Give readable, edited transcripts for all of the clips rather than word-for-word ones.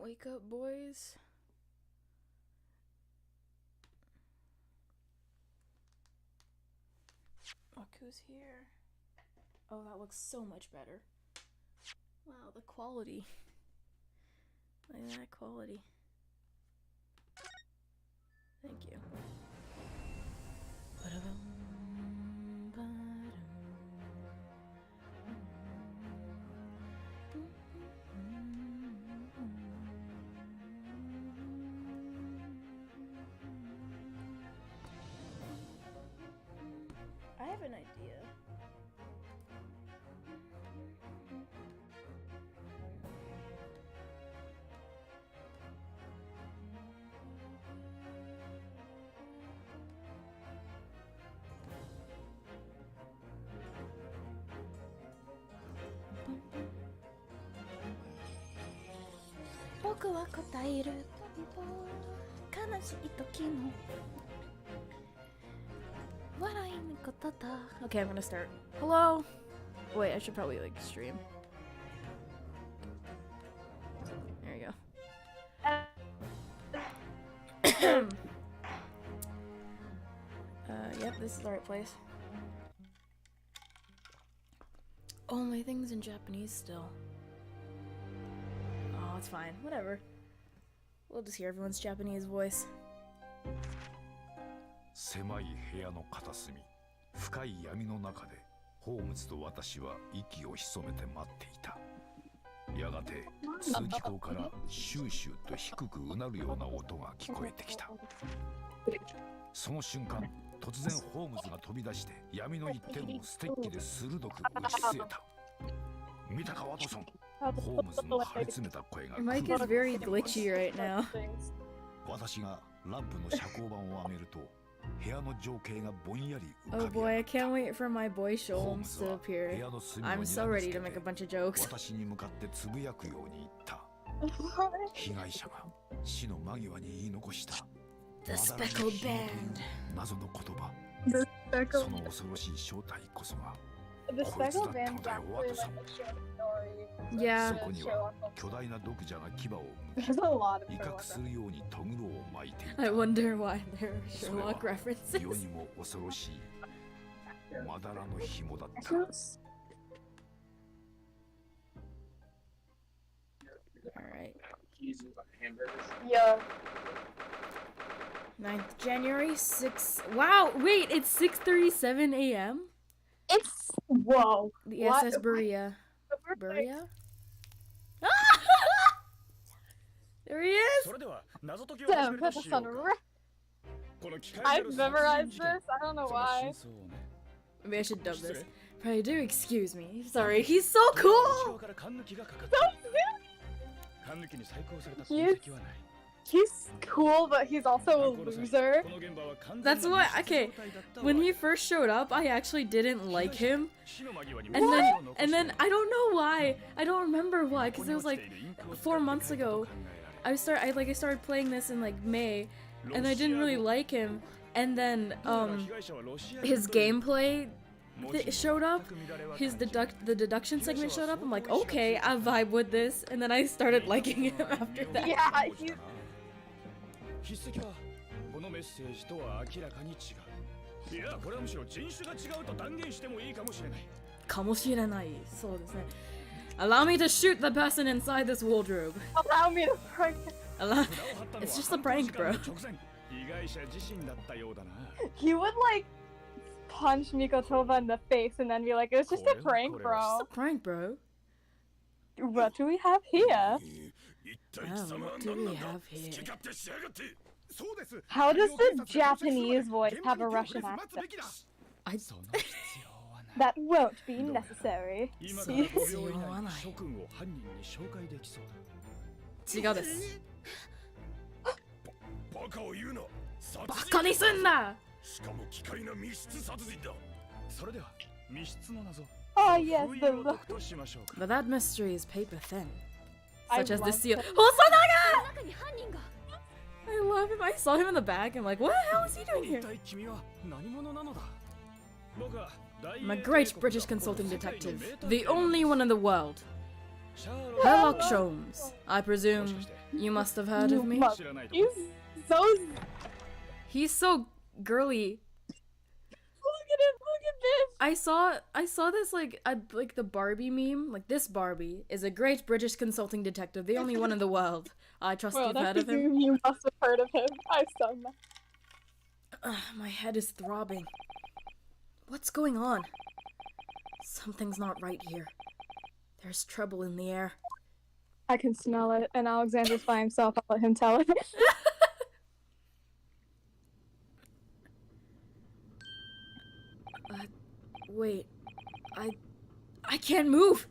Wake up, boys. Look who's here. Oh, that looks so much better. Wow, the quality. Look at that quality. Thank you. I have an idea. Okay, I'm gonna start. Hello? Wait, I should probably like stream. There you go. Yep, this is the right place. Oh, my thing's in Japanese still. Oh, it's fine. Whatever. We'll just hear everyone's Japanese voice. 狭い部屋の片隅、深い闇の中でホームズと私は息を潜めて待っていた。やがて通気口からシューシューと低くうなるような音が聞こえてきた。その瞬間、突然ホームズが飛び出して闇の一点をステッキで鋭く打ち据えた。見たかワトソン。ホームズの張り詰めた声が。Mike is very glitchy right now. 私がランプの遮光板を上げると。Oh boy, I can't wait for my boy Sholmes to appear. I'm so ready to make a bunch of jokes. The speckled band. The speckled band is actually like a short story. Yeah. There's a lot of I wonder why there are Sherlock references. Alright. Yeah. 9th January, 6... Wow, wait, it's 6:37 a.m.? It's... Whoa. The SS Berea. Berea? There he is! Damn, put this on I've memorized this, I don't know why. Maybe I should dub this. Probably do excuse me. Sorry, he's so cool! He's cool, but he's also a loser. That's what. Okay, when he first showed up, I actually didn't like him, and then I don't know why. I don't remember why, because it was like 4 months ago. I started playing this in like May, and I didn't really like him, and then his gameplay showed up, the deduction segment showed up. I'm like, okay, I vibe with this, and then I started liking him after that. Yeah, Allow me to shoot the person inside this wardrobe. Allow me to prank. It's just a prank, bro. He would like punch Mikotova in the face and then be like, "It's just a prank, bro." It's just a prank, bro. What do we have here? What do we have here? How does the Japanese voice have a Russian accent? That won't be necessary. 違うです。バカにすんな。Oh yes, But that mystery is paper thin. Such as the seal. Hosonaga! I love him. I saw him in the back. I'm like, what the hell is he doing here? I'm a great British consulting detective. The only one in the world. Sherlock Sholmes. I presume you must have heard of me. He's so. Look He's so girly. at him! Look at this! I saw this like the Barbie meme. Like, this Barbie is a great British consulting detective, the only one in the world. I trust Well, you've I heard of him. presume you must have heard of him. I saw that. My head is throbbing. What's going on? Something's not right here. There's trouble in the air. I can smell it, and Alexander's by himself. I'll let him tell it. Wait. I can't move!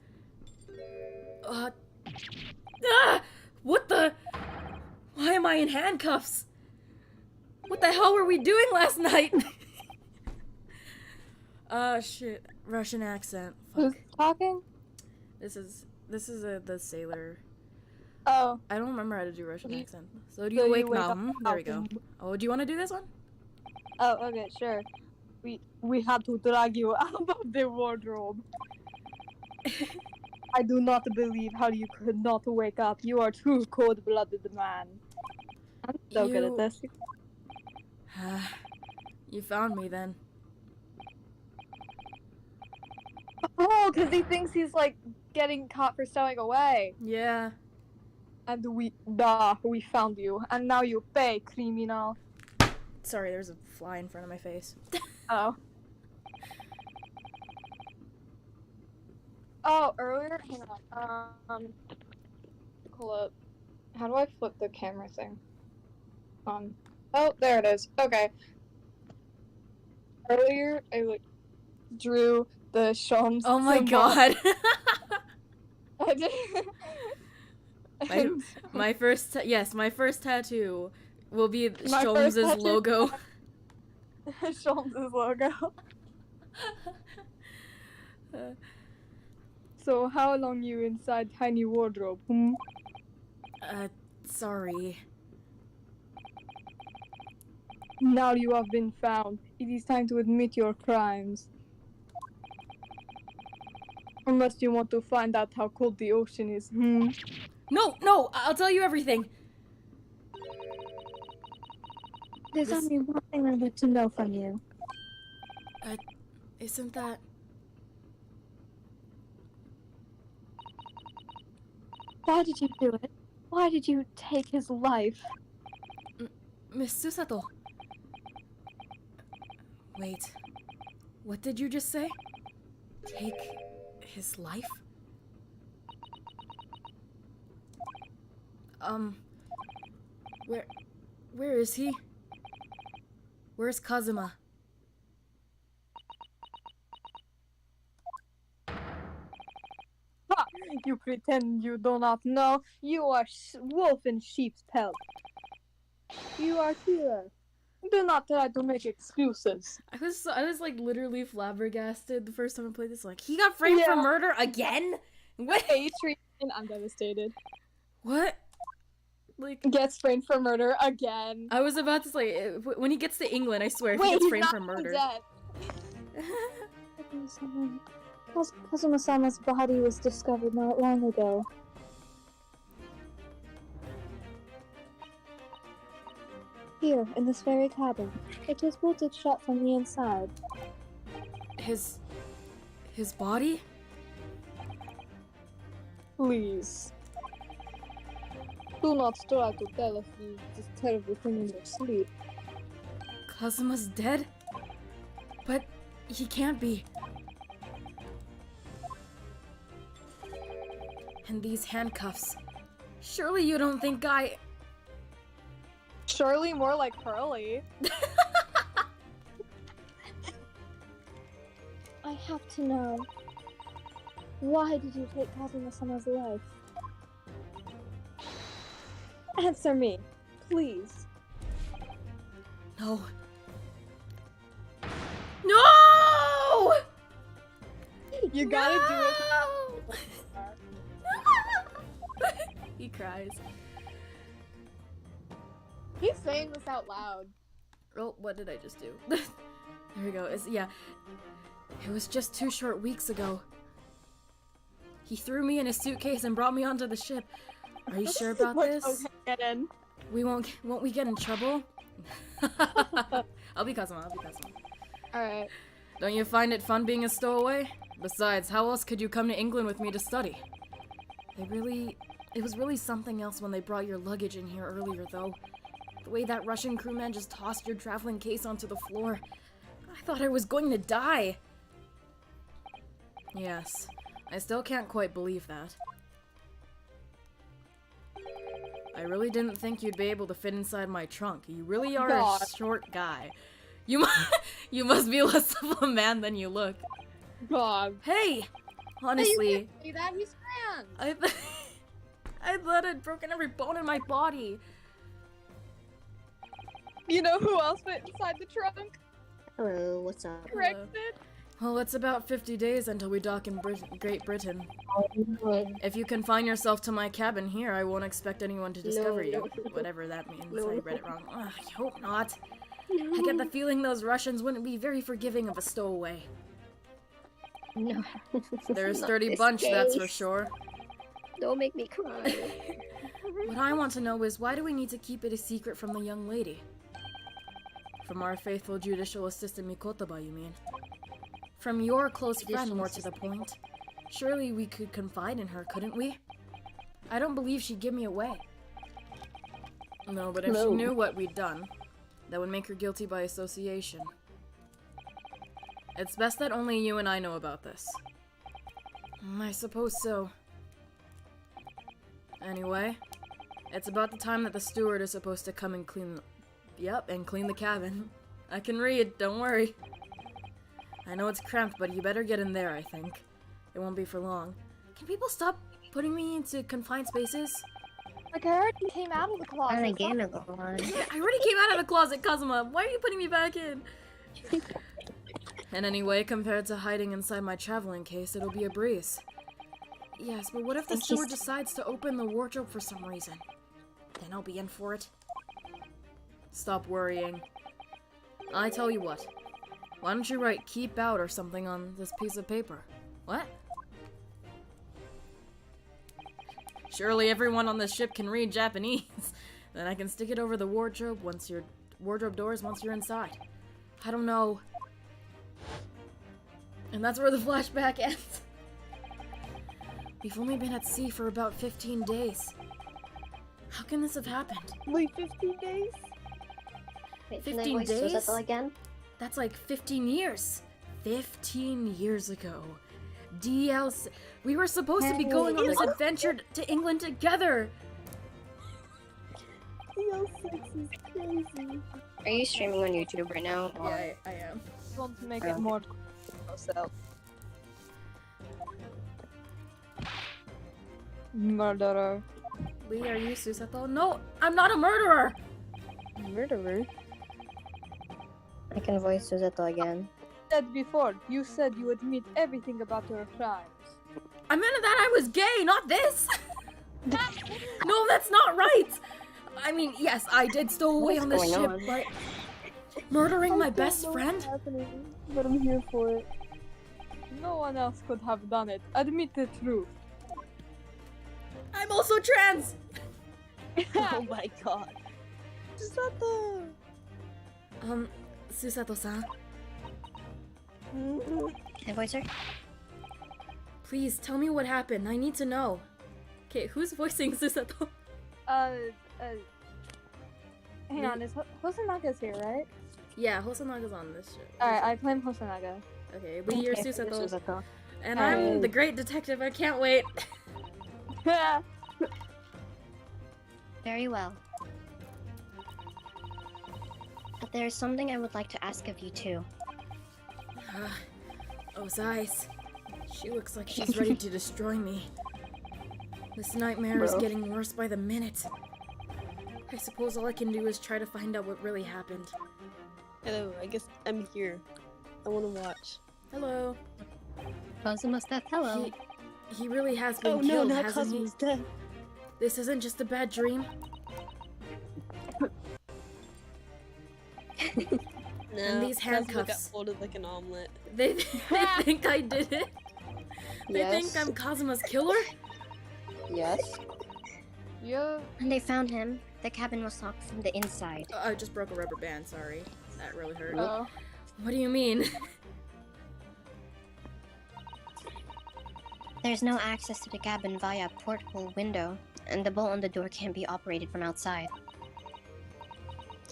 What the? Why am I in handcuffs? What the hell were we doing last night? Shit. Russian accent. Who's Fuck. talking? This is the sailor. Oh. I don't remember how to do Russian You- accent. So do so you you wake wake up Malcolm? There we go. Malcolm. Oh, do you want to do this one? Oh, okay, sure. We had to drag you out of the wardrobe. I do not believe how you could not wake up. You are too cold-blooded man. I'm so good at You- this. You found me then. Oh, because he thinks he's like getting caught for stowing away. Yeah. And we found you. And now you pay, criminal. Sorry, there's a fly in front of my face. Oh. Oh, earlier? Hang on. Hold up. How do I flip the camera thing? Oh, there it is. Okay. Earlier, I like drew the Sholmes Oh my symbol. god. I did. My first my first tattoo will be My first Sholmes' tattoo- logo. Sholmes' logo. So how long you inside tiny wardrobe? Sorry. Now you have been found. It is time to admit your crimes. Unless you want to find out how cold the ocean is. No, I'll tell you everything. There's This- only one thing I'd like to know from you. Isn't that... Why did you do it? Why did you take his life? Miss Susato? Wait. What did you just say? Take his life? Where is he? Where's Kazuma? Ha! You pretend you do not know. You are wolf in sheep's pelt. You are here. Do not try to make excuses. I was like literally flabbergasted the first time I played this. Like, he got framed for Yeah. murder again? What? Adrian, I'm devastated. What? Like, Gets framed for murder again. I was about to say, when he gets to England, I swear, if he Wait, gets he's framed not for murder. dead. Kazuma-sama's body was discovered not long ago. Here, in this very cabin. It was bolted shut from the inside. His body? Please. Do not try to tell us this terrible thing in your sleep. Kazuma's dead? But he can't be. And these handcuffs. Surely you don't think I... Surely more like Pearly. I have to know. Why did you take Kazuma-sama's life? Answer me, please. No. No! You gotta do it. do it. He cries. He's saying this out loud. Oh, what did I just do? There we go. Yeah. It was just 2 short weeks ago. He threw me in a suitcase and brought me onto the ship. Are you sure about Like, this? okay, get in. Won't we get in trouble? I'll be Kazuma. Alright. Don't you find it fun being a stowaway? Besides, how else could you come to England with me to study? It was really something else when they brought your luggage in here earlier, though. The way that Russian crewman just tossed your traveling case onto the floor. I thought I was going to die. Yes, I still can't quite believe that. I really didn't think you'd be able to fit inside my trunk. You really are God. a short guy. You must be less of a man than you look. God. Hey! Honestly, See that? He's trans. I thought I'd broken every bone in my body. You know who else fit inside the trunk? Hello, what's up? Corrected. Well, it's about 50 days until we dock in Great Britain. If you confine yourself to my cabin here, I won't expect anyone to discover you. Whatever that means. No. I read it wrong. Ugh, I hope not. I get the feeling those Russians wouldn't be very forgiving of a stowaway. No. They're a Not sturdy this bunch, that's for case. sure. Don't make me cry. What I want to know is, why do we need to keep it a secret from the young lady? From our faithful judicial assistant Mikotaba, you mean? From your close friend, Judicial more to the point. Surely we could confide in her, couldn't we? I don't believe she'd give me away. No, but if she No. knew what we'd done, that would make her guilty by association. It's best that only you and I know about this. I suppose so. Anyway, it's about the time that the steward is supposed to come and clean... Yep, and clean the cabin. I can read, don't worry. I know it's cramped, but you better get in there, I think. It won't be for long. Can people stop putting me into confined spaces? Like, I already came out of the closet. And again, I go on. I already came out of the closet, Kazuma. Why are you putting me back in? And anyway, compared to hiding inside my traveling case, it'll be a breeze. Yes, but what if the It's steward just- decides to open the wardrobe for some reason? Then I'll be in for it. Stop worrying. I tell you what. Why don't you write "keep out" or something on this piece of paper? What? Surely everyone on this ship can read Japanese. Then I can stick it over the wardrobe doors once you're inside. I don't know. And that's where the flashback ends. We've only been at sea for about 15 days. How can this have happened? Wait, 15 days? Wait, can I 15 voice days? Susato again? That's like 15 years. 15 years ago. DLC. We were supposed to be going on this adventure to England together. DL6 is crazy. Are you streaming on YouTube right now? or- Yeah, I am. I want to make it more myself. Murderer. Lee, are you Susato? No, I'm not a murderer! Murderer? I can voice Susato again. Said before, you said you admit everything about your crimes. I meant that I was gay, not this! No, that's not right! I mean, yes, I did stow away What's on the going ship, on? but... Murdering my I don't best know friend? what's happening, but I'm here for it. No one else could have done it. Admit the truth. I'm also trans! Oh my god. Susato! Susato-san, Can I voice her? please tell me what happened. I need to know. Okay, who's voicing Susato? Hang on, is Hosanaga's here, right? Yeah, Hosanaga's on this show. Alright, I claim Hosanaga. Okay, Lee, you're Okay, Susato. Susato. And I'm the great detective, I can't wait. Very well. But there's something I would like to ask of you too. Ozai's. She looks like she's ready to destroy me. This nightmare is Bro. getting worse by the minute. I suppose all I can do is try to find out what really happened. Hello, I guess I'm here. I wanna watch. Hello. Kazuma's death, hello. He really has been Oh no, killed, not hasn't he? Kazuma's dead. This isn't just a bad dream. No, these Kazuma got handcuffs. folded like an omelet. They think I did it. They think I'm Kazuma's killer? Yes. Yeah. When they found him, the cabin was locked from the inside. I just broke a rubber band, sorry. That really hurt. Oh. What do you mean? There's no access to the cabin via a porthole window, and the bolt on the door can't be operated from outside.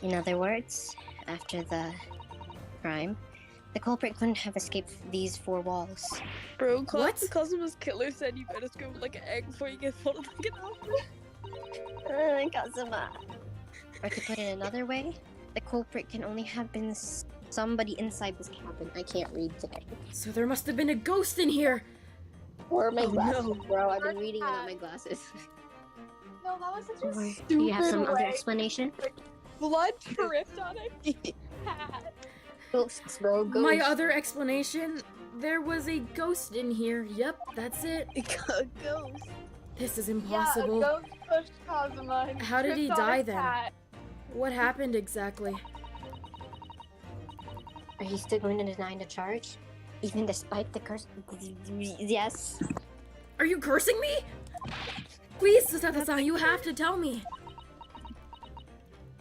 In other words, after the crime, the culprit couldn't have escaped these four walls. Bro, What? Kazuma's killer said you better scream like an egg before you get folded like an apple. Kazuma. Or to put it another way, the culprit can only have been somebody inside this cabin. I can't read today. So there must have been a ghost in here! Or my glasses, no. bro. I've been reading without my glasses. No, that was such a Or stupid do you have some other way. explanation? Blood dripped on a cat. Ghosts, bro. Ghosts. My other explanation? There was a ghost in here. Yep, that's it. Ghost. This is Yeah, a impossible. ghost pushed Kazuma and How did he tripped on die a then? cat. What happened exactly? Are you still going to deny the charge? Even despite the curse? Yes. Are you cursing me? Please, Susata-san, you have to tell me.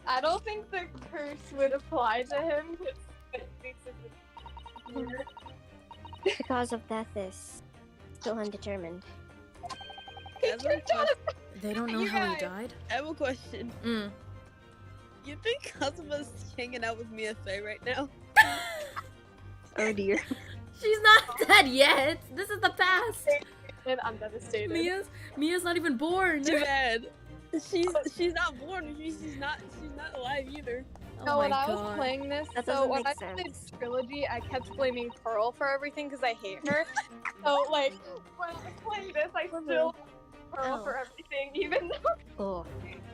I don't think the curse would apply to him. The cause of death is still undetermined. They don't know You how he guys- died? I have a question. You think Kazuma's hanging out with Mia Fey right now? Oh dear. She's not dead yet. This is the past. And I'm devastated. Mia's not even born. Too bad. She's not born. She's not alive either. Oh No, my when I was God. playing this, That so doesn't when make I did sense. Trilogy, I kept blaming Pearl for everything because I hate her. So, like, when I was playing this, I still blame Pearl Oh. for everything, even though. Oh.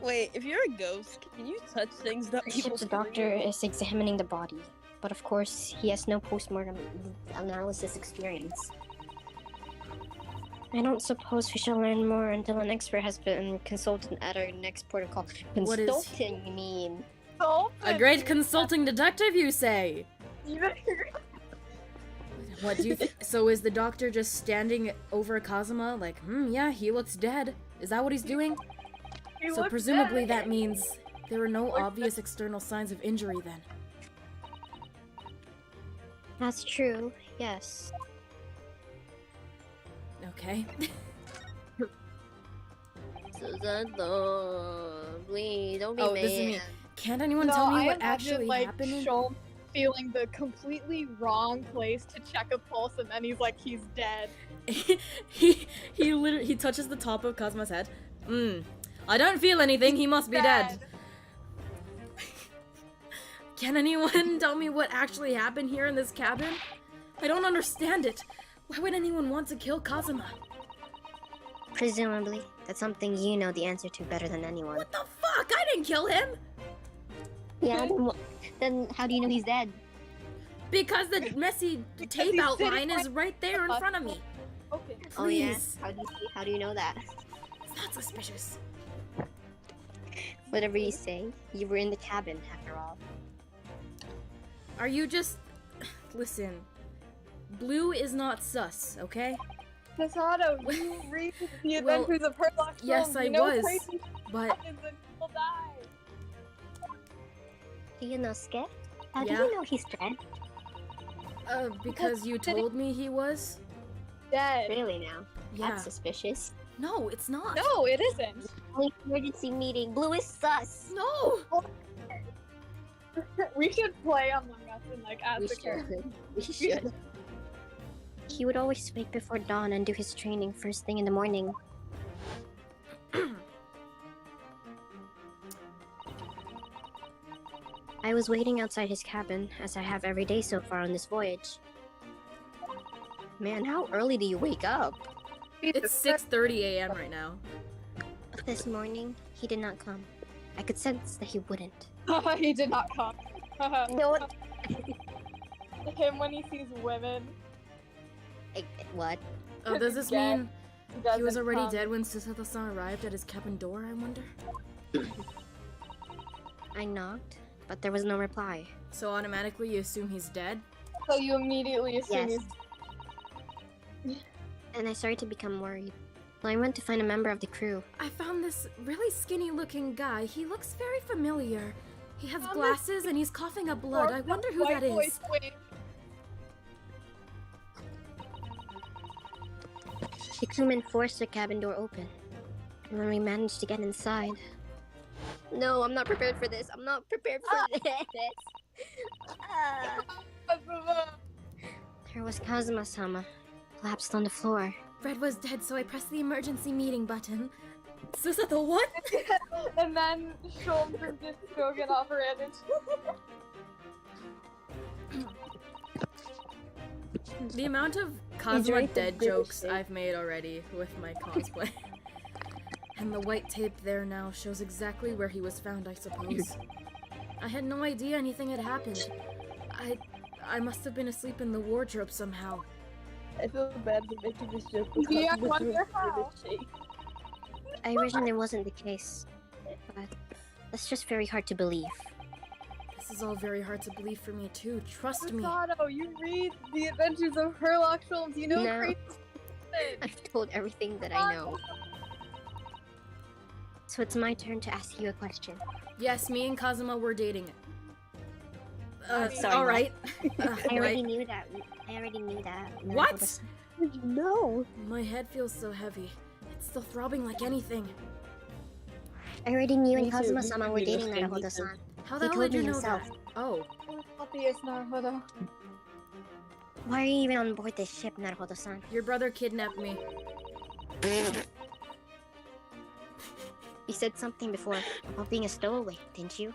Wait, if you're a ghost, can you touch things that The people? ship's doctor is examining the body, but of course, he has no postmortem analysis experience. I don't suppose we shall learn more until an expert has been consulted at our next protocol. What is- Consulting, you mean? A great consulting detective, you say? Even What do you think? So is the doctor just standing over Kazuma like, yeah, he looks dead. Is that what he's doing? he So looks presumably dead. that means there were no Looks obvious external signs of injury then. That's true, yes. Okay. Susanto, please, don't be Oh, this is me. Can't anyone tell me I what imagine, actually like, happened? Shulm feeling the completely wrong place to check a pulse, and then he's like, he's dead. he literally he touches the top of Kazuma's head. I don't feel anything. He must be dead. Can anyone tell me what actually happened here in this cabin? I don't understand it. Why would anyone want to kill Kazuma? Presumably, that's something you know the answer to better than anyone. What the fuck? I didn't kill him! Yeah, then how do you know he's dead? Because the messy tape he's outline sitting is right there in front of me. Okay. Oh yeah, Please. how do you know that? It's not suspicious. Whatever you say, you were in the cabin after all. Are you just... Listen. Blue is not sus, okay? Masato, you read the Well, adventures of Herlock Sholmes. yes, I you know was, crazy shit But happens and people die. Ryunosuke? How do Yeah? you know he's dead? because you told me he was? Dead. Really now? Yeah. That's suspicious. No, it's not. No, it isn't. Only emergency meeting. Blue is sus. No! We should play Among Us and like as We the character. should. We should. He would always wake before dawn and do his training first thing in the morning. I was waiting outside his cabin, as I have every day so far on this voyage. Man, how early do you wake up? It's 6:30 a.m. right now. But this morning, he did not come. I could sense that he wouldn't. He did not come. No one. Him when he sees women. What? Oh, does this Dead. mean he doesn't was already come. dead when Susato-san arrived at his cabin door, I wonder? I knocked, but there was no reply. So automatically you assume he's dead? So you immediately assume Yes. he's and I started to become worried. So I went to find a member of the crew. I found this really skinny looking guy. He looks very familiar. He has Found glasses and he's coughing up blood. I wonder who that is. The crewman forced the cabin door open. And when we managed to get inside... No, I'm not prepared for this. I'm not prepared for this. There was Kazuma-sama, collapsed on the floor. Red was dead, so I pressed the emergency meeting button. Susato, what? And then Sholmes is just Gogan operated. The amount of Kazuma dead jokes I've made already with my cosplay. And the white tape there now shows exactly where he was found, I suppose. I had no idea anything had happened. I must have been asleep in the wardrobe somehow. I feel bad for making this joke. Yeah, I wonder how. I originally wasn't the case, but that's just very hard to believe. This is all very hard to believe for me too, trust me. Masato, you read The Adventures of Herlock Sholmes, you know No. crazy I've told everything that I know. So it's my turn to ask you a question. Yes, me and Kazuma were dating. Sorry, alright. I already knew that. I already knew that. What? No. My head feels so heavy. It's still throbbing like anything. I already knew Me and too. Kazuma-sama were Me too. dating Naruhodo-san. How the He hell told did you me know himself. that? Oh. Obvious, Naruhodo. Why are you even on board this ship, Naruhodo-san? Your brother kidnapped me. You said something before about being a stowaway, didn't you?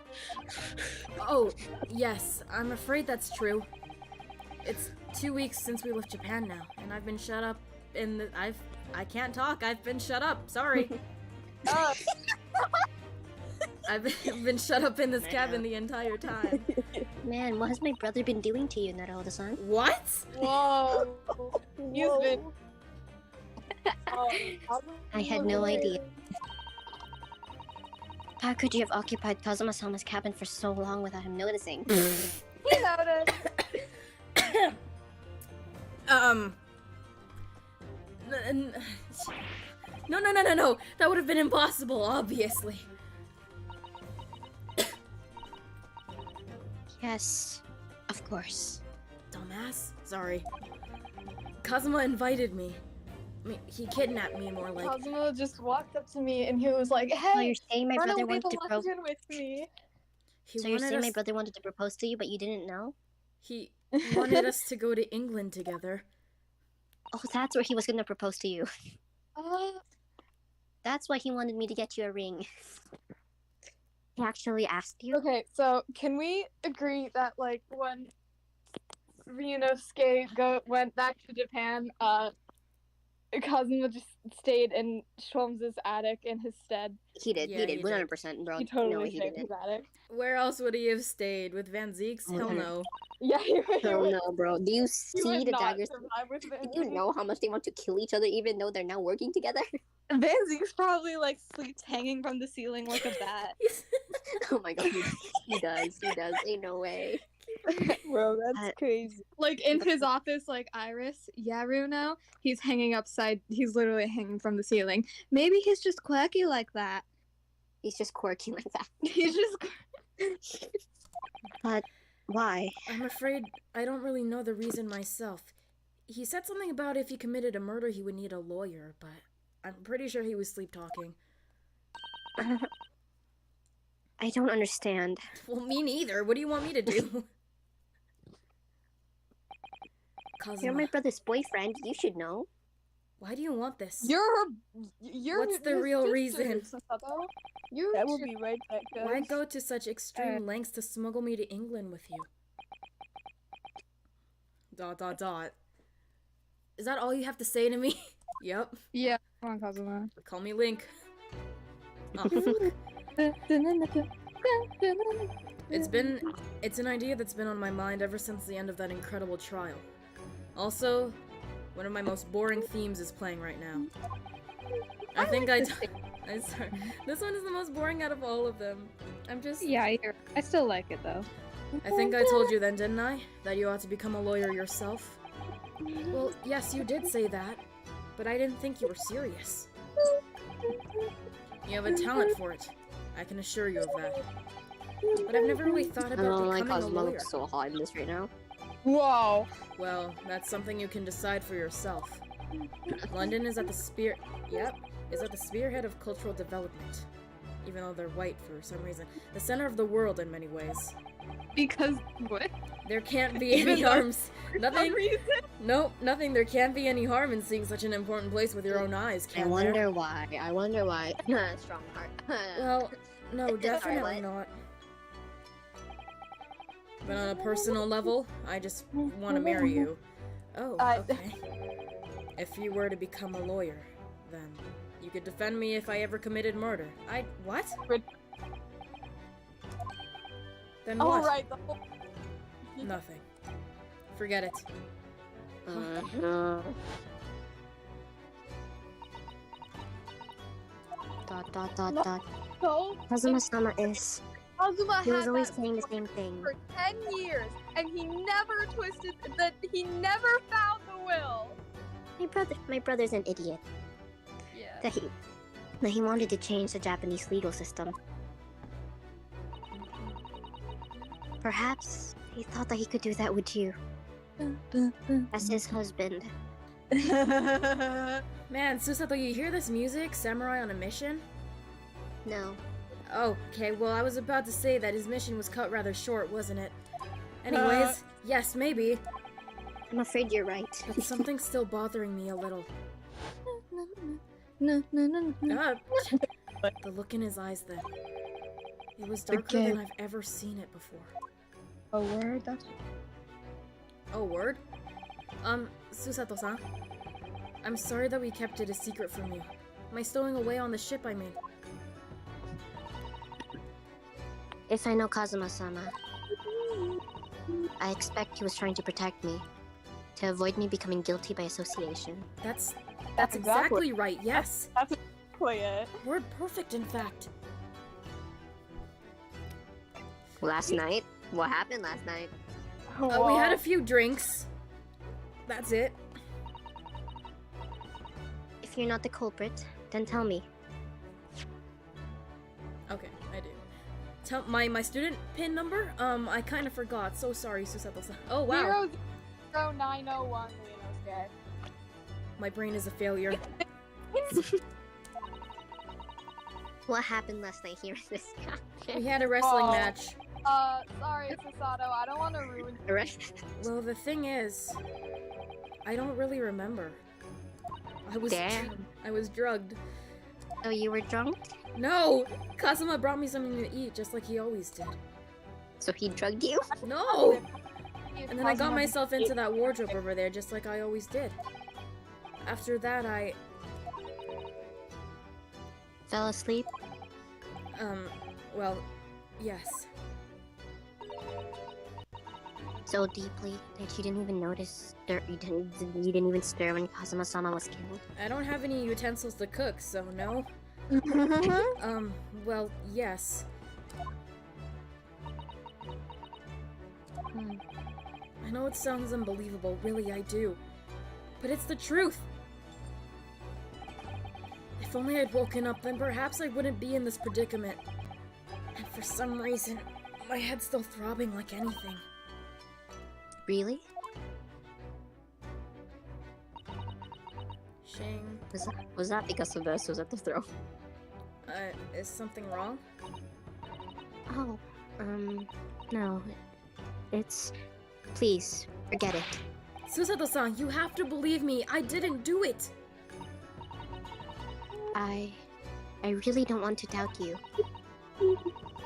Oh, yes. I'm afraid that's true. It's 2 weeks since we left Japan now, and I've been shut up in the... I can't talk. I've been shut up. Sorry. I've been shut up in this cabin the entire time. Man, what has my brother been doing to you, Naruhodo-san? What? Whoa. He's been. I had no idea. How could you have occupied Kazuma-sama's cabin for so long without him noticing? He noticed. No. That would have been impossible, obviously. Yes, of course. Dumbass. Sorry. Kazuma invited me. I mean, he kidnapped me more like. Kazuma just walked up to me and he was like, So "Hey, you're saying my run brother away wanted to to propose? London with me." He So you're wanted saying my us. brother wanted to propose to you, but you didn't know? He wanted us to go to England together. Oh, that's where he was gonna propose to you. Uh, That's why he wanted me to get you a ring. He actually asked you? okay, so can we agree that like when Ryunosuke went back to Japan, Kazuma just stayed in Sholmes' attic in his stead. He did, Yeah, he he did, 100%, bro. He totally No, he stayed in didn't. his attic. Where else would he have stayed? With Van Zeeks? Hell no. Yeah, he Oh would, no, bro. Do you he see would the not daggers? survive with Van Do you Zeke. know how much they want to kill each other even though they're now working together? Van Zeke's probably like sleeps hanging from the ceiling like a bat. Oh my god, he does, ain't no way. Bro, that's Uh, crazy. Like in his office, like Iris Yaru now, he's he's literally hanging from the ceiling. Maybe he's just quirky like that. He's just quirky like that. He's just But why? I'm afraid I don't really know the reason myself. He said something about if he committed a murder he would need a lawyer, but I'm pretty sure he was sleep talking. I don't understand. Well, me neither. What do you want me to do? You're Kazuma, my brother's boyfriend. You should know. why do you want this? you're What's the his real sister, reason? Sasato. You That will should- be right back, guys. Why go to such extreme lengths to smuggle me to England with you? ... Is that all you have to say to me? Yep. Yeah, come on, Kazuma. Call me Link. Oh, fuck. It's an idea that's been on my mind ever since the end of that incredible trial. Also, one of my most boring themes is playing right now. I think I'm sorry. This one is the most boring out of all of them. Yeah, I still like it though. I think I told you then, didn't I? That you ought to become a lawyer yourself? Well, yes, you did say that. but I didn't think you were serious. You have a talent for it. I can assure you of that. But I've never really thought about becoming a Kazuma lawyer. looks so hot in this right now. Whoa. Well, that's something you can decide for yourself. London is at the is at the spearhead of cultural development. Even though they're white for some reason. The center of the world in many ways. Because what? There can't be any harms. Nothing. Nope, nothing. There can't be any harm in seeing such an important place with your own eyes, I can there? wonder why. I wonder why. Strong heart. Well, no, Sorry, definitely what? not. But on a personal level, I just want to marry you. Oh, okay. If you were to become a lawyer, then you could defend me if I ever committed murder. What? Then Oh, what? right. The whole... Nothing. Forget it. Dot. So Kazuma-sama is. Kazuma He was had always that saying the same thing. for 10 years, and he never twisted that. He never found the will. My brother's an idiot. Yeah. That he wanted to change the Japanese legal system. Perhaps he thought that he could do that with you as his husband. Man, Susato, you hear this music? Samurai on a mission? No. Oh, okay, well, I was about to say that his mission was cut rather short, wasn't it? Anyways, yes, maybe, I'm afraid you're right. but something's still bothering me a little. No. Ah, the look in his eyes then. It was darker than I've ever seen it before. A word? That's... Oh, word? Susato-san. I'm sorry that we kept it a secret from you. My stowing away on the ship, I mean. If I know Kazuma-sama, I expect he was trying to protect me, to avoid me becoming guilty by association. That's That's exactly right, yes. That's exactly it. Word perfect, in fact. Last night? What happened last night? We had a few drinks. That's it. If you're not the culprit, then tell me. Okay, I do. Tell my student pin number? I kind of forgot. So sorry, Susato-san. Oh, wow. 00901 Leonosuke. My brain is a failure. What happened last night here in this guy? We had a wrestling Oh. match. Sorry, Susato, I don't want to ruin. Well, the thing is, I don't really remember. I was Damn. I was drugged. Oh, you were drunk? No! Kazuma brought me something to eat, just like he always did. So he drugged you? No! And then I got myself into that wardrobe over there, just like I always did. After that, I... Fell asleep? Well, yes. So deeply that you didn't even notice, you didn't even stir when Kazuma-sama was killed? I don't have any utensils to cook, so no. Well, yes. I know it sounds unbelievable, really I do. But it's the truth! If only I'd woken up, then perhaps I wouldn't be in this predicament. And for some reason, my head's still throbbing like anything. Really? Shing, Was that because of the Susato throw? is something wrong? Oh, no. It's... Please, forget it. Susato-san, you have to believe me, I didn't do it! I really don't want to doubt you.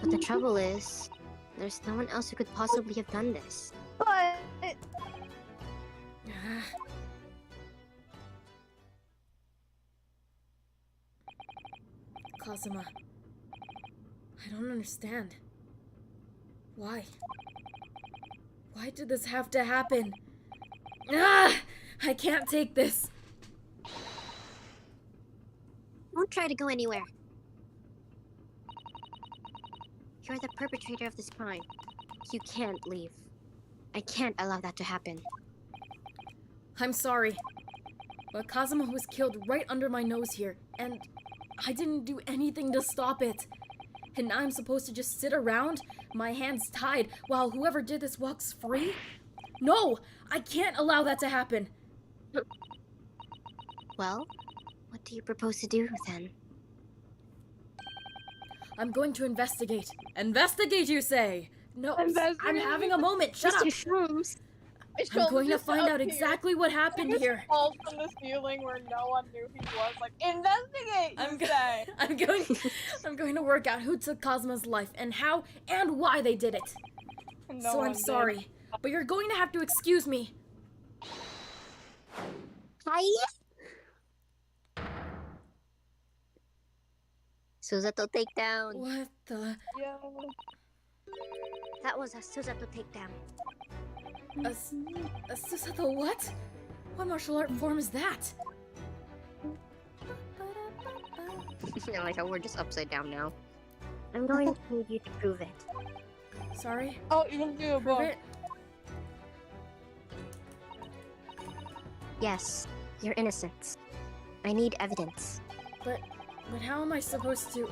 But the trouble is, there's no one else who could possibly have done this. But Kazuma, I don't understand. Why? Why did this have to happen? Ah! I can't take this. Don't try to go anywhere. You're the perpetrator of this crime. You can't leave. I can't allow that to happen. I'm sorry. But Kazuma was killed right under my nose here, and I didn't do anything to stop it. And now I'm supposed to just sit around, my hands tied, while whoever did this walks free? No! I can't allow that to happen! Well, what do you propose to do then? I'm going to investigate. Investigate, you say? No, I'm Investigate. having a moment. Shut up! Mr. Shrooms! I'm going to find out exactly what happened here. Falls from the ceiling where no one knew he was. Like, investigate. I'm You say. I'm going to work out who took Kazuma's life and how and why they did it. No So one I'm did. sorry, but you're going to have to excuse me. Hi! Susato takedown! What the? Yeah. That was a Susato takedown. A Susato what? What martial art form is that? I like how we're just upside down now. I'm going to need you to prove it. Sorry? Oh, you can do a Prove book. it? Yes, you're innocent. I need evidence. But how am I supposed to?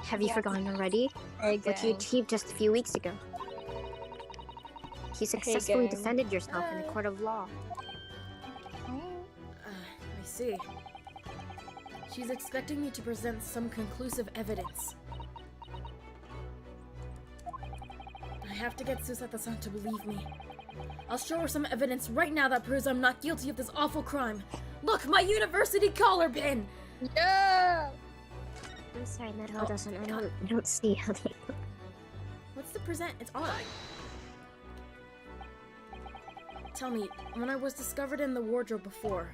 Have you forgotten already? What you achieved just a few weeks ago. You successfully gang. defended yourself in a court of law. I see. She's expecting me to present some conclusive evidence. I have to get Susato-san to believe me. I'll show her some evidence right now that proves I'm not guilty of this awful crime. Look, my university collar pin! Yeah. I'm sorry, Metal doesn't. I don't see how they look. What's the present? It's odd. Tell me, when I was discovered in the wardrobe before,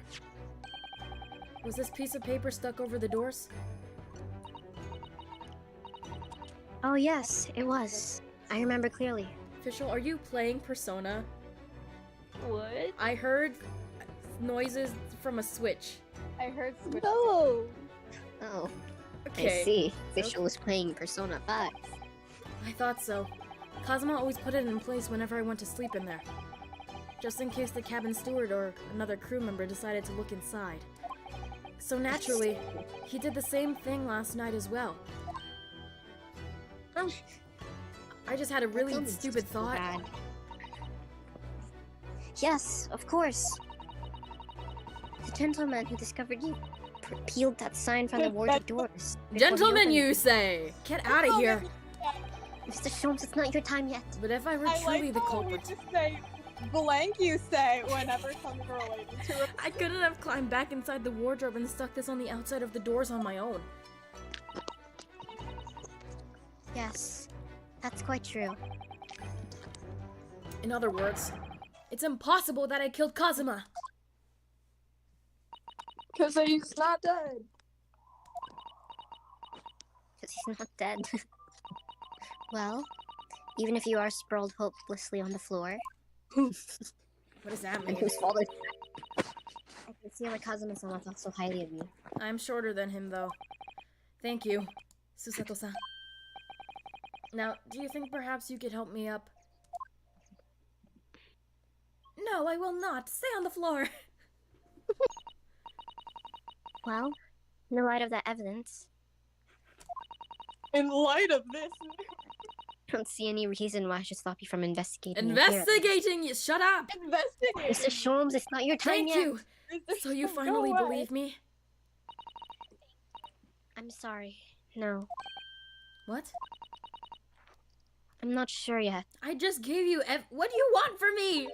was this piece of paper stuck over the doors? Oh yes, it was. I remember clearly. Official, are you playing Persona? What? I heard noises from a switch. I heard switch. No. Oh, Okay. I see. Official was playing Persona 5. I thought so. Kazuma always put it in place whenever I went to sleep in there. Just in case the cabin steward or another crew member decided to look inside. So naturally, he did the same thing last night as well. Oh, I just had a really stupid thought. bad. Yes, of course. The gentleman who discovered you peeled that sign from the wardrobe doors. before he Gentlemen, opened you it. say! Get out of here! Mr. Sholmes, it's not your time yet. But if I were I truly like the how we culprit, just say blank. You say whenever something related to it. I couldn't have climbed back inside the wardrobe and stuck this on the outside of the doors on my own. Yes, that's quite true. In other words, it's impossible that I killed Kazuma. Cause he's not dead. Because he's not dead. Well, even if you are sprawled hopelessly on the floor, What does that and mean? whose fault is I can see why Kazuma-sama thought so highly of you. I'm shorter than him, though. Thank you, Susato-san. Now, do you think perhaps you could help me up? No, I will not. Stay on the floor. Well, in the light of that evidence, In light of this, I don't see any reason why I should stop you from investigating. your theory. Investigating you. Shut up. Mr. investigate. Sholmes, it's not your time Thank yet. you. So you finally away. believe me? I'm sorry. No, What? I'm not sure yet. I just gave you what do you want from me?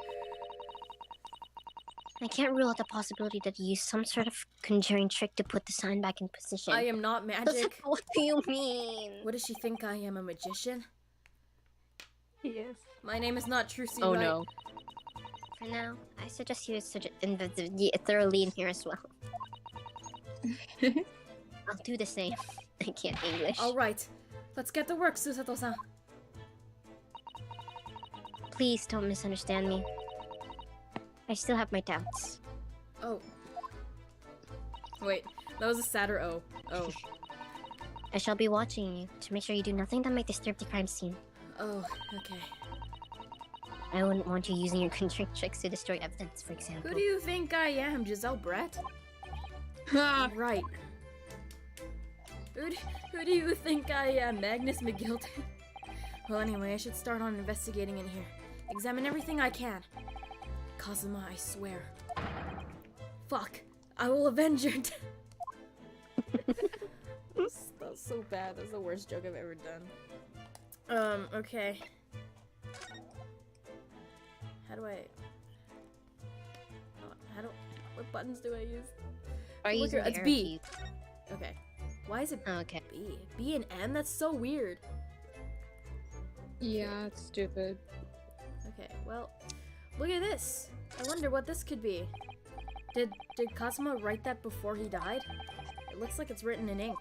I can't rule out the possibility that you used some sort of conjuring trick to put the sign back in position. I am not magic. What do you mean? What does she think I am, a magician? Yes. My name is not Trucy Oh Wright. no. For now, I suggest you investigate thoroughly in here as well. I'll do the same. I can't English. All right. Let's get to work, Susato-san. Please don't misunderstand me. I still have my doubts. Oh. Wait, that was a sadder O. Oh. I shall be watching you to make sure you do nothing that might disturb the crime scene. Oh, okay. I wouldn't want you using your conjuring tricks to destroy evidence, for example. Who do you think I am, Giselle Brett? Right. Who do you think I am, Magnus McGilton? Well, anyway, I should start on investigating in here. Examine everything I can. Kazuma, I swear. Fuck. I will avenge your death. That's so bad. That's the worst joke I've ever done. Okay. How do I... What buttons do I use? Are you using the It's arrow B. keys? Okay. Why is it Oh, okay. B? B and M? That's so weird. Yeah, it's stupid. Okay, well, look at this. I wonder what this could be. Did Kazuma write that before he died? It looks like it's written in ink.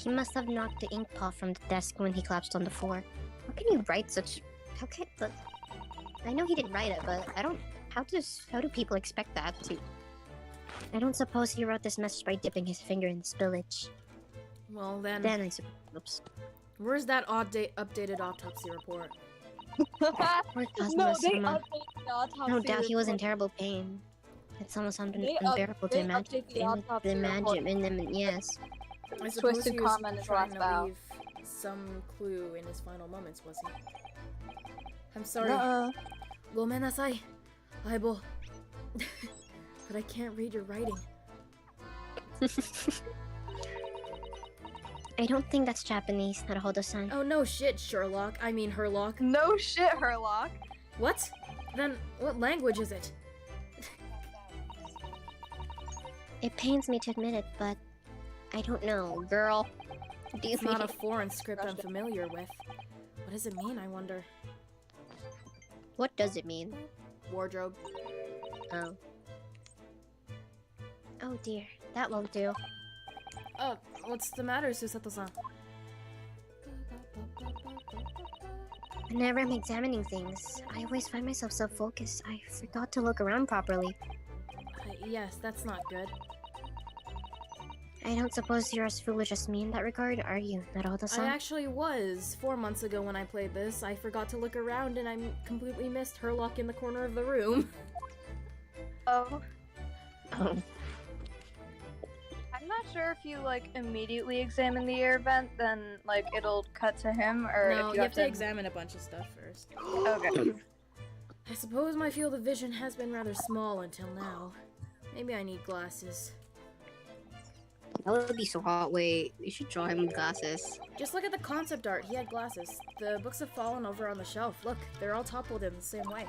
He must have knocked the ink pot from the desk when he collapsed on the floor. How can you write such... How can... I know he didn't write it, but I don't... How do people expect that to... I don't suppose he wrote this message by dipping his finger in the spillage. Well then, Then I suppose... Oops. where's that updated autopsy report? Poor No, Kazuma they Sama. updated the autopsy No doubt he was in report. terrible pain. It's almost They unbearable to they imagine. update the autopsy Yes. I suppose Twisted he was comment is trying last to bout. leave some clue in his final moments, was he? I'm sorry. Nuh-uh. Gomenasai, Aibo. But I can't read your writing. I don't think that's Japanese, Naruhodo-san. Oh no shit, Sherlock. I mean Herlock. No shit, Herlock. What? Then what language is it? It pains me to admit it, but I don't know, girl. Do you It's not a think... foreign script I'm familiar with. What does it mean, I wonder? What does it mean? Wardrobe. Oh. Oh dear, that won't do. Oh, what's the matter, Susato-san? Whenever I'm examining things, I always find myself so focused, I forgot to look around properly. Yes, that's not good. I don't suppose you're as foolish as me in that regard, are you, I Naruhodo-san? actually was. 4 months ago when I played this, I forgot to look around and I completely missed Herlock in the corner of the room. Oh. Oh. I'm not sure if you like immediately examine the air vent, then like it'll cut to him, or No, if you have to examine a bunch of stuff first. Okay. I suppose my field of vision has been rather small until now. Maybe I need glasses. That would be so hot. Wait, you should draw him with glasses. Just look at the concept art. He had glasses. The books have fallen over on the shelf. Look, they're all toppled in the same way.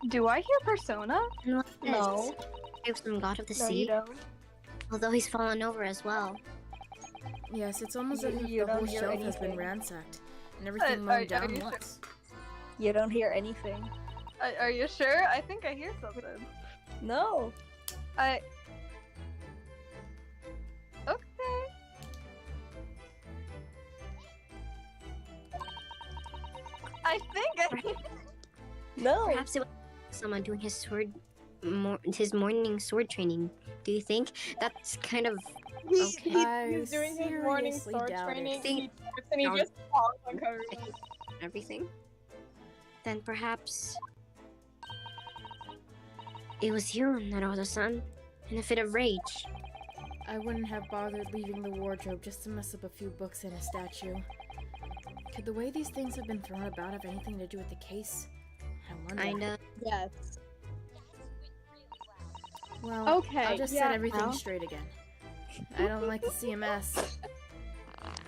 Do I hear Persona? And what's this? No. Give some god of the No, you sea? don't. Although he's fallen over as well. Yes, it's almost as if You the whole don't hear shelf has been anything. ransacked and everything Are mown you down sure? once. You don't hear anything. Are you sure? I think I hear something. No. Okay. I think No. Perhaps it was someone doing his his morning sword training. Do you think that's kind of okay? I He's doing his morning seriously sword doubt it. training Think- and he Don't- just falls on cover. Everything? Then perhaps it was you, Naruto-san, in a fit of rage. I wouldn't have bothered leaving the wardrobe just to mess up a few books and a statue. Could the way these things have been thrown about have anything to do with the case? I wonder. Kinda. Yes. Well, Okay, I'll just yeah, set everything well. straight again. I don't like to see a mess.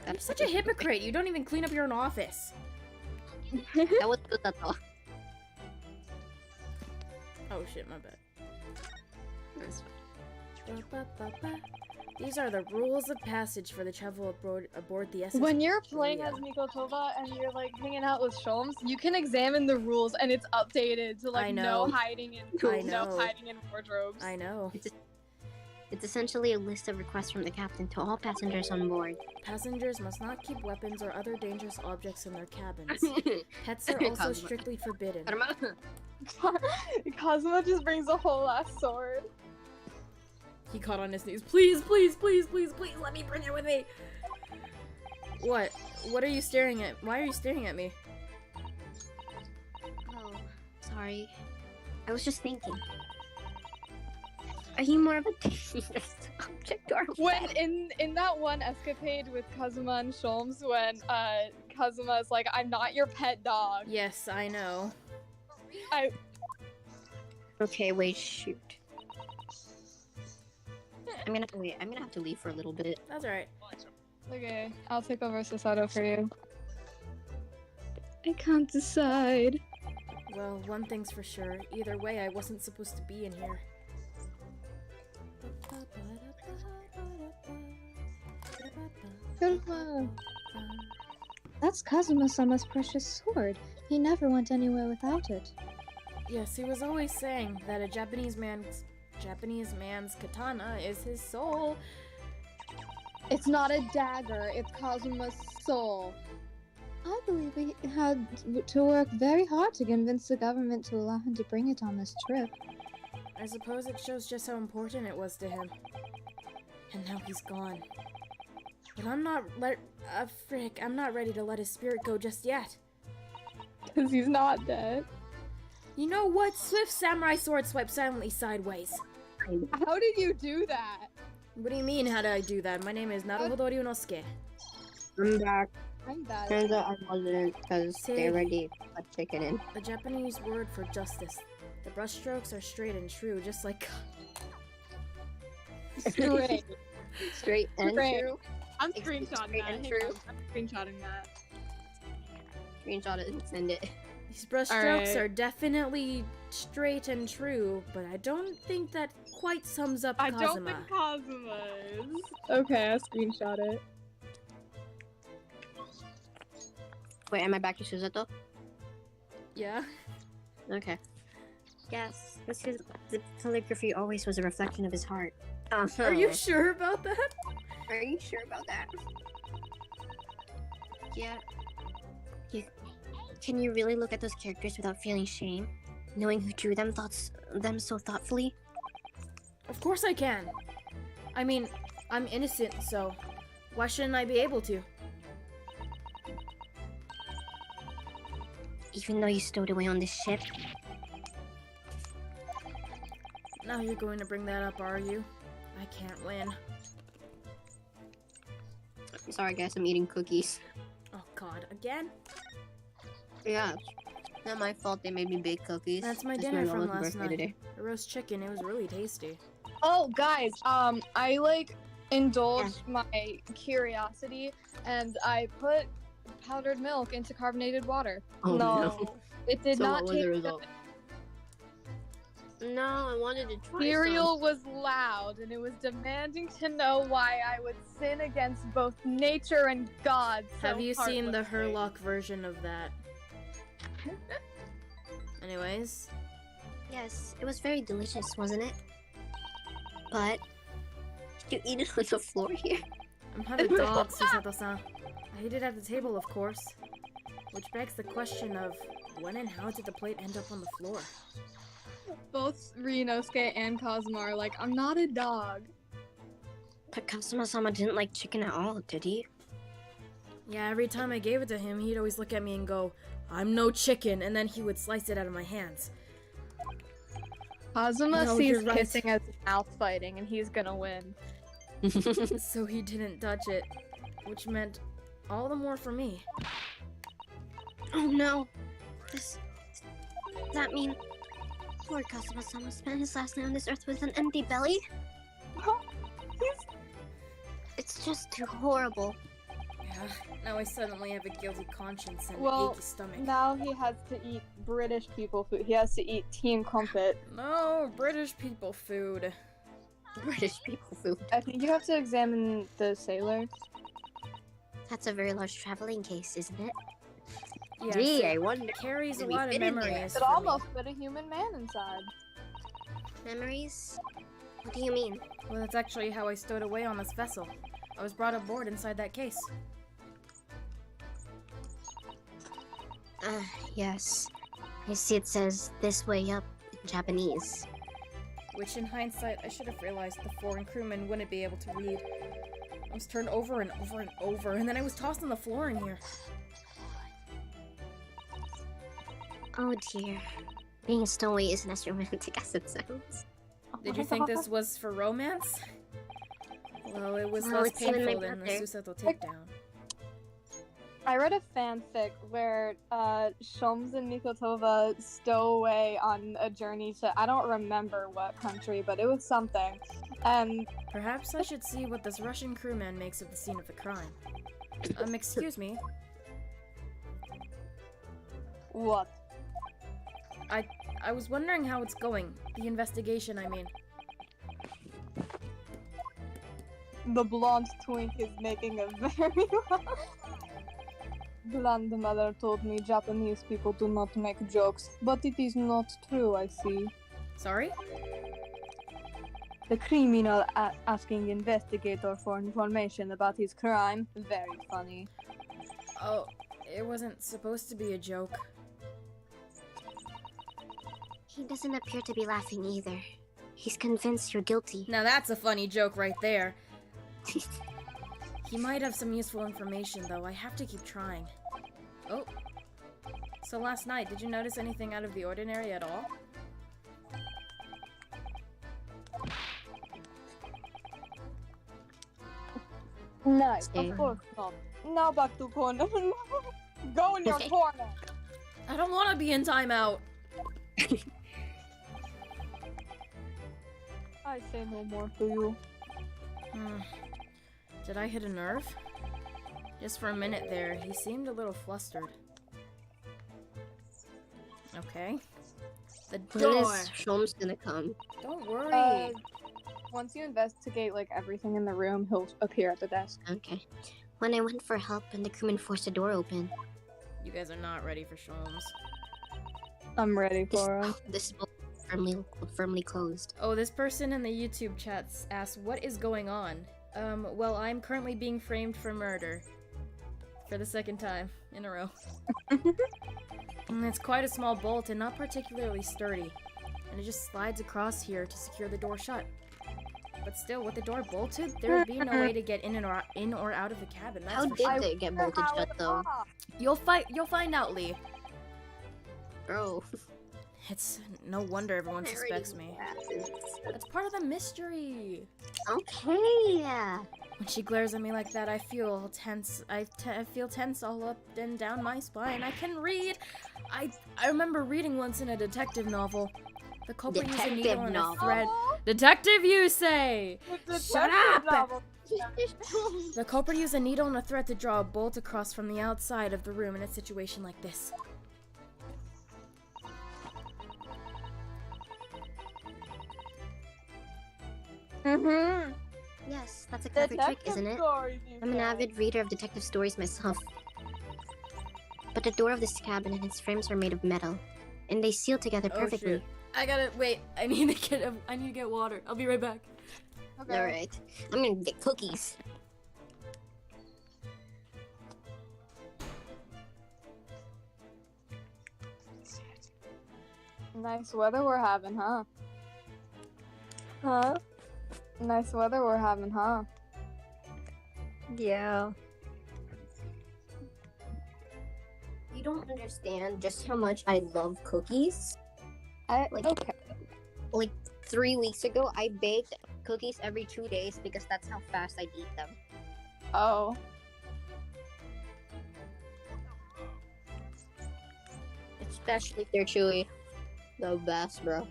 You're such a hypocrite. You don't even clean up your own office. That was good at all. Oh shit, my bad. That's These are the rules of passage for the travel aboard the SS. When you're playing Yeah. as Mikotova and you're like hanging out with Sholmes, you can examine the rules and it's updated to like I no know. hiding in I no know. hiding in wardrobes. I know. It's essentially a list of requests from the captain to all passengers on board. Passengers must not keep weapons or other dangerous objects in their cabins. Pets are also Kazuma. strictly forbidden. Kazuma just brings a whole ass sword. He caught on his knees. Please, please, please, please, please, let me bring it with me. What? What are you staring at? Why are you staring at me? sorry. I was just thinking. Are you more of a object or a When in that one escapade with Kazuma and Sholmes, when Kazuma's like, "I'm not your pet dog." Yes, I know. Okay, wait, shoot. I'm gonna wait. I'm gonna have to leave for a little bit. That's alright. Okay, I'll take over Susato for you. I can't decide. Well, one thing's for sure. Either way, I wasn't supposed to be in here. Kazuma. That's Kazuma-sama's precious sword. He never went anywhere without it. Yes, he was always saying that a Japanese man's katana is his soul. It's not a dagger, it's Kazuma's soul. I believe he had to work very hard to convince the government to allow him to bring it on this trip. I suppose it shows just how important it was to him. And now he's gone. But I'm not ready to let his spirit go just yet. Because he's not dead. You know what? Swift samurai sword swipe silently sideways. How did you do that? What do you mean, how did I do that? My name is Naruhodo Ryunosuke. I'm back. I'm bad. Turns out I wasn't because they already put chicken in. The Japanese word for justice. The brushstrokes are straight and true, just like... Straight. Straight and Straight. true. I'm Straight screenshotting that. and Hang true. on, I'm screenshotting that. Screenshot it and send it. These brushstrokes Alright. are definitely straight and true, but I don't think that quite sums up I Kazuma. don't think Kazuma is. Okay, I screenshot it. Wait, am I back to Susato? Yeah? Okay. Yes, the calligraphy always was a reflection of his heart. Are you sure about that? Are you sure about that? Yeah. Can you really look at those characters without feeling shame? Knowing who drew them so thoughtfully? Of course I can. I mean, I'm innocent, so why shouldn't I be able to? Even though you stowed away on this ship? Now you're going to bring that up, are you? I can't win. I'm sorry guys, I'm eating cookies. Oh god, again? Yeah. It's not my fault they made me bake cookies. That's my It's dinner from Lola's last birthday night. today. The roast chicken, it was really tasty. Oh, guys, I like indulged my curiosity and I put powdered milk into carbonated water. Oh, no. It did So not what was the taste result? good. No, I wanted to try Cereal was loud and it was demanding to know why I would sin against both nature and God. so Have you seen the heartlessly. Herlock version of that? Anyways, Yes, it was very delicious, wasn't it? But did you eat it on the floor here? I'm not a dog, Susato-san. I ate it at the table, of course. Which begs the question of, when and how did the plate end up on the floor? Both Ryunosuke and Kazuma are like, I'm not a dog. But Kazuma-sama didn't like chicken at all, did he? Yeah, every time I gave it to him, he'd always look at me and go, I'm no chicken, and then he would slice it out of my hands. Kazuma No, sees you're right. kissing as mouth fighting and he's gonna win. So he didn't touch it, which meant all the more for me. Oh no! Does that mean poor Kazuma-sama spent his last night on this earth with an empty belly? It's just too horrible. Yeah, now I suddenly have a guilty conscience and Well, an achy stomach. Now he has to eat British people food. He has to eat Team Crumpet. No, British people food. British people food. I think you have to examine the sailors. That's a very large traveling case, isn't it? Yes, Gee, I it wonder. carries a Did we lot of fit in there? memories It for me. almost fit a human man inside. Memories? What do you mean? Well, that's actually how I stowed away on this vessel. I was brought aboard inside that case. Yes. I see it says this way up in Japanese. Which, in hindsight, I should have realized the foreign crewmen wouldn't be able to read. I was turned over and over and over, and then I was tossed on the floor in here. Oh dear. Being a stowaway isn't as romantic as it sounds. Did you think this was for romance? Well, it was Well, less it's him and my painful than the brother. Susato takedown. I read a fanfic where Shoms and Mikotova stow away on a journey to I don't remember what country, but it was something. And Perhaps I should see what this Russian crewman makes of the scene of the crime. Excuse me. what? I was wondering how it's going. The investigation, I mean. The blonde twink is making a very Grandmother told me Japanese people do not make jokes, but it is not true, I see. Sorry? The criminal asking investigator for information about his crime. Very funny. Oh, it wasn't supposed to be a joke. He doesn't appear to be laughing either. He's convinced you're guilty. Now that's a funny joke right there. He might have some useful information, though. I have to keep trying. Oh. So last night, did you notice anything out of the ordinary at all? No, Same. of course not. Now back to corner. Go in your Okay. corner. I don't want to be in timeout. I say no more to you. Did I hit a nerve? Just for a minute there, he seemed a little flustered. Okay. The When door! is Shom's gonna come? Don't worry. Once you investigate like everything in the room, he'll appear at the desk. Okay. When I went for help and the crewman forced the door open. You guys are not ready for Sholmes. I'm ready for him. This is firmly closed. Oh, this person in the YouTube chats asked, what is going on? Well, I'm currently being framed for murder. For the second time in a row. And it's quite a small bolt and not particularly sturdy. And it just slides across here to secure the door shut. But still, with the door bolted, there would be no way to get in or out of the cabin, that's How for did sure. they get bolted shut though? You'll find out, Lee. Bro. It's no wonder everyone suspects me. That's part of the mystery. Okay. When she glares at me like that, I feel tense. I feel tense all up and down my spine. I can read. I remember reading once in a detective novel. The culprit used a needle Detective and novel. a thread. Detective, you say? Shut up! The culprit used a needle and a thread to draw a bolt across from the outside of the room in a situation like this. Mm-hmm. Yes, that's a clever trick, isn't it? I'm an avid reader of detective stories myself. But the door of this cabin and its frames are made of metal, and they seal together Oh, perfectly. shit. I gotta wait. I need to get water. I'll be right back. Okay. Alright. I'm gonna get cookies. Nice weather we're having, huh? Huh? Nice weather we're having, huh? Yeah. You don't understand just how much I love cookies. Like- Okay. Like 3 weeks ago, I baked cookies every 2 days because that's how fast I'd eat them. Oh. Especially if they're chewy. The best, bro.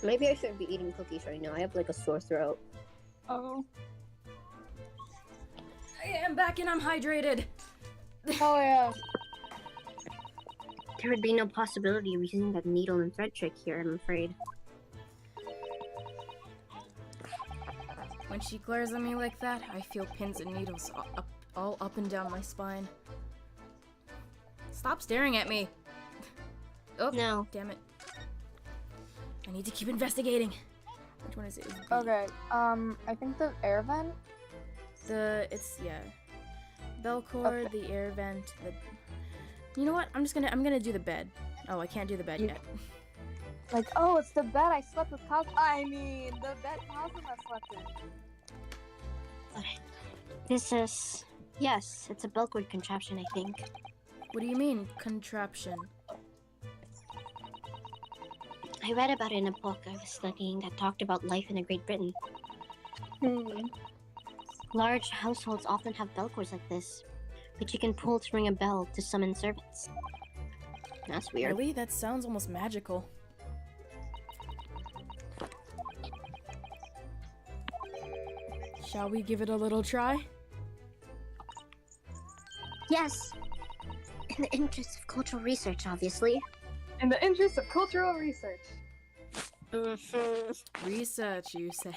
Maybe I shouldn't be eating cookies right now. I have like a sore throat. Oh. I'm back and I'm hydrated. Oh yeah. There would be no possibility of using that needle and thread trick here, I'm afraid. When she glares at me like that, I feel pins and needles all up and down my spine. Stop staring at me. Oh, No. damn it. I need to keep investigating. Which one is it? It's B. Okay. I think the air vent. Yeah. Bell cord, the air vent, You know what? I'm gonna do the bed. Oh, I can't do the bed yet. Like, oh, it's the bed I slept with Kaz. I mean, the bed Kazuma slept in. This is... Yes, it's a bulkwood contraption, I think. What do you mean, contraption? I read about it in a book I was studying that talked about life in Great Britain. Large households often have bell cords like this, which you can pull to ring a bell to summon servants. That's weird. Really? That sounds almost magical. Shall we give it a little try? Yes! In the interest of cultural research, obviously. In the interest of cultural research. Research, you say.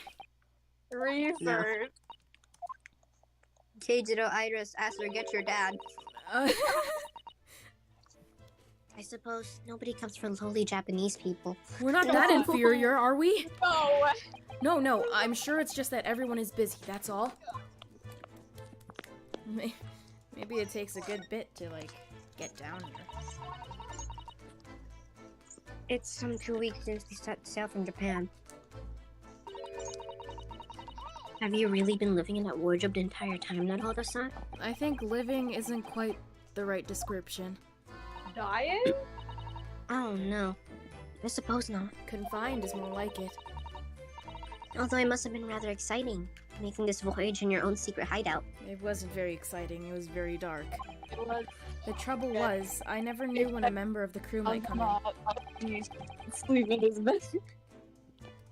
Research. Keijiro Iris asked her, get your dad. I suppose nobody comes from lowly Japanese people. We're not that inferior, are we? No. No, I'm sure it's just that everyone is busy, that's all. Maybe it takes a good bit to, like, get down here. It's some 2 weeks since we set sail from Japan. Have you really been living in that wardrobe the entire time, Naruto-san? I think living isn't quite the right description. Dying? Oh no. I suppose not. Confined is more like it. Although it must have been rather exciting, making this voyage in your own secret hideout. It wasn't very exciting, it was very dark. It was The trouble was, I never knew when a member of the crew might come in. sleep in his bed.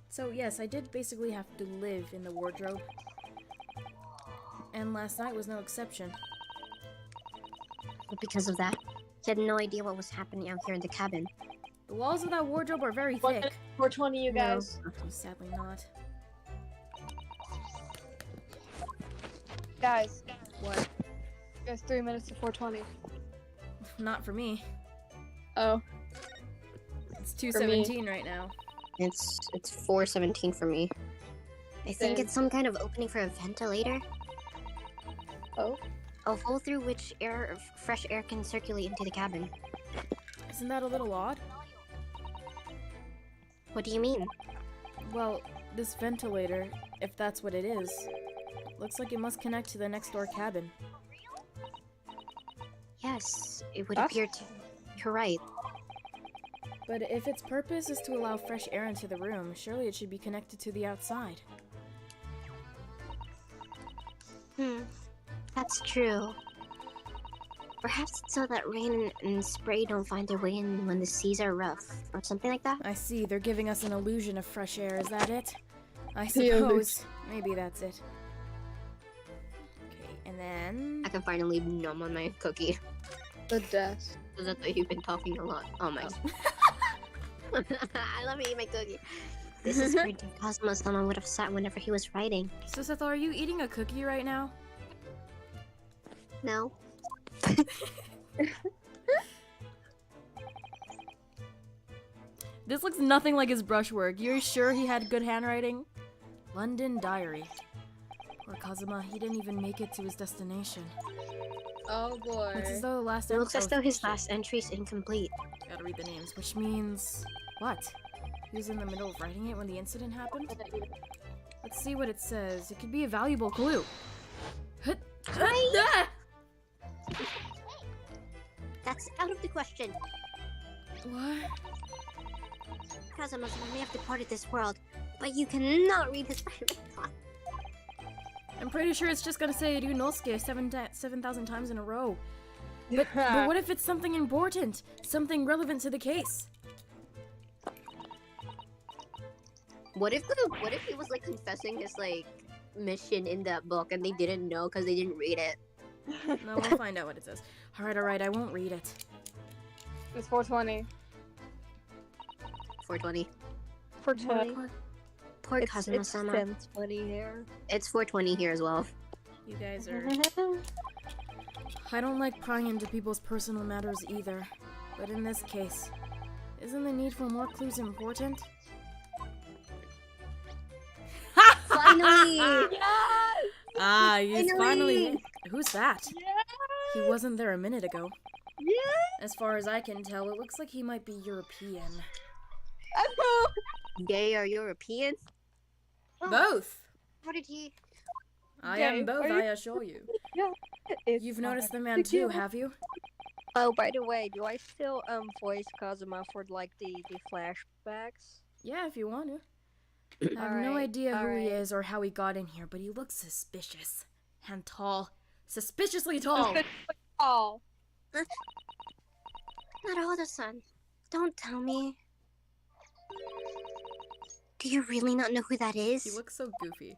So yes, I did basically have to live in the wardrobe. And last night was no exception. But because of that, he had no idea what was happening out here in the cabin. The walls of that wardrobe are very thick. 420, you guys. No, sadly not. Guys, What? you guys 3 minutes to 420. Not for me. Oh. It's 2:17 right now. It's 4:17 for me. I think Same. it's some kind of opening for a ventilator. Oh. A hole through which fresh air can circulate into the cabin. Isn't that a little odd? What do you mean? Well, this ventilator, if that's what it is, looks like it must connect to the next door cabin. Yes, it would That's- appear to. You're right. But if its purpose is to allow fresh air into the room, surely it should be connected to the outside. That's true. Perhaps it's so that rain and spray don't find their way in when the seas are rough, or something like that. I see, they're giving us an illusion of fresh air, is that it? I The illusion. suppose. Maybe that's it. Okay, and then... I can finally numb on my cookie. The desk. Because I thought you've been talking a lot. Oh my. I love eating my cookie. This is where Cosmo-sama would have sat whenever he was writing. Susato, are you eating a cookie right now? No. This looks nothing like his brushwork. You're sure he had good handwriting? London Diary. Poor Kazuma, he didn't even make it to his destination. Oh boy. It's as though the last It looks as oh, though his last entry is incomplete. Gotta read the names, which means... What? He was in the middle of writing it when the incident happened? Let's see what it says. It could be a valuable clue. Ah! That's out of the question. What? Kazuma-sama may have departed this world, but you cannot read his private thoughts. I'm pretty sure it's just gonna say Ryunosuke 7,000 times in a row. But what if it's something important? Something relevant to the case? What if he was like confessing his like mission in that book and they didn't know because they didn't read it? No, we'll find out what it says. Alright, I won't read it. It's 420. 420. 420. Poor Kazuma-sama. 10:20 here. It's 420 here as well. You guys are... I don't like prying into people's personal matters either. But in this case, isn't the need for more clues important? Finally! Ah, he's Finally! finally... Who's that? He wasn't there a minute ago. Yeah. As far as I can tell, it looks like he might be European. Gay or European? Both! How did he? I Gay, am both, are you- I assure you. It's You've noticed the fine. man too, have you? Oh, by the way, do I still voice Kazuma for like the flashbacks? Yeah, if you want to. I have no Alright, idea who he alright. is or how he got in here, but he looks suspicious. And tall. Suspiciously tall. Oh, Naruto-san, don't tell me. Do you really not know who that is? He looks so goofy.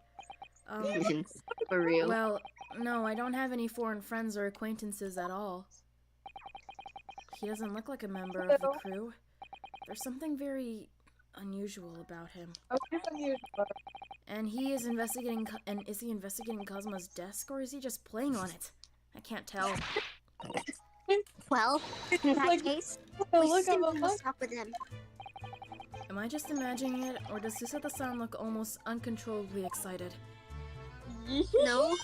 For real. Well, no, I don't have any foreign friends or acquaintances at all. He doesn't look like a member of the crew. There's something very unusual about him. okay, unusual. And he is investigating. And is he investigating Kazuma's desk, or is he just playing on it? I can't tell. Well, in that Like, case, Oh, we look at simply the must stop with him. Am I just imagining it, or does Susata-san look almost uncontrollably excited? No?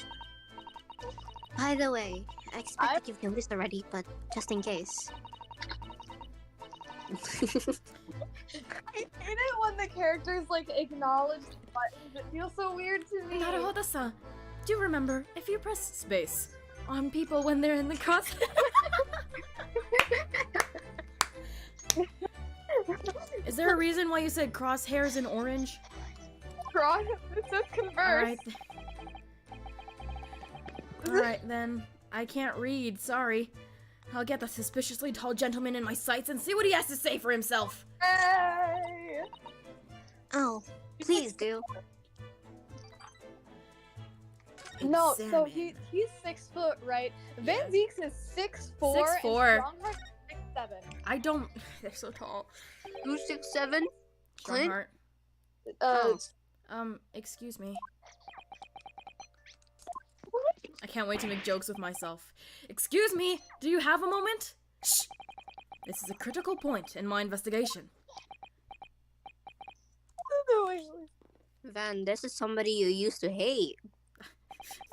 By the way, I expect that you've noticed already, but just in case. I hate it when the characters like acknowledge the buttons. It feels so weird to me. Naruhodo-san, do you remember if you press space on people when they're in the cross? Is there a reason why you said crosshairs in orange? Cross. It says converse. Alright then. I can't read, sorry. I'll get the suspiciously tall gentleman in my sights and see what he has to say for himself. Hey! Oh, please do. No, so Examine. he's 6 foot, right? Van Zeeks is 6'4", 6'4". and Strongheart is 6'7". I don't. They're so tall. 267? Strongheart. Excuse me. I can't wait to make jokes with myself. Excuse me, do you have a moment? Shh! This is a critical point in my investigation. Van, this is somebody you used to hate.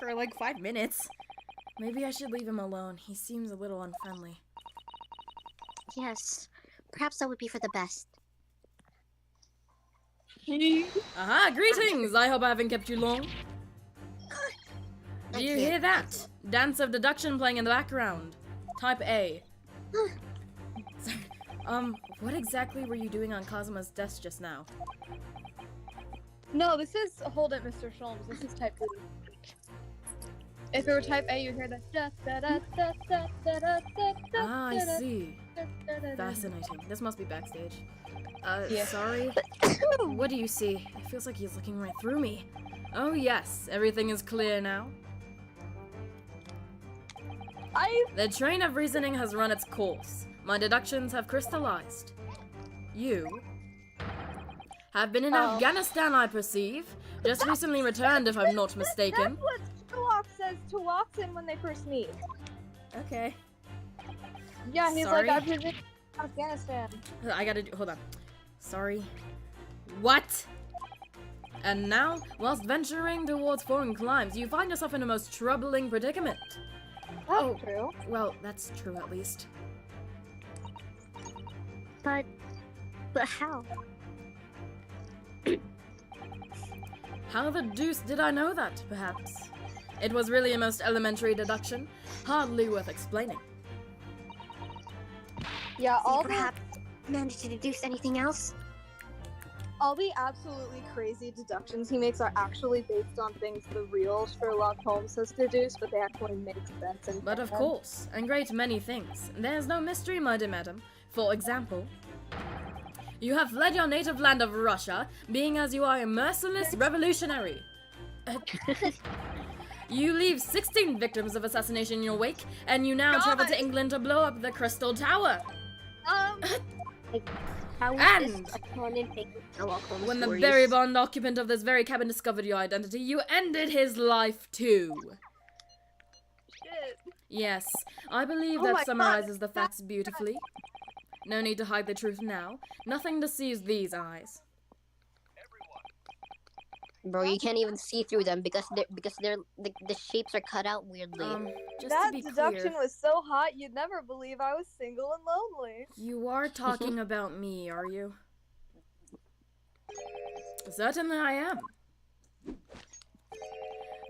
For like 5 minutes. Maybe I should leave him alone. He seems a little unfriendly. Yes, perhaps that would be for the best. Aha, greetings! I hope I haven't kept you long. Do you Okay. hear that? Dance of deduction playing in the background. Type A. Sorry. What exactly were you doing on Kazuma's desk just now? No, this is hold it, Mr. Sholmes. This is type B. If it were type A, you'd hear the da da da da da da da da. Ah, I see. Fascinating. This must be backstage. Yeah. Sorry? What do you see? It feels like he's looking right through me. Oh yes, everything is clear now. The train of reasoning has run its course. My deductions have crystallized. You have been in Afghanistan, I perceive. Just recently returned, if I'm not mistaken. That's what Sherlock says to Watson when they first meet. Okay. Yeah, he's Sorry? like, I've been in Afghanistan. I gotta do. Hold on. Sorry. What? And now, whilst venturing towards foreign climes, you find yourself in a most troubling predicament. That's true. Well, that's true at least. But how? How the deuce did I know that, perhaps? It was really a most elementary deduction, hardly worth explaining. Yeah, Do you perhaps manage to deduce anything else? all the absolutely crazy deductions he makes are actually based on things the real Sherlock Holmes has deduced, but they actually make sense. And But of course, and great many things. There's no mystery, my dear madam. For example, you have fled your native land of Russia, being as you are a merciless revolutionary. You leave 16 victims of assassination in your wake, and you now travel to England to blow up the Crystal Tower. How is And this a canon fake Sherlock Holmes when the stories? very bond occupant of this very cabin discovered your identity, you ended his life too. Shit. Yes, I believe Oh my that God. summarizes the facts beautifully. No need to hide the truth now. Nothing deceives these eyes. Bro, you can't even see through them because the shapes are cut out weirdly. Just That to be deduction clear, was so hot, you'd never believe I was single and lonely. you are talking about me, are you? Certainly I am.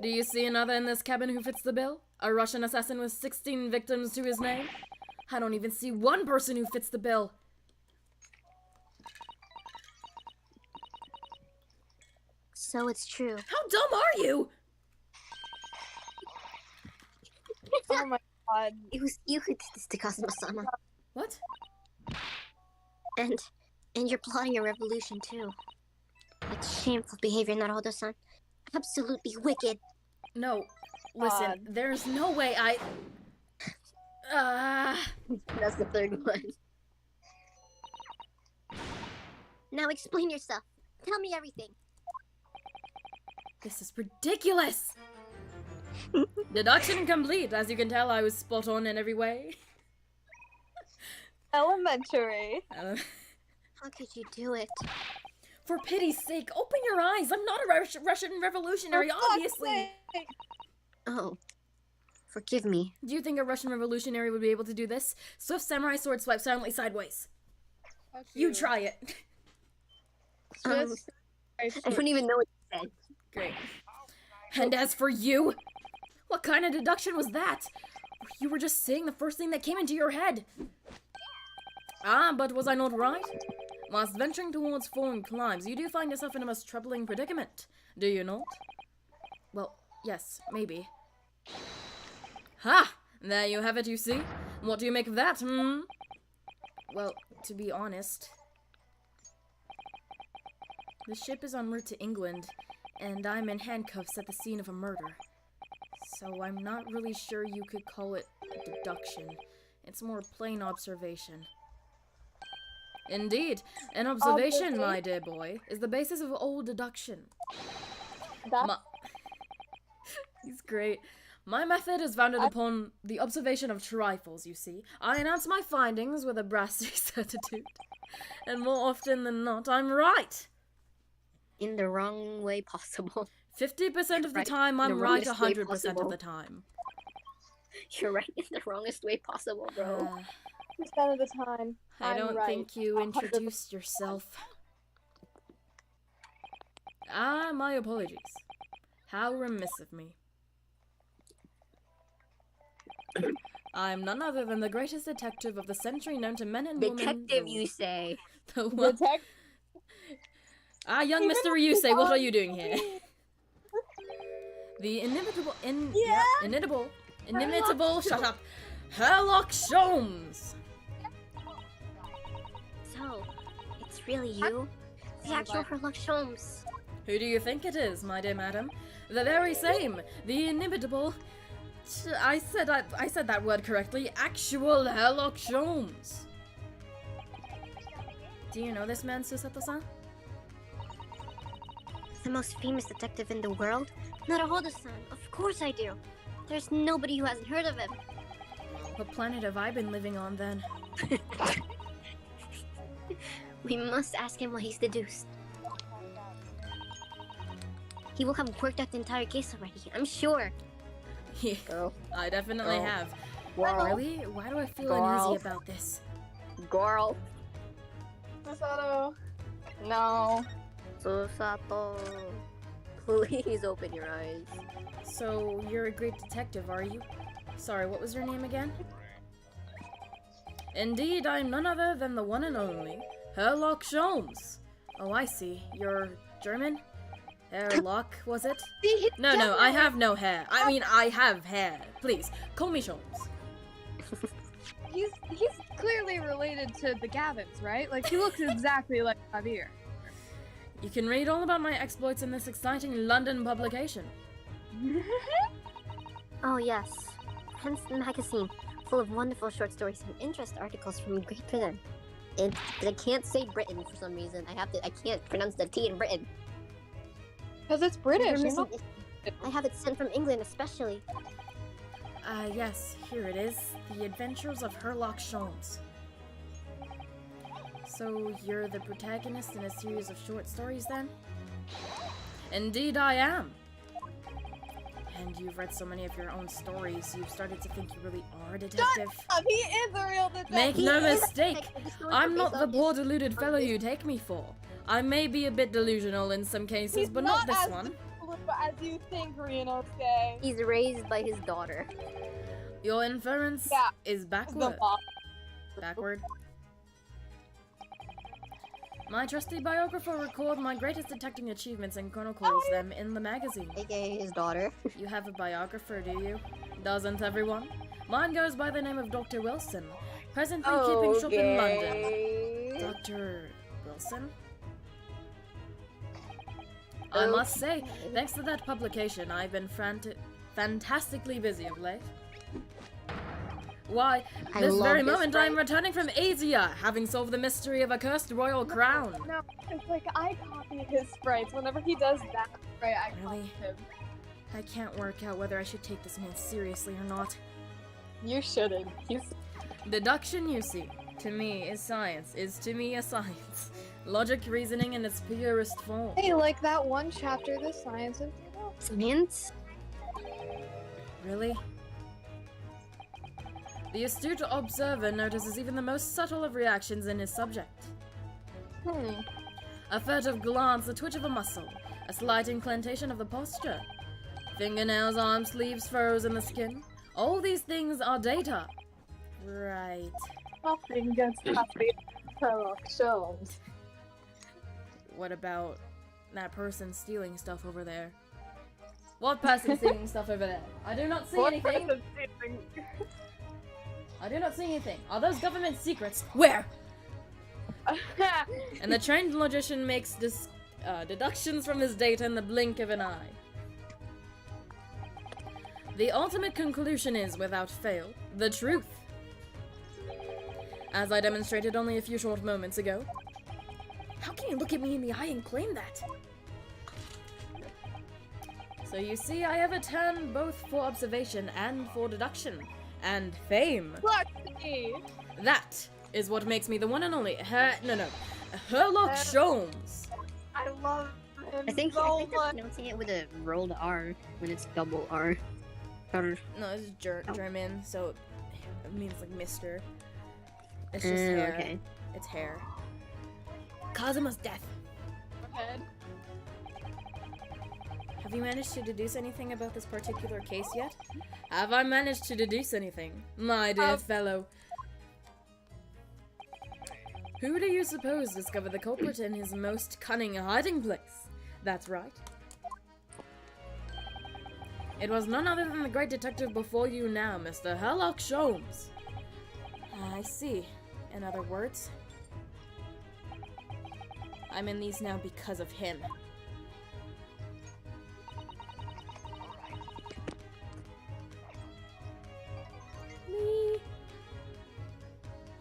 Do you see another in this cabin who fits the bill? A Russian assassin with 16 victims to his name? I don't even see one person who fits the bill. So it's true. How dumb are you? Oh my god. It was you who did this to Kazuma-sama. What? And you're plotting a revolution too. That's shameful behavior, Naruto-san. Absolutely wicked. No. Listen, God. there's no way I... That's the third one. Now explain yourself. Tell me everything. This is ridiculous! Deduction complete. As you can tell, I was spot on in every way. Elementary. How could you do it? For pity's sake, open your eyes! I'm not a Russian revolutionary, For fuck's obviously! sake. Oh. Forgive me. Do you think a Russian revolutionary would be able to do this? Swift samurai sword swipe silently sideways. Fuck You try it. Swiss- I don't even know what you said. Great. And as for you, what kind of deduction was that? You were just saying the first thing that came into your head. Ah, but was I not right? Whilst venturing towards foreign climes, you do find yourself in a most troubling predicament, do you not? Well, yes, maybe. Ha! There you have it, you see? What do you make of that, hmm? Well, to be honest... The ship is en route to England, and I'm in handcuffs at the scene of a murder. So I'm not really sure you could call it deduction. It's more plain observation. Indeed, an observation, my dear boy, is the basis of all deduction. That's He's great. My method is founded upon the observation of trifles, you see. I announce my findings with a brassy certitude. And more often than not, I'm right. In the wrong way possible. 50% of the Right. time, I'm The right wrongest way 100% of possible. the time. You're right in the wrongest way possible, bro. 100% of the time. I I'm don't right. think you 100%. introduced yourself. Ah, my apologies. How remiss of me. I'm none other than the greatest detective of the century known to men and women. Detective, you say. The what? Detect- Ah, young Even Mr. if Ryusei, you what are are- you doing here? The inimitable, shut up, Herlock Sholmes! So, it's really you? The actual Sherlock Holmes. Who do you think it is, my dear madam? The very same, the inimitable... I said that word correctly, actual Herlock Sholmes. Do you know this man, Susato-san? The most famous detective in the world? Naruhodo-san, of course I do. There's nobody who hasn't heard of him. What planet have I been living on, then? We must ask him what he's deduced. He will have worked out the entire case already, I'm sure. Yeah, Girl. I definitely have. Girl. Really? Why do I feel Girl. uneasy about this? Girl. Masato. No. Susato. Please open your eyes. So, you're a great detective, are you? Sorry, what was your name again? Indeed, I'm none other than the one and only Herlock Sholmes. Oh, I see. You're German? Herlock, was it? No, I have no hair. I mean, I have hair. Please, call me Sholmes. He's clearly related to the Gavins, right? Like, he looks exactly like Javier. You can read all about my exploits in this exciting London publication. Oh yes. Hence the magazine, full of wonderful short stories and interest articles from Great Britain. But I can't say Britain for some reason. I can't pronounce the T in Britain. Because it's British. You're you're missing not- it. I have it sent from England especially. Yes, here it is. The Adventures of Herlock Sholmes. So, you're the protagonist in a series of short stories, then? Indeed I am! And you've read so many of your own stories, you've started to think you really are a detective. He is a real detective. Make He no is a mistake! detective. The story I'm based not the on poor his- deluded on fellow his- you take me for. I may be a bit delusional in some cases, He's but not this as one. as you think, Ryunosuke. He's raised by his daughter. Your inference Yeah. is The backward. mom. Backward. My trusty biographer records my greatest detecting achievements and chronicles them in the magazine. AKA his daughter. You have a biographer, do you? Doesn't everyone? Mine goes by the name of Dr. Wilson, presently keeping shop in London. Dr. Wilson? I must say, thanks to that publication, I've been fantastically busy of late. Why, this very moment I'm returning from Asia, having solved the mystery of a cursed royal crown. No, it's like I copy his sprites. Whenever he does that spray, I copy him. I can't work out whether I should take this man seriously or not. You shouldn't. He's Deduction, you see, to me is science, is to me a science. Logic reasoning in its purest form. Hey, like that one chapter, The Science of Science? Really? The astute observer notices even the most subtle of reactions in his subject. A furtive glance, a twitch of a muscle, a slight inclination of the posture. Fingernails, arm sleeves, furrows in the skin. All these things are data. Right. nothing against happy Sherlock Holmes. What about that person stealing stuff over there? What person stealing stuff over there? I do not see anything. I do not see anything. Are those government secrets? Where? And the trained logician makes deductions from his data in the blink of an eye. The ultimate conclusion is, without fail, the truth. As I demonstrated only a few short moments ago. How can you look at me in the eye and claim that? So you see, I have a turn both for observation and for deduction. And fame. That is what makes me the one and only Sherlock Holmes. I love him I think so they're much. pronouncing it with a rolled R when it's double R. No, it's German, so it means like Mister. It's just hair. Okay. It's hair. Kazuma's death. Head. Have you managed to deduce anything about this particular case yet? Have I managed to deduce anything, my dear fellow? Who do you suppose discovered the culprit in his most cunning hiding place? That's right. It was none other than the great detective before you now, Mr. Sherlock Holmes. I see. In other words, I'm in these now because of him.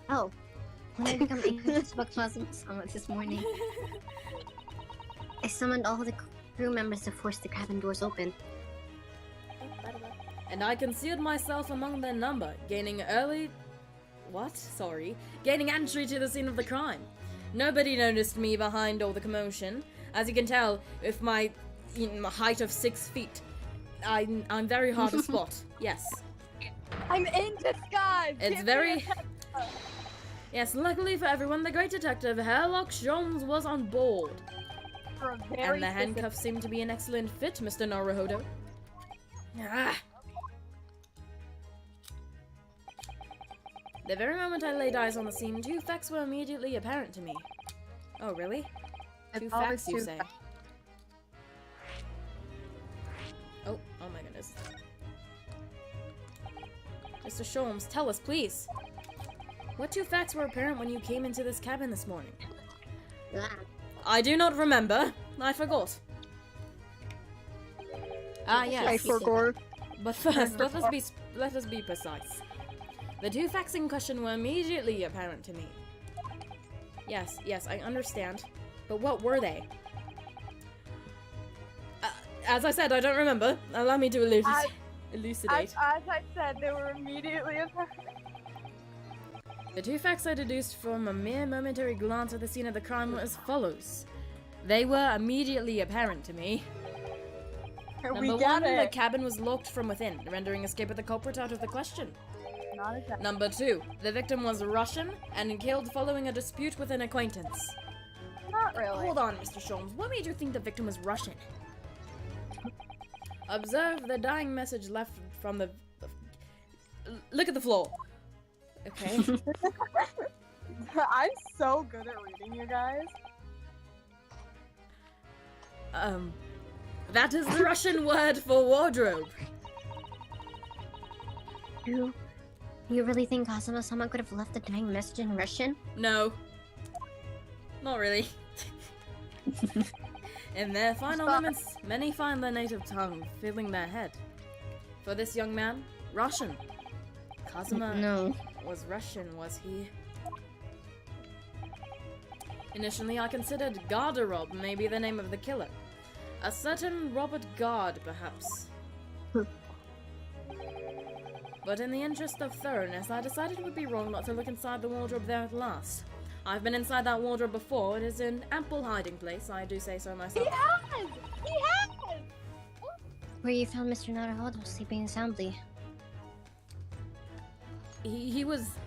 Oh, when I become anxious about Cosmo's summit this morning, I summoned all the crew members to force the cabin doors open. And I concealed myself among their number, gaining entry to the scene of the crime. Nobody noticed me behind all the commotion. As you can tell, with my height of 6 feet, I'm very hard to spot. Yes. I'm in disguise. It's very... Yes, luckily for everyone, the great detective Sherlock Holmes was on board. For a very And the handcuffs seem to be an excellent fit, Mr. Naruhodo. Ah. The very moment I laid eyes on the scene, 2 facts were immediately apparent to me. Oh, really? 2 facts, you say? Oh my goodness. Mr. Holmes, tell us, please. What 2 facts were apparent when you came into this cabin this morning? I do not remember. I forgot. Ah, yes. I forgot. But first, let us be precise. The 2 facts in question were immediately apparent to me. Yes, I understand. But what were they? As I said, I don't remember. Allow me to elucidate. As I said, they were immediately apparent. The 2 facts I deduced from a mere momentary glance at the scene of the crime were as follows. They were immediately apparent to me. Number 1, the cabin was locked from within, rendering escape of the culprit out of the question. Not exactly. Number 2, the victim was Russian and killed following a dispute with an acquaintance. Not really. Hold on, Mr. Holmes. What made you think the victim was Russian? Observe the dying message left from the... Look at the floor. Okay. I'm so good at reading, you guys. That is the Russian word for wardrobe. You really think Kazuma-sama could have left a dying message in Russian? No. Not really. In their final moments, many find their native tongue filling their head. For this young man, Russian. Kazuma No. was Russian, was he? Initially, I considered Garderob may be the name of the killer. A certain Robert Gard, perhaps. But in the interest of thoroughness, I decided it would be wrong not to look inside the wardrobe there at last. I've been inside that wardrobe before. It is an ample hiding place, I do say so myself. He has! Where you found Mr. Naruhodo sleeping soundly. He was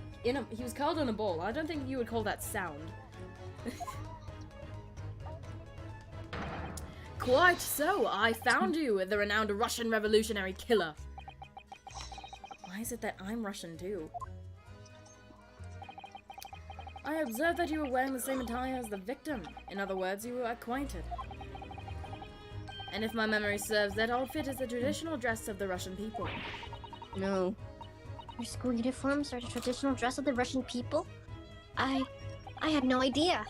curled in a ball. I don't think you would call that sound. Quite so. I found you, the renowned Russian revolutionary killer. Why is it that I'm Russian too? I observed that you were wearing the same attire as the victim. In other words, you were acquainted. And if my memory serves, that outfit is the traditional dress of the Russian people. No. Your school uniforms are the traditional dress of the Russian people? I had no idea.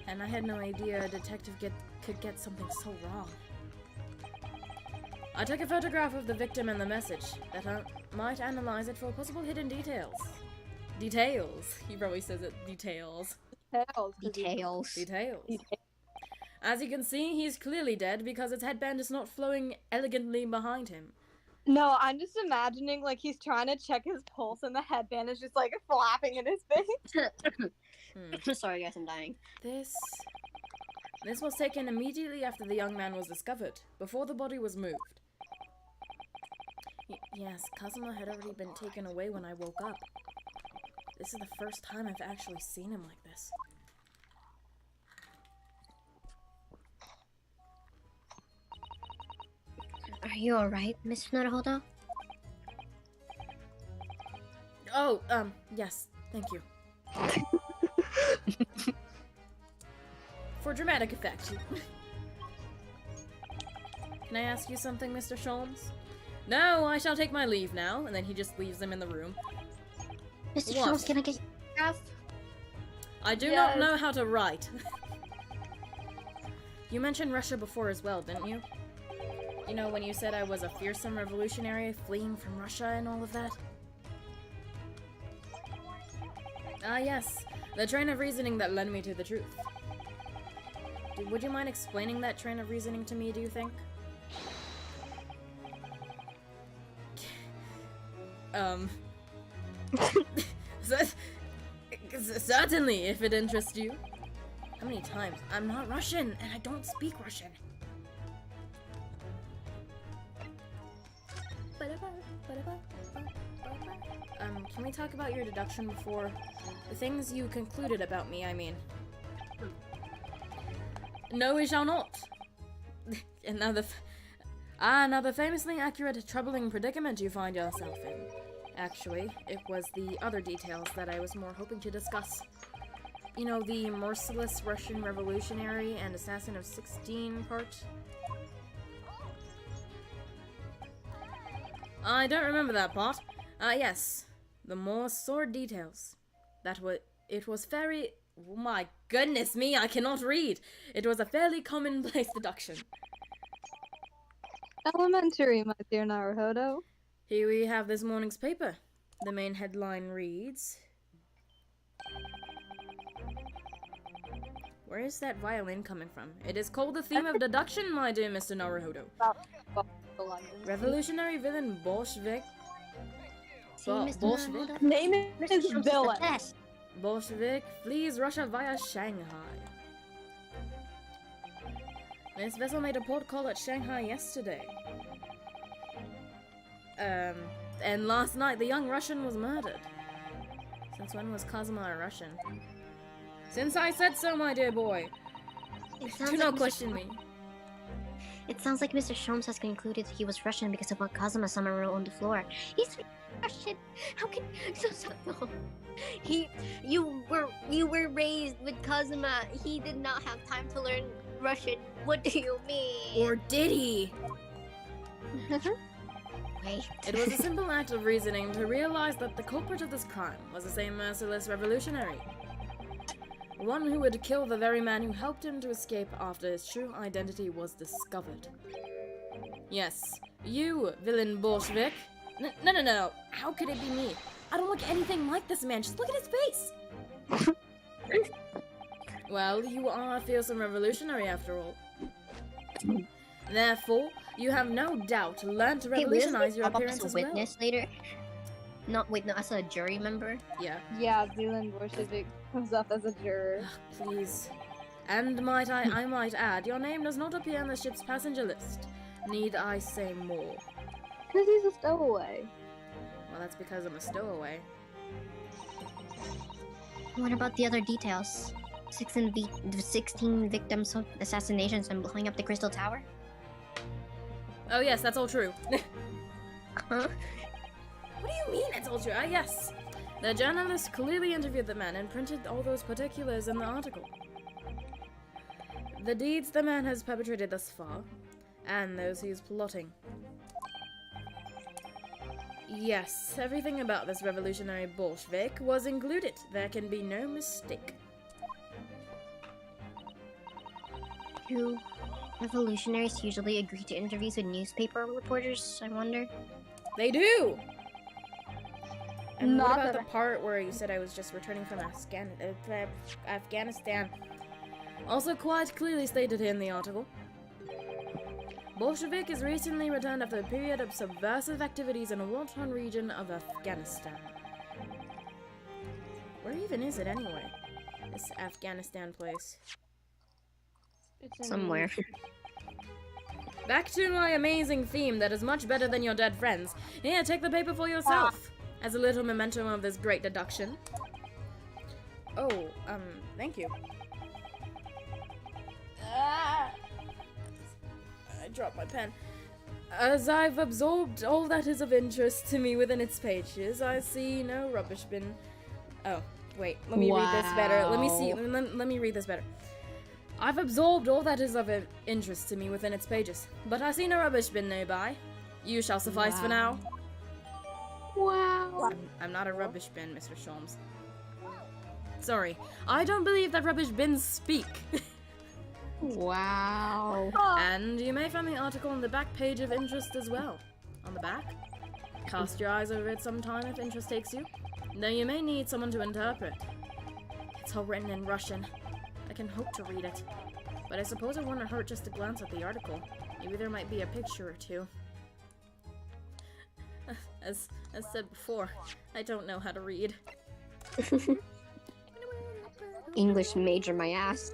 And I had no idea a detective could get something so wrong. I took a photograph of the victim and the message, that I might analyze it for possible hidden details. Details. He probably says it. Details. Details. Details. As you can see, he's clearly dead because his headband is not flowing elegantly behind him. No, I'm just imagining like he's trying to check his pulse and the headband is just like flapping in his face. Sorry guys, I'm dying. This was taken immediately after the young man was discovered, before the body was moved. Yes, Kazuma had already been taken away when I woke up. This is the first time I've actually seen him like this. Are you alright, Mr. Naruhodo? Oh, yes, thank you. For dramatic effect. Can I ask you something, Mr. Sholmes? No, I shall take my leave now, and then he just leaves him in the room. Mr. What? Sholmes, can I get your autograph? I do not know how to write. You mentioned Russia before as well, didn't you? You know, when you said I was a fearsome revolutionary fleeing from Russia and all of that? Ah, yes. The train of reasoning that led me to the truth. Would you mind explaining that train of reasoning to me, do you think? Certainly, if it interests you. How many times? I'm not Russian, and I don't speak Russian. Can we talk about your deduction before? The things you concluded about me, I mean. No, we shall not. Another famously accurate, troubling predicament you find yourself in. Actually, it was the other details that I was more hoping to discuss. You know, the merciless Russian revolutionary and assassin of 16 part? I don't remember that part. Yes. The more sordid details. It was very... Oh my goodness me, I cannot read! It was a fairly commonplace deduction. Elementary, my dear Naruhodo. Here we have this morning's paper. The main headline reads... Where is that violin coming from? It is called the theme of deduction, my dear Mr. Naruhodo. Revolutionary villain Bolshevik... See, Mr. Bolshevik? Naruhodo? Name Mr. is Sholmes is villain. the best. Bolshevik flees Russia via Shanghai. This vessel made a port call at Shanghai yesterday. And last night the young Russian was murdered. Since when was Kazuma a Russian? Since I said so, my dear boy. It sounds Do like not Mr. question me. It sounds like Mr. Sholmes has concluded he was Russian because of what Kazuma-sama wrote on the floor. He's Russian. How can no. You were raised with Kazuma. He did not have time to learn Russian. What do you mean? Or did he? Wait. It was a simple act of reasoning to realize that the culprit of this crime was the same merciless revolutionary. One who would kill the very man who helped him to escape after his true identity was discovered. Yes, you, villain Bolshevik. No. How could it be me? I don't look anything like this man. Just look at his face. Well, you are a fearsome revolutionary after all. Therefore, you have no doubt learned to revolutionize your appearance as as a witness later. Not as a jury member. Yeah. Yeah, Zealand Bolshevik comes up as a juror. Please. And I might add, your name does not appear on the ship's passenger list. Need I say more? Because he's a stowaway. Well, that's because I'm a stowaway. What about the other details? 16 victims of assassinations and blowing up the Crystal Tower? Oh yes, that's all true. Huh? What do you mean it's all true? Ah, yes. The journalist clearly interviewed the man and printed all those particulars in the article. The deeds the man has perpetrated thus far, and those he is plotting. Yes, everything about this revolutionary Bolshevik was included. There can be no mistake. Do revolutionaries usually agree to interviews with newspaper reporters, I wonder? They do! And what Not about that the part where you said I was just returning from Afghanistan? Also quite clearly stated here in the article. Bolshevik has recently returned after a period of subversive activities in a war-torn region of Afghanistan. Where even is it anyway? This Afghanistan place. It's in Somewhere. Back to my amazing theme that is much better than your dead friends. Here, take the paper for yourself. As a little memento of this great deduction. Oh, thank you. I dropped my pen. As I've absorbed all that is of interest to me within its pages, I see no rubbish bin. Oh, wait, let me read this better. Let me see, let me read this better. I've absorbed all that is of interest to me within its pages, but I see no rubbish bin nearby. You shall suffice for now. Wow. I'm not a rubbish bin, Mr. Sholmes. Sorry, I don't believe that rubbish bins speak. Wow. And you may find the article on the back page of interest as well. On the back. Cast your eyes over it sometime if interest takes you. Though you may need someone to interpret. It's all written in Russian. I can hope to read it. But I suppose it wouldn't hurt just to glance at the article. Maybe there might be a picture or two. As said before, I don't know how to read. English major my ass.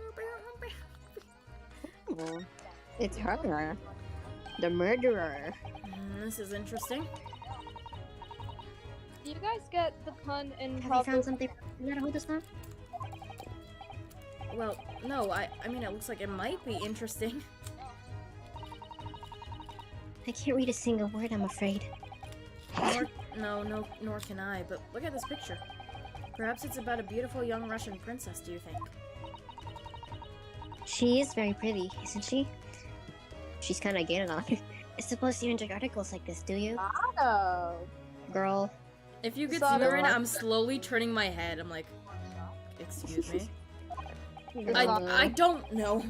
Oh, it's her. The murderer. This is interesting. Do you guys get the pun in Have you found something that hold us now? Well, no, I mean, it looks like it might be interesting. I can't read a single word, I'm afraid. Nor can I, but look at this picture. Perhaps it's about a beautiful young Russian princess, do you think? She is very pretty, isn't she? She's kinda gay on it. It's supposed to enjoy articles like this, do you? Oh. Girl. If you could Saw see the right now, one. I'm slowly turning my head. I'm like, excuse me? Girl. I don't know.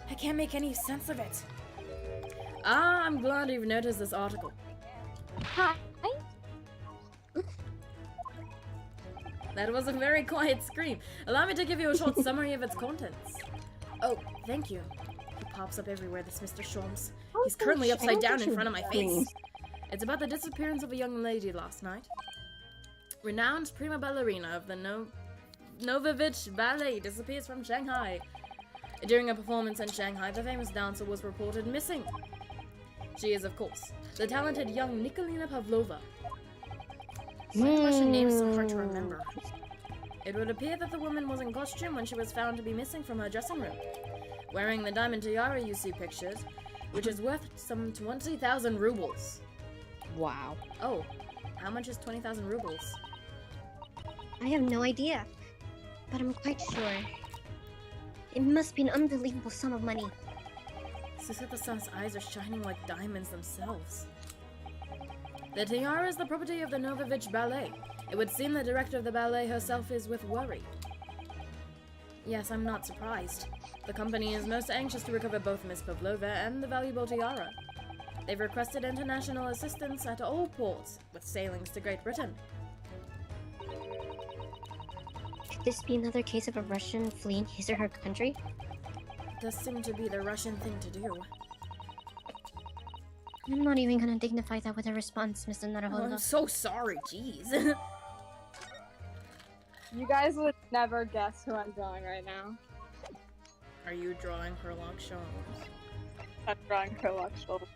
I can't make any sense of it. Ah, I'm glad you've noticed this article. Hi. That was a very quiet scream. Allow me to give you a short summary of its contents. Oh, thank you. He pops up everywhere, this Mr. Sholmes. He's currently upside down in front of my face. It's about the disappearance of a young lady last night. Renowned prima ballerina of the Novovich Ballet disappears from Shanghai. During a performance in Shanghai, the famous dancer was reported missing. She is, of course, the talented young Nikolina Pavlova. My Russian name is so hard to remember. It would appear that the woman was in costume when she was found to be missing from her dressing room. Wearing the diamond tiara you see pictured, which is worth some 20,000 rubles. Wow. Oh, how much is 20,000 rubles? I have no idea, but I'm quite sure. It must be an unbelievable sum of money. Susato-san's eyes are shining like diamonds themselves. The tiara is the property of the Novovich Ballet. It would seem the director of the ballet herself is with worry. Yes, I'm not surprised. The company is most anxious to recover both Miss Pavlova and the valuable tiara. They've requested international assistance at all ports, with sailings to Great Britain. Could this be another case of a Russian fleeing his or her country? It does seem to be the Russian thing to do. I'm not even gonna dignify that with a response, Mr. Oh, Naruhodo. I'm so sorry, jeez. You guys would never guess who I'm drawing right now. Are you drawing Herlock Sholmes? I'm drawing Herlock Sholmes.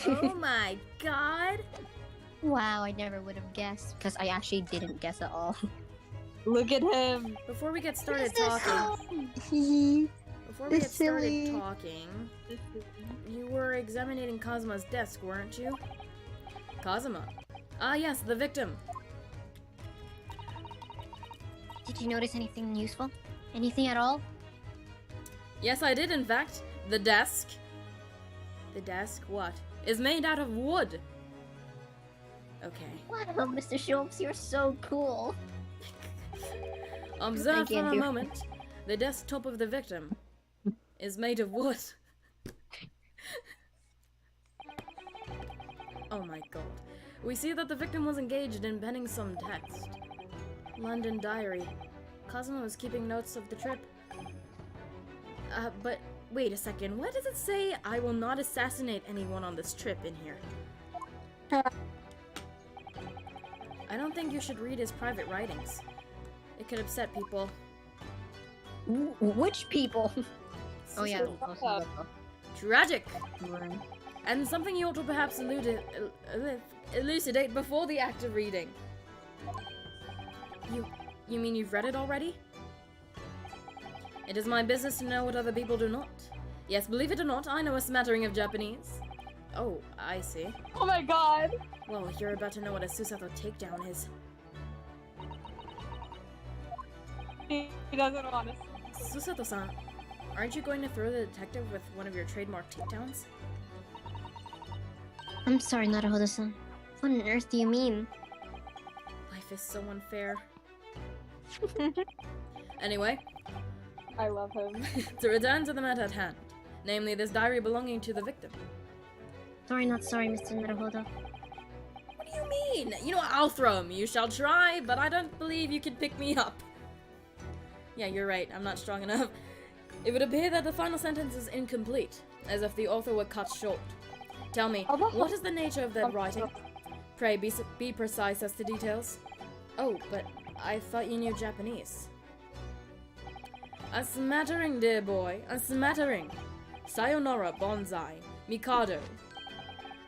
Oh my god! Wow, I never would have guessed, because I actually didn't guess at all. Look at him. Before we get started talking, you were examining Kazuma's desk, weren't you? Kazuma. Ah yes, the victim. Did you notice anything useful? Anything at all? Yes, I did in fact. The desk. The desk, what? Is made out of wood. Okay. Wow, Mr. Sholmes, you're so cool. Observe for a Thank you. moment. The desktop of the victim is made of wood. Oh my god. We see that the victim was engaged in penning some text. London diary. Kazuma was keeping notes of the trip. But wait a second. What does it say? I will not assassinate anyone on this trip in here. I don't think you should read his private writings. It could upset people. Which people? Oh yeah. Tragic! And something you ought to perhaps elucidate before the act of reading. You mean you've read it already? It is my business to know what other people do not. Yes, believe it or not, I know a smattering of Japanese. Oh, I see. Oh my god. Well, you're about to know what a Susato takedown is. He doesn't want to. Susato-san, aren't you going to throw the detective with one of your trademark takedowns? I'm sorry, Naruhodo-san. What on earth do you mean? Life is so unfair. Anyway, I love him. to return to the matter at hand, namely this diary belonging to the victim. Sorry, not sorry, Mr. Naruhodo. What do you mean? You know, I'll throw him. You shall try, but I don't believe you can pick me up. Yeah, you're right. I'm not strong enough. It would appear that the final sentence is incomplete, as if the author were cut short. Tell me, what is the nature of that writing? Pray, be precise as to details. Oh, but I thought you knew Japanese. A smattering, dear boy. A smattering. Sayonara, bonsai. Mikado.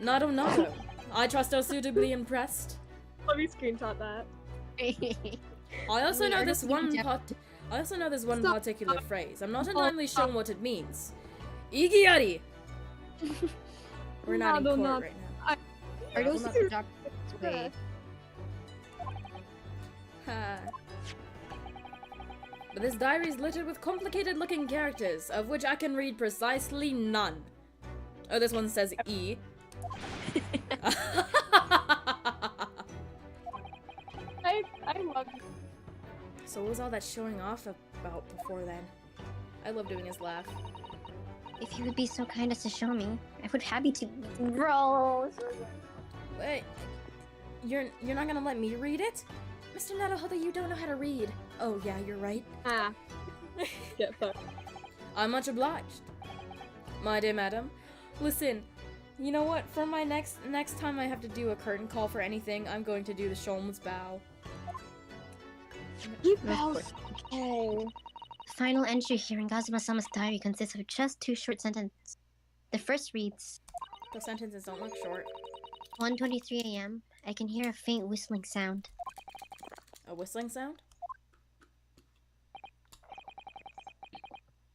Nado nado. I trust you're suitably impressed. Let me screenshot that. I also know this one Stop. particular phrase. I'm not entirely sure what it means. Igiari! We're not in Nado, court nado. right now. Are those not- your Wait. Ha. But this diary is littered with complicated-looking characters, of which I can read precisely none. Oh, this one says E. I love you. So what was all that showing off about before then? I love doing his laugh. If you would be so kind as to show me, I would happy to. Bro. Wait, you're not gonna let me read it? Mr. Naruhodo, you don't know how to read. Oh yeah, you're right. Ah. Get fucked. I'm much obliged. My dear madam, listen, you know what? For my next time I have to do a curtain call for anything, I'm going to do the Sholmes bow. You Of course. okay. Final entry here in Kazuma-sama's diary consists of just 2 short sentences. The first reads, The sentences don't look short. 1:23 a.m. I can hear a faint whistling sound. A whistling sound?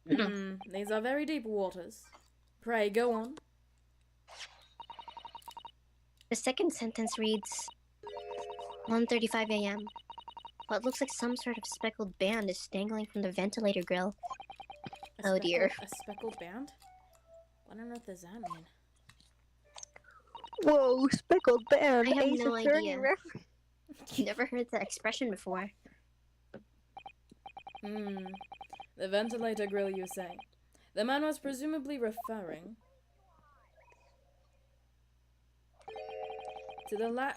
No. These are very deep waters. Pray, go on. The second sentence reads 1:35 a.m. What looks like some sort of speckled band is dangling from the ventilator grill. Oh dear. A speckled band? What on earth does that mean? Whoa, speckled band. I have Ace no Attorney idea. reference. Never heard that expression before. The ventilator grill, you say? The man was presumably referring to the what?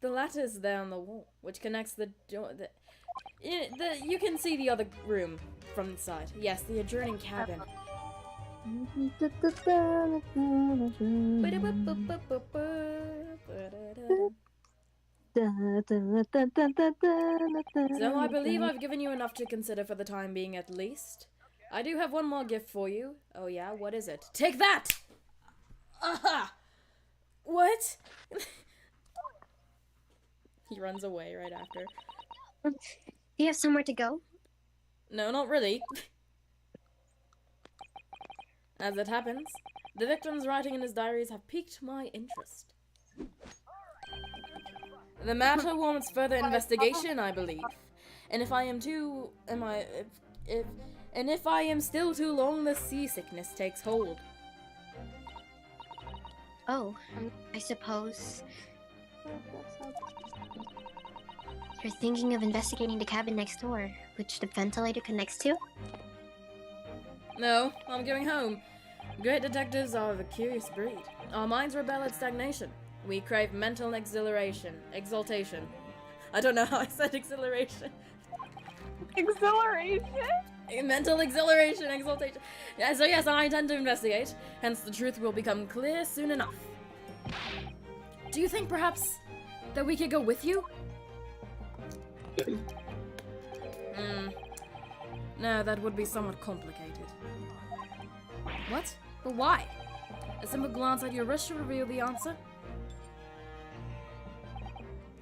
The lattice there on the wall, which connects the door. You can see the other room from inside. Yes, the adjoining cabin. So I believe I've given you enough to consider for the time being, at least. I do have one more gift for you. Oh yeah, what is it? Take that! Aha! What? He runs away right after. Do you have somewhere to go? No, not really. As it happens, the victim's writing in his diaries have piqued my interest. The matter warrants further investigation, I believe. And if I am if I am still too long, the seasickness takes hold. Oh, I suppose you're thinking of investigating the cabin next door, which the ventilator connects to? No, I'm going home. Great detectives are of a curious breed. Our minds rebel at stagnation. We crave mental exaltation. I don't know how I said exhilaration. Exhilaration? Mental exhilaration, exaltation. Yeah, so yes, I intend to investigate. Hence, the truth will become clear soon enough. Do you think perhaps that we could go with you? No, that would be somewhat complicated. What? But why? A simple glance at your wrist should reveal the answer.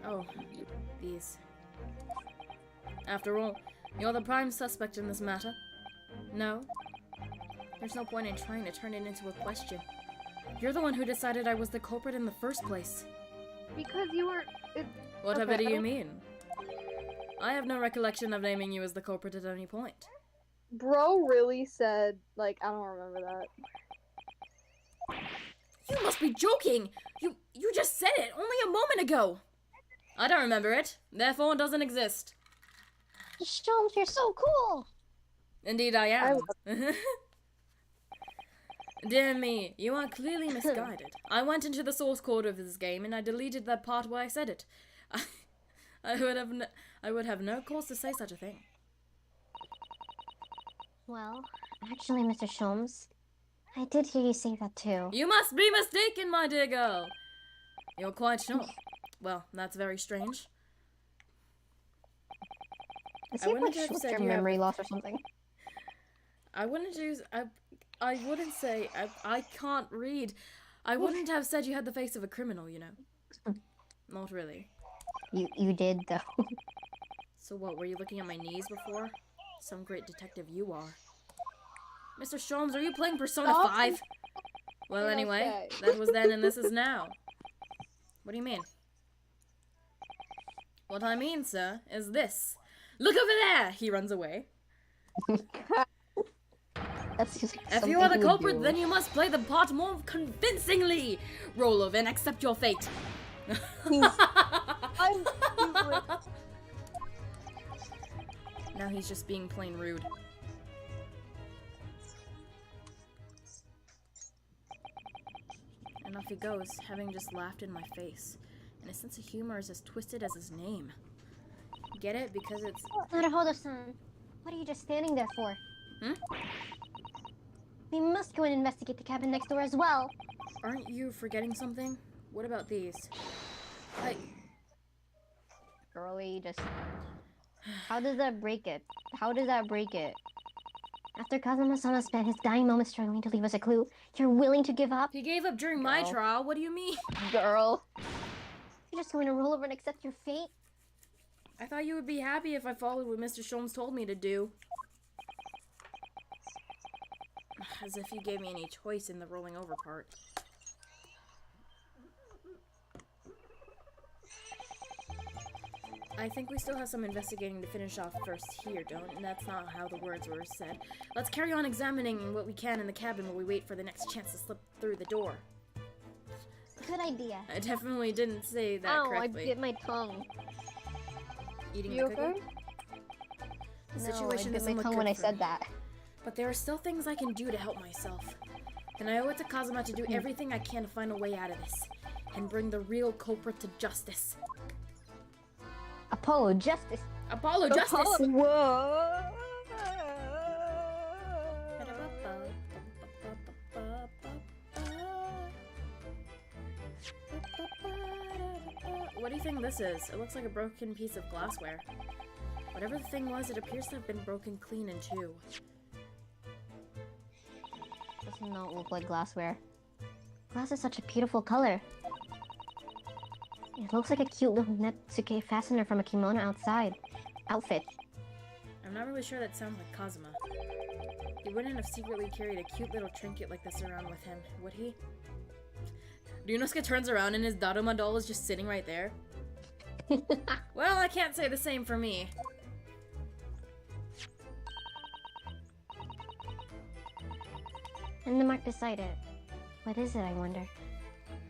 Oh, these. After all, you're the prime suspect in this matter. No? There's no point in trying to turn it into a question. You're the one who decided I was the culprit in the first place. Because you were. Whatever do you mean? I have no recollection of naming you as the culprit at any point. Bro really said, like, I don't remember that. You must be joking! You just said it only a moment ago! I don't remember it, therefore it doesn't exist. Sholmes, you're so cool! Indeed I am. Dear me, you are clearly misguided. I went into the source code of this game and I deleted that part where I said it. I would have no cause to say such a thing. Well, actually, Mr. Sholmes, I did hear you say that too. You must be mistaken, my dear girl. You're quite sure. Well, that's very strange. Is he like short-term memory loss or something? I wouldn't say I can't read. I wouldn't have said you had the face of a criminal, you know. Not really. You did though. So what, were you looking at my knees before? Some great detective you are. Mr. Sholmes, are you playing Persona 5? Well, Yes, anyway, okay. that was then and this is now. What do you mean? What I mean, sir, is this. Look over there! He runs away. That's just If you are the culprit, then you must play the part more convincingly! Roll over and accept your fate. I'm stupid. Now he's just being plain rude. And off he goes, having just laughed in my face. And his sense of humor is as twisted as his name. Get it? Because it's... Naruhodo-san, what are you just standing there for? Hmm? We must go and investigate the cabin next door as well. Aren't you forgetting something? What about these? Like... Girly, just... How does that break it? How does that break it? After Kazuma-sama spent his dying moments struggling to leave us a clue, you're willing to give up? He gave up during my Girl. trial, what do you mean? Girl. You're just going to roll over and accept your fate? I thought you would be happy if I followed what Mr. Sholmes told me to do. As if you gave me any choice in the rolling over part. I think we still have some investigating to finish off first here, don't? And that's not how the words were said. Let's carry on examining what we can in the cabin while we wait for the next chance to slip through the door. Good idea. I definitely didn't say that Ow, correctly. I bit my tongue. Eating You the cookie? okay? The No, I situation bit doesn't my look tongue good when I for said me. that. But there are still things I can do to help myself. And I owe it to Kazuma to do everything I can to find a way out of this. And bring the real culprit to justice. Apollo, justice. Apollo, justice! Whoa! What do you think this is? It looks like a broken piece of glassware. Whatever the thing was, it appears to have been broken clean in two. Does not look like glassware. Glass is such a beautiful color. It looks like a cute little Netsuke fastener from a kimono outfit. I'm not really sure that sounds like Kazuma. He wouldn't have secretly carried a cute little trinket like this around with him, would he? Ryunosuke turns around and his Daruma doll is just sitting right there. Well, I can't say the same for me. And the mark beside it. What is it, I wonder?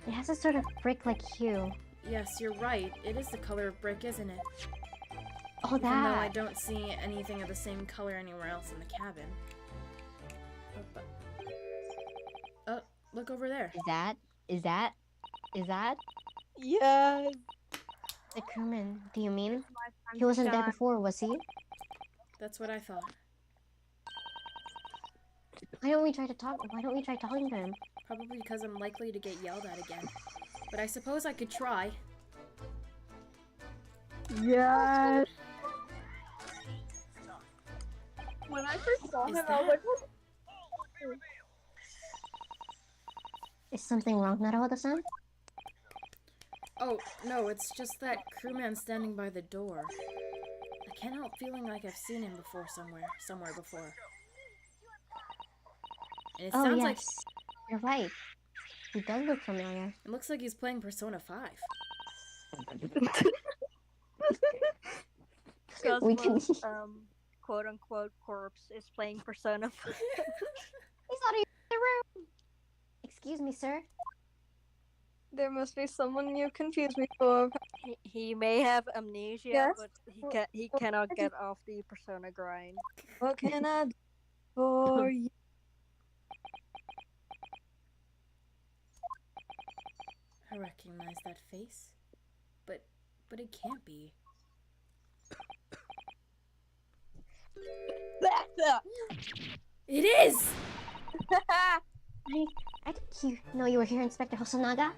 It has a sort of brick-like hue. Yes, you're right. It is the color of brick, isn't it? Oh, Even though I that! don't see anything of the same color anywhere else in the cabin. Oh, look over there. Is that? Yes. The crewman, do you mean? He wasn't there before, was he? That's what I thought. Why don't we try talking to him? Probably because I'm likely to get yelled at again. But I suppose I could try. Yes. When I first saw Is him, I was like, Is something wrong, Naruhodo-san? Oh, no, it's just that crewman standing by the door. I can't help feeling like I've seen him before somewhere before. And it Oh, sounds yes. like You're right. He does look familiar. it looks like he's playing Persona 5. We can- Cosmo's, quote-unquote corpse is playing Persona 5. He's not even in the room! Excuse me, sir. there must be someone you confused me for. He may have amnesia, Yes? but he cannot get off the Persona grind. What can I do for you? I recognize that face. But it can't be. It is! I didn't know you were here, Inspector Hosonaga.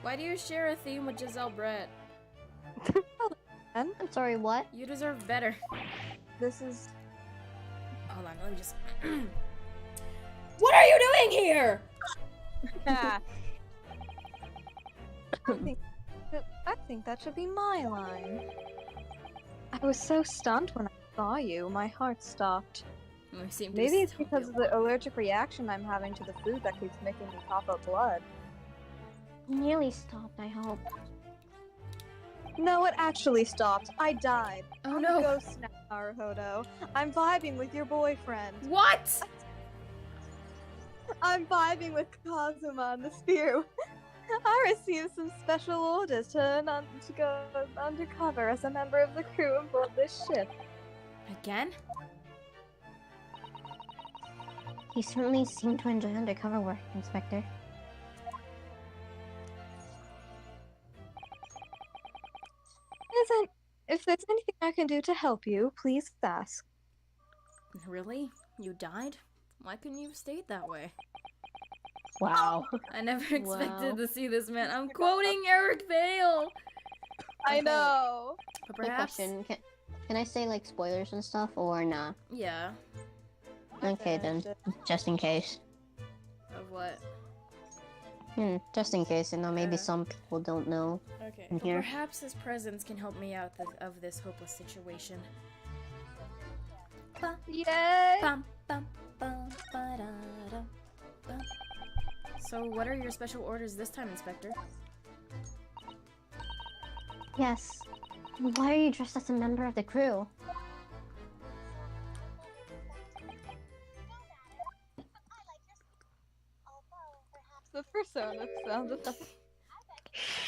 Why do you share a theme with Giselle Brett? I'm sorry, what? You deserve better. This is. Hold on, let me just... What are you doing here? I think that should be my line. I was so stunned when I saw you, my heart stopped. We seem to Maybe it's still because be of the allergic reaction I'm having to the food that keeps making me cough up blood. Nearly stopped, I hope. No, it actually stopped. I died. Oh I'm no. a ghost now, Naruhodo. I'm vibing with your boyfriend. What? I'm vibing with Kazuma and the Spear. I received some special orders to go undercover as a member of the crew aboard this ship. Again? He certainly seemed to enjoy undercover work, Inspector. If there's anything I can do to help you, please ask. Really? You died? Why couldn't you have stayed that way? Wow. I never expected Wow. to see this man. I'm quoting Eric Vale! I know. But Quick perhaps... question. Can I say, like, spoilers and stuff, or nah? Yeah. Okay, then. Just in case. Of what? Just in case, maybe Uh. some people don't know. Okay. In But here. perhaps his presence can help me out of this hopeless situation. Bum, Yay! bum, bum, bum, ba-da-da, bum. So what are your special orders this time, Inspector? Yes. Why are you dressed as a member of the crew? The persona sound effect.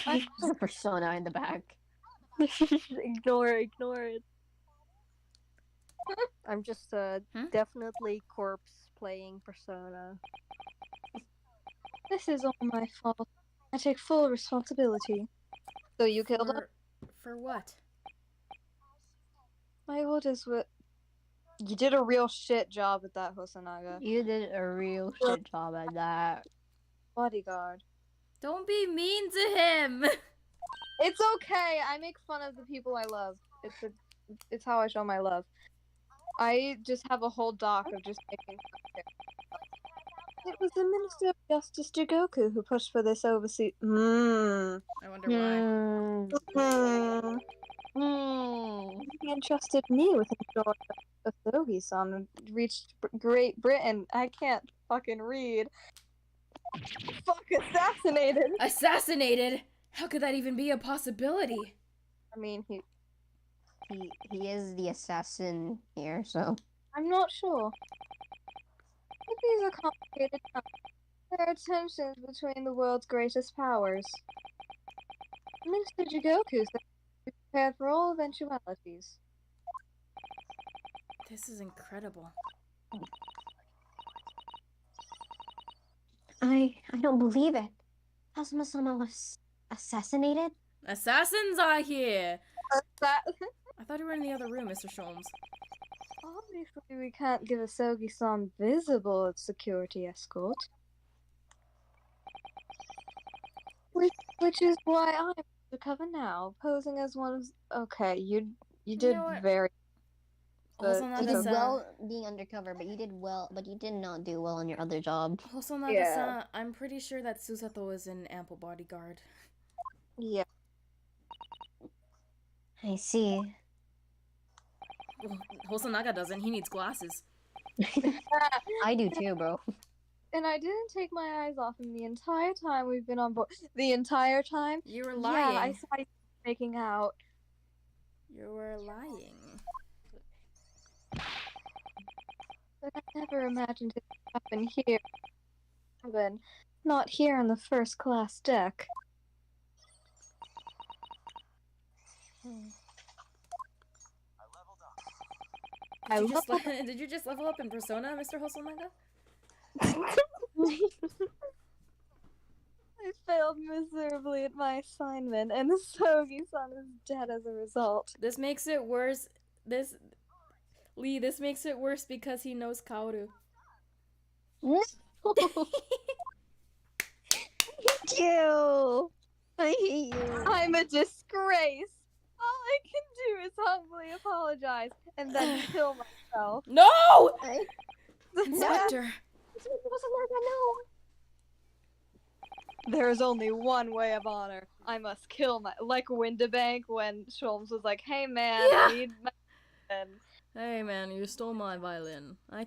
There's a persona in the back. Ignore it. I'm just definitely corpse playing Persona. This is all my fault. I take full responsibility. So you killed him? For what? My orders were. You did a real shit job at that, Hosonaga. You did a real shit job at that. Bodyguard. Don't be mean to him! It's okay. I make fun of the people I love. It's how I show my love. I just have a whole doc of just making fun of it. It was the Minister of Justice Jigoku who pushed for this overseas. I wonder why. He entrusted me with enjoying of Sogi-san and reached Great Britain. I can't fucking read. Fuck, assassinated! Assassinated? How could that even be a possibility? I mean, He is the assassin here, so. I'm not sure. These are complicated times. There are tensions between the world's greatest powers. Minister Jigoku said be prepared for all eventualities. This is incredible. I don't believe it. Kazuma-sama was assassinated? Assassins are here! That I thought you were in the other room, Mr. Sholmes. obviously we can't give Asogi-san visible security escort. Which is why I'm undercover now, posing as one of. Okay, you did know what? very. Also But- not You the did sa- well being undercover, but you did not do well on your other job. Also not Yeah. the sa- I'm pretty sure that Susato is an ample bodyguard. Yeah. I see. Well, Hosonaga doesn't. He needs glasses. I do too, bro. And I didn't take my eyes off him the entire time we've been on board. The entire time? You were Yeah, lying. I saw you making out. You were lying. But I never imagined it would happen here. Happen. Not here on the first class deck. Did you just level up in Persona, Mr. Hosonaga? I failed miserably at my assignment, and Sogi-san is dead as a result. This makes it worse. This makes it worse because he knows Kaoru. You! I hate you. I'm a disgrace! All I can do is humbly apologize and then kill myself. No! I- Inspector! There is only one way of honor. I must kill my. Like Windibank when Sholmes was like, hey man, Yeah. I need my. And Hey man, you stole my violin. I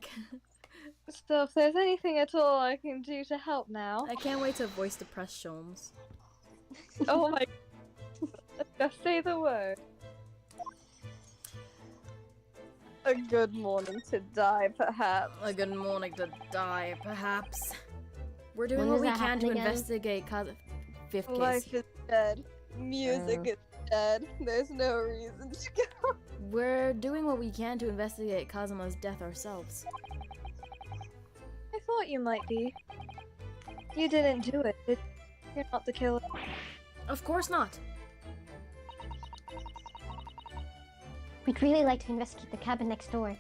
so if there's anything at all I can do to help now. can't wait to voice depress Sholmes. Oh my. Just say the word. A good morning to die, perhaps. A good morning to die, perhaps. We're doing When what does we that can happen to again? investigate fifth case. Life is dead. Music is dead. There's no reason to go. We're doing what we can to investigate Kazuma's death ourselves. I thought you might be. You didn't do it. You're not the killer. Of course not. We'd really like to investigate the cabin next door.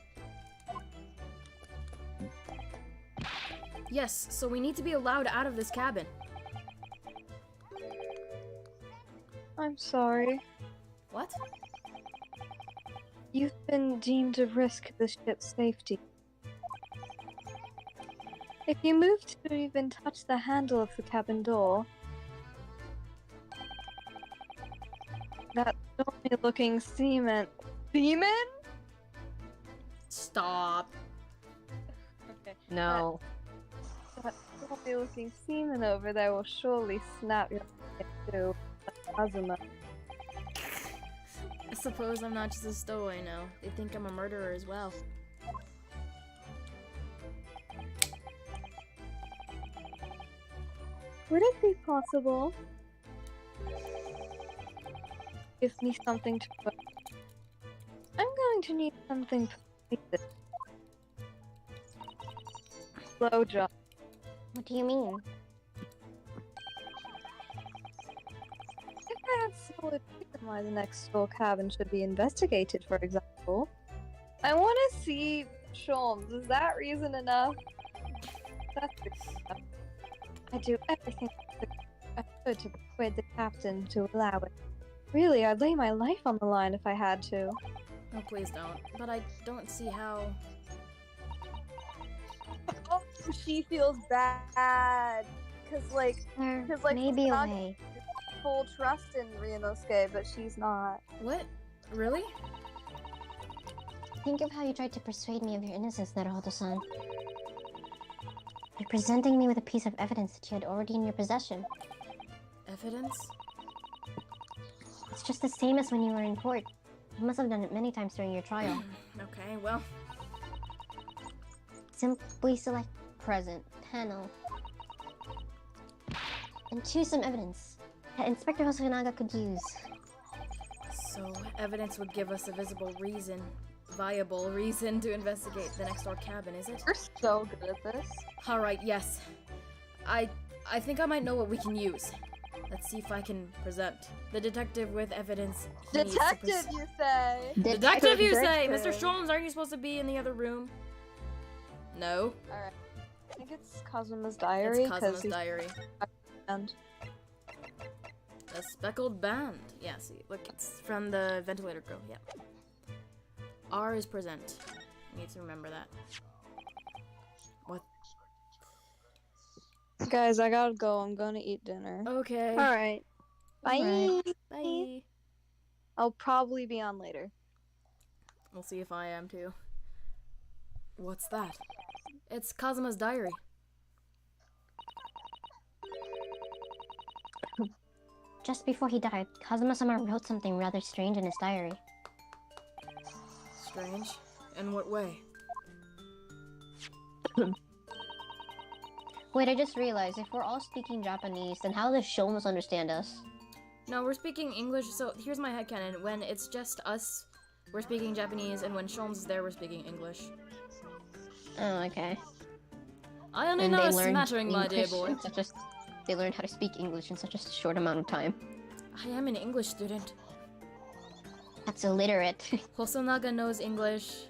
Yes, so we need to be allowed out of this cabin. I'm sorry. What? You've been deemed to risk the ship's safety. If you move to even touch the handle of the cabin door, that stormy-looking seaman... Seaman? Stop. Okay. No. That funny looking seaman over there will surely snap your neck to Kazuma. I suppose I'm not just a stowaway now. They think I'm a murderer as well. Would it be possible? Give me something to put. I'm going to need something to make this. Slow job. What do you mean? If I had solid reason why the next door cabin should be investigated, for example, I want to see Sholmes. Is that reason enough? That's reason enough. I do everything I could to persuade the captain to allow it. Really, I'd lay my life on the line if I had to. Oh, please don't. But I don't see how... Oh, she feels bad. Cause like, There like, may be a not- way. full trust in Ryunosuke, but she's not. What? Really? Think of how you tried to persuade me of your innocence, Naruhodo-san. By presenting me with a piece of evidence that you had already in your possession. Evidence? It's just the same as when you were in court. You must have done it many times during your trial. Okay, well... Simply select present, panel, and choose some evidence that Inspector Hosonaga could use. So, evidence would give us a viable reason to investigate the next door cabin, is it? You're so good at this. Alright, yes. I think I might know what we can use. Let's see if I can present. The detective with evidence. he needs to Detective, you say? Detective, you say! Mr. Detective. Sholmes, aren't you supposed to be in the other room? No. Alright. I think it's Kazuma's diary. It's Kazuma's he's- diary. and A speckled band. Yeah, see, look, it's from the ventilator girl, yeah. R is present. I need to remember that. What? Guys, I gotta go. I'm gonna eat dinner. Okay. Alright. Bye. Alright. Bye. I'll probably be on later. We'll see if I am too. What's that? It's Kazuma's diary. Just before he died, Kazuma-sama wrote something rather strange in his diary. Strange. In what way? Wait, I just realized, if we're all speaking Japanese, then how does Sholmes understand us? No, we're speaking English, so here's my headcanon. When it's just us, we're speaking Japanese, and when Sholmes is there, we're speaking English. Oh, okay. I only And know they a learned smattering, my dear English boy. in they learned how to speak English in such a short amount of time. I am an English student. That's illiterate. Hosonaga knows English.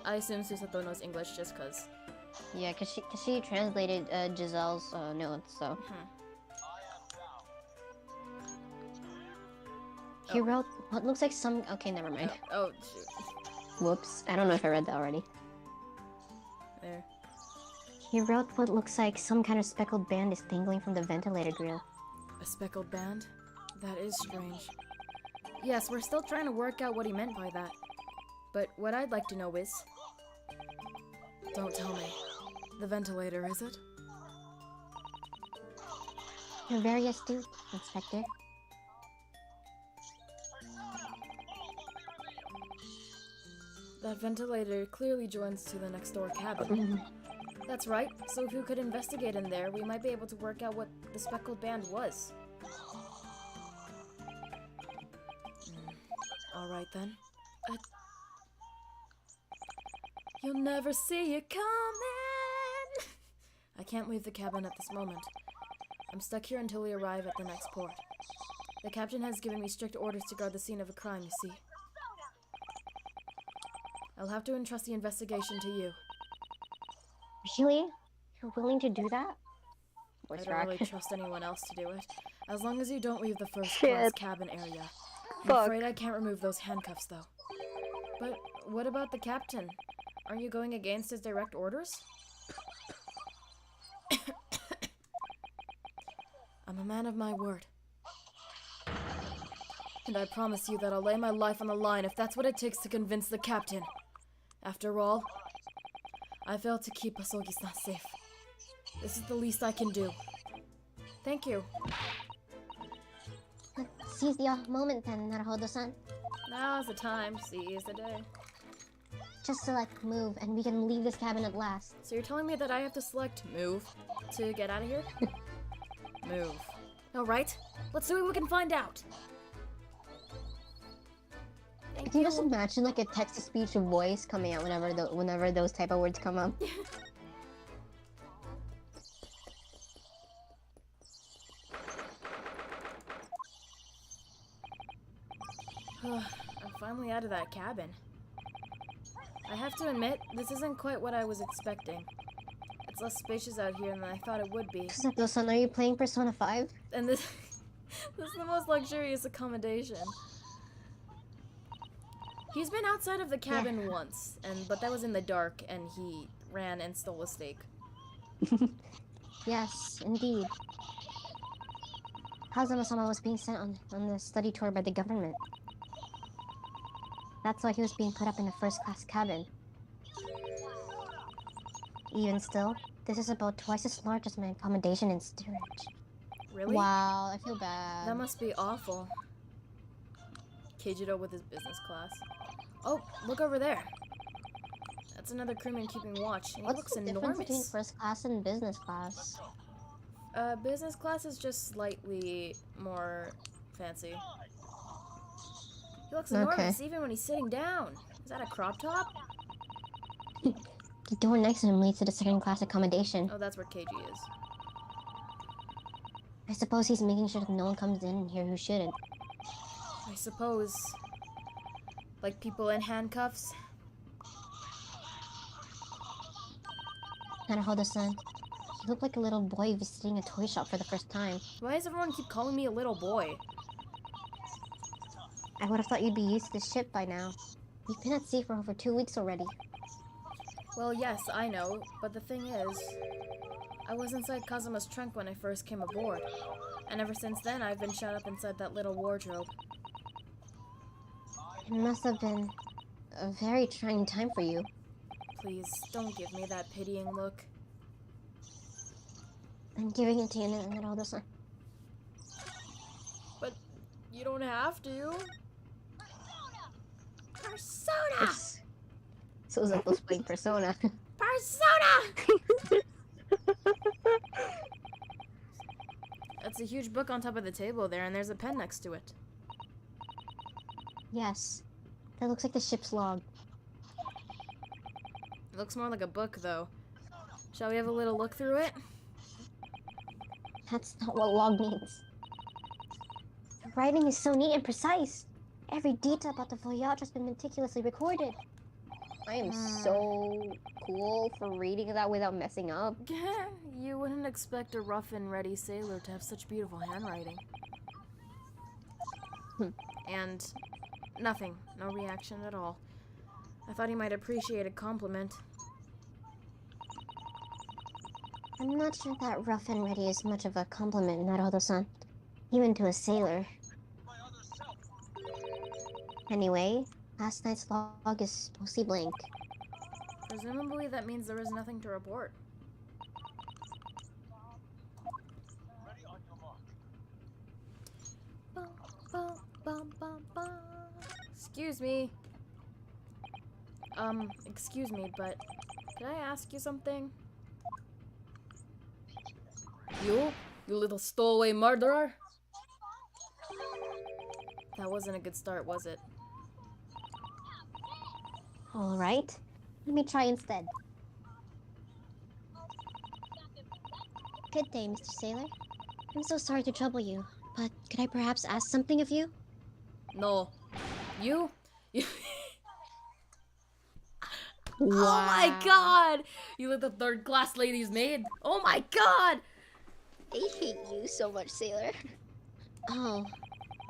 I assume Susato knows English just cause. Yeah, cause she translated Giselle's notes, so. He wrote what looks like some. Okay, never mind. Oh, shoot. Whoops. I don't know if I read that already. There. He wrote what looks like some kind of speckled band is dangling from the ventilator grill. A speckled band? That is strange. Yes, we're still trying to work out what he meant by that. But what I'd like to know is... Don't tell me. The ventilator, is it? You're very astute, Inspector. That ventilator clearly joins to the next door cabin. That's right, so if we could investigate in there, we might be able to work out what the speckled band was. Alright then. You'll never see it coming! I can't leave the cabin at this moment. I'm stuck here until we arrive at the next port. The captain has given me strict orders to guard the scene of a crime, you see. I'll have to entrust the investigation to you. Really? You're willing to do that? I Voice don't crack. really trust anyone else to do it. As long as you don't leave the first Shit. class cabin area. I'm Fuck. afraid I can't remove those handcuffs, though. But what about the captain? Are you going against his direct orders? I'm a man of my word. And I promise you that I'll lay my life on the line if that's what it takes to convince the captain. After all, I failed to keep Asogi-san safe. This is the least I can do. Thank you. Let's seize the moment then, Naruhodo-san. Now's the time. Seize the day. Just select move, and we can leave this cabin at last. So you're telling me that I have to select move to get out of here? Move. Alright, let's see what we can find out. Thank Can you just imagine like a text-to-speech voice coming out whenever those type of words come up? I'm finally out of that cabin. I have to admit, this isn't quite what I was expecting. It's less spacious out here than I thought it would be. Sato-san, are you playing Persona 5? And this is the most luxurious accommodation. He's been outside of the cabin once, but that was in the dark, and he ran and stole a steak. Yes, indeed. Kazuma-sama was being sent on the study tour by the government. That's why he was being put up in a first-class cabin. Even still, this is about twice as large as my accommodation in steerage. Really? Wow, I feel bad. That must be awful. Keijiro with his business class. Oh, look over there. That's another crewman keeping watch. And he What's looks the enormous. difference between first class and business class? Business class is just slightly more fancy. He looks enormous even when he's sitting down. Is that a crop top? The door next to him leads to the second class accommodation. Oh, that's where Keiji is. I suppose he's making sure that no one comes in here who shouldn't. I suppose. Like people in handcuffs. Naruhodo-san, you look like a little boy visiting a toy shop for the first time. Why does everyone keep calling me a little boy? I would have thought you'd be used to the ship by now. You've been at sea for over 2 weeks already. Well, yes, I know, but the thing is, I was inside Kazuma's trunk when I first came aboard, and ever since then I've been shut up inside that little wardrobe. It must have been a very trying time for you. Please, don't give me that pitying look. I'm giving it to you, Naruhodo-san. But you don't have to. Persona! So Zato's playing Persona. Persona! That's a huge book on top of the table there, and there's a pen next to it. Yes. That looks like the ship's log. It looks more like a book, though. Shall we have a little look through it? That's not what log means. The writing is so neat and precise. Every detail about the voyage has been meticulously recorded. I am so cool for reading that without messing up. You wouldn't expect a rough and ready sailor to have such beautiful handwriting. And nothing. No reaction at all. I thought he might appreciate a compliment. I'm not sure that rough and ready is much of a compliment, Naruhodo-san. Even to a sailor. Anyway, last night's log is mostly blank. Presumably that means there is nothing to report. Excuse me. Excuse me, but can I ask you something? You little stowaway murderer? That wasn't a good start, was it? Alright, let me try instead. Good day, Mr. Sailor. I'm so sorry to trouble you, but could I perhaps ask something of you? No. You? Wow. Oh my god! You little third-class lady's maid. Oh my god! I hate you so much, Sailor. Oh.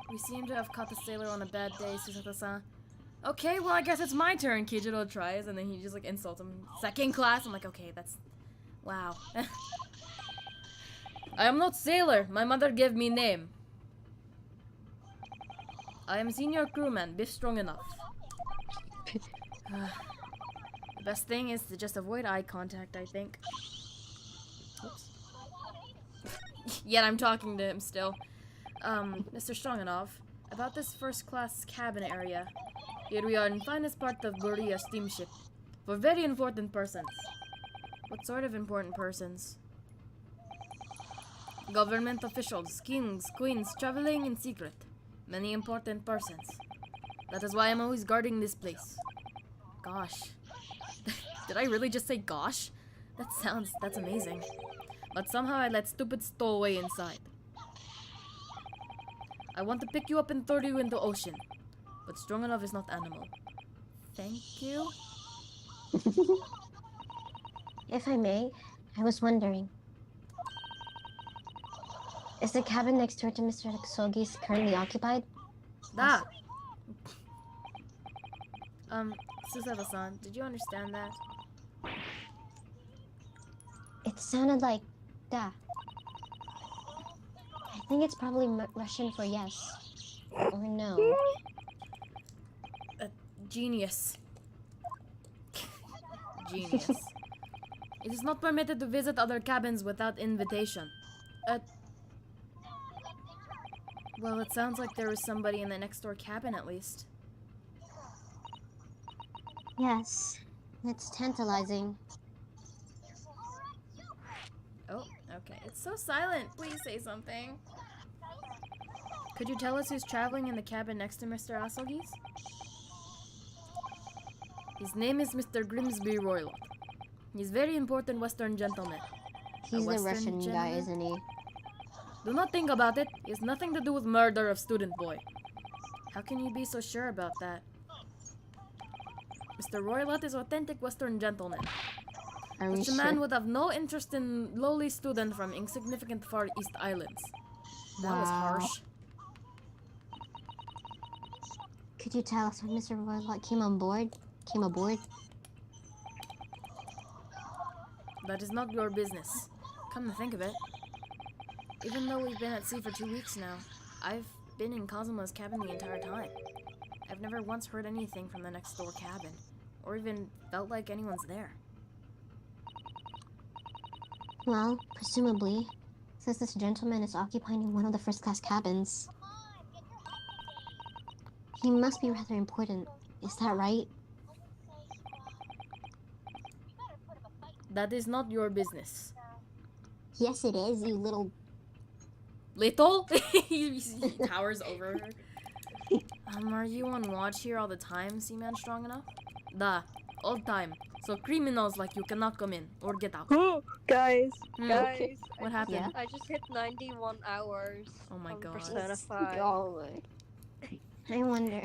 We seem to have caught the sailor on a bad day, Susato-san. Okay, well I guess it's my turn, Keijiro tries, and then he just like insults him. Second class? I'm like, okay, that's... Wow. I am not sailor. My mother gave me name. I am senior crewman. Be strong enough. The best thing is to just avoid eye contact, I think. Oops. Yet I'm talking to him still. Mr. Stroganoff, about this first-class cabin area. Here we are in finest part of Berea steamship. For very important persons. What sort of important persons? Government officials, kings, queens, traveling in secret. Many important persons. That is why I'm always guarding this place. Gosh. Did I really just say gosh? That's amazing. But somehow I let stupid stowaway inside. I want to pick you up and throw you into ocean. But Stroganoff is not animal. Thank you. If I may, I was wondering. Is the cabin next door to Mr. Sogi's currently occupied? Da! Susato-san, did you understand that? It sounded like da. I think it's probably Russian for yes. Or no. Genius. Genius. It is not permitted to visit other cabins without invitation. Well, it sounds like there was somebody in the next door cabin at least. Yes, it's tantalizing. Oh, okay. It's so silent. Please say something. Could you tell us who's traveling in the cabin next to Mr. Asogi's? His name is Mr. Grimsby Roylott. He's very important Western gentleman. He's the Western Russian guy, gentleman? isn't he? Do not think about it. It has nothing to do with murder of student boy. How can you be so sure about that? Mr. Roylott is authentic Western gentleman. Are we Such a man sure? would have no interest in lowly student from insignificant Far East Islands. That was Wow. harsh. Could you tell us when Mr. Roylott came aboard? That is not your business. Come to think of it. Even though we've been at sea for 2 weeks now, I've been in Kazuma's cabin the entire time. I've never once heard anything from the next door cabin, or even felt like anyone's there. Well, presumably, since this gentleman is occupying one of the first-class cabins, he must be rather important. Is that right? That is not your business. Yes, it is, you little... Little? he towers over her. Are you on watch here all the time, Seaman Stroganoff? Da, all time. So criminals like you cannot come in or get out. Guys, Hmm. guys. What happened? Yeah? I just hit 91 hours. Oh my on God. Persona 5. Oh, I wonder...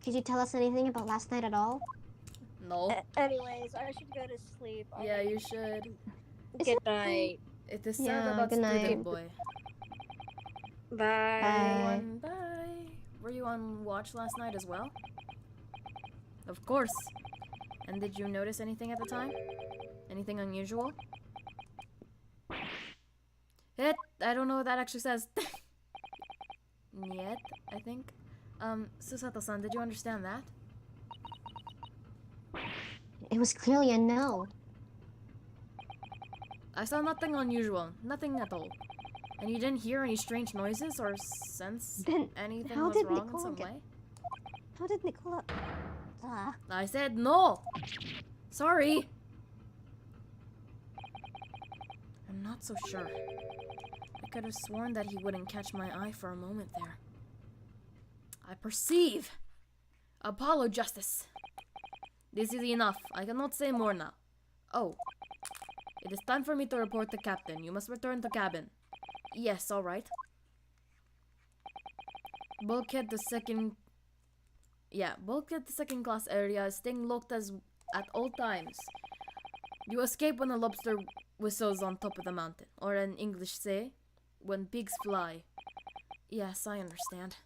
Could you tell us anything about last night at all? No. Anyways, I should go to sleep. Yeah, you should. Good night. It is sad Yeah, about good student night. boy. Bye. Everyone, bye. Were you on watch last night as well? Of course. And did you notice anything at the time? Anything unusual? I don't know what that actually says. Niet, I think. Susato-san, did you understand that? It was clearly a no. I saw nothing unusual. Nothing at all. And you didn't hear any strange noises or sense Then anything how was did wrong in Nicola some get- way? How did Nicola... I said no! Sorry! I'm not so sure. I could have sworn that he wouldn't catch my eye for a moment there. I perceive! Apollo Justice! This is enough. I cannot say more now. Oh. It is time for me to report the captain. You must return to cabin. Yes, alright. Bulkhead the second... Yeah, bulkhead the second class area is staying locked at all times. You escape when a lobster whistles on top of the mountain. Or in English say, when pigs fly. Yes, I understand.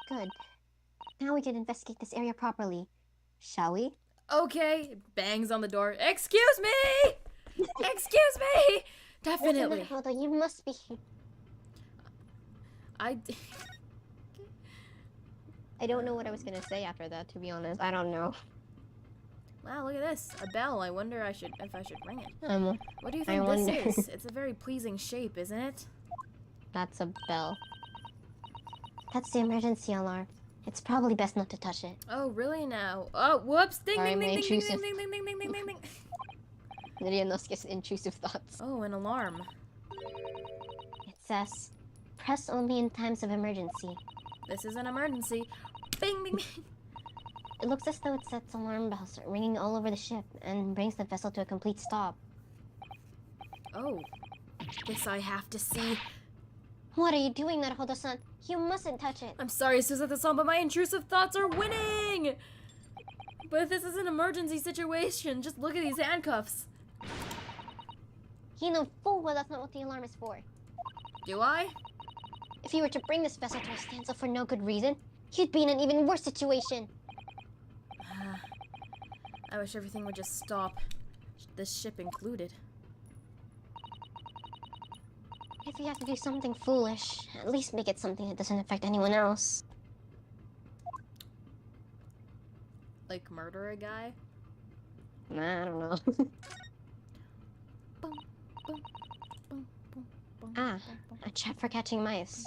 Good. Now we can investigate this area properly. Shall we? Okay, bangs on the door. Excuse me! Excuse me! Definitely. Hold on, you must be... I I don't know what I was gonna say after that, to be honest. I don't know. Wow, look at this. A bell. I wonder if I should ring it. What do you I think wonder. this is? It's a very pleasing shape, isn't it? That's a bell. That's the emergency alarm. It's probably best not to touch it. Oh, really now? Oh, whoops! Ding Sorry, ding my ding ding ding intrusive. ding ding ding ding ding ding ding. Ryunosuke's intrusive thoughts. Oh, an alarm. It says, press only in times of emergency. This is an emergency. Bing bing bing. It looks as though it sets alarm bells ringing all over the ship and brings the vessel to a complete stop. Oh, guess I have to see. What are you doing, Naruhodo-san? You mustn't touch it. I'm sorry, Susato-san, but my intrusive thoughts are winning! But if this is an emergency situation, just look at these handcuffs. You know full well that's not what the alarm is for. Do I? If you were to bring this vessel to a standstill for no good reason, you'd be in an even worse situation. I wish everything would just stop. This ship included. If you have to do something foolish, at least make it something that doesn't affect anyone else. Like murder a guy? Nah, I don't know. Boom, boom, boom, boom, boom, Ah, boom, boom. a trap for catching mice.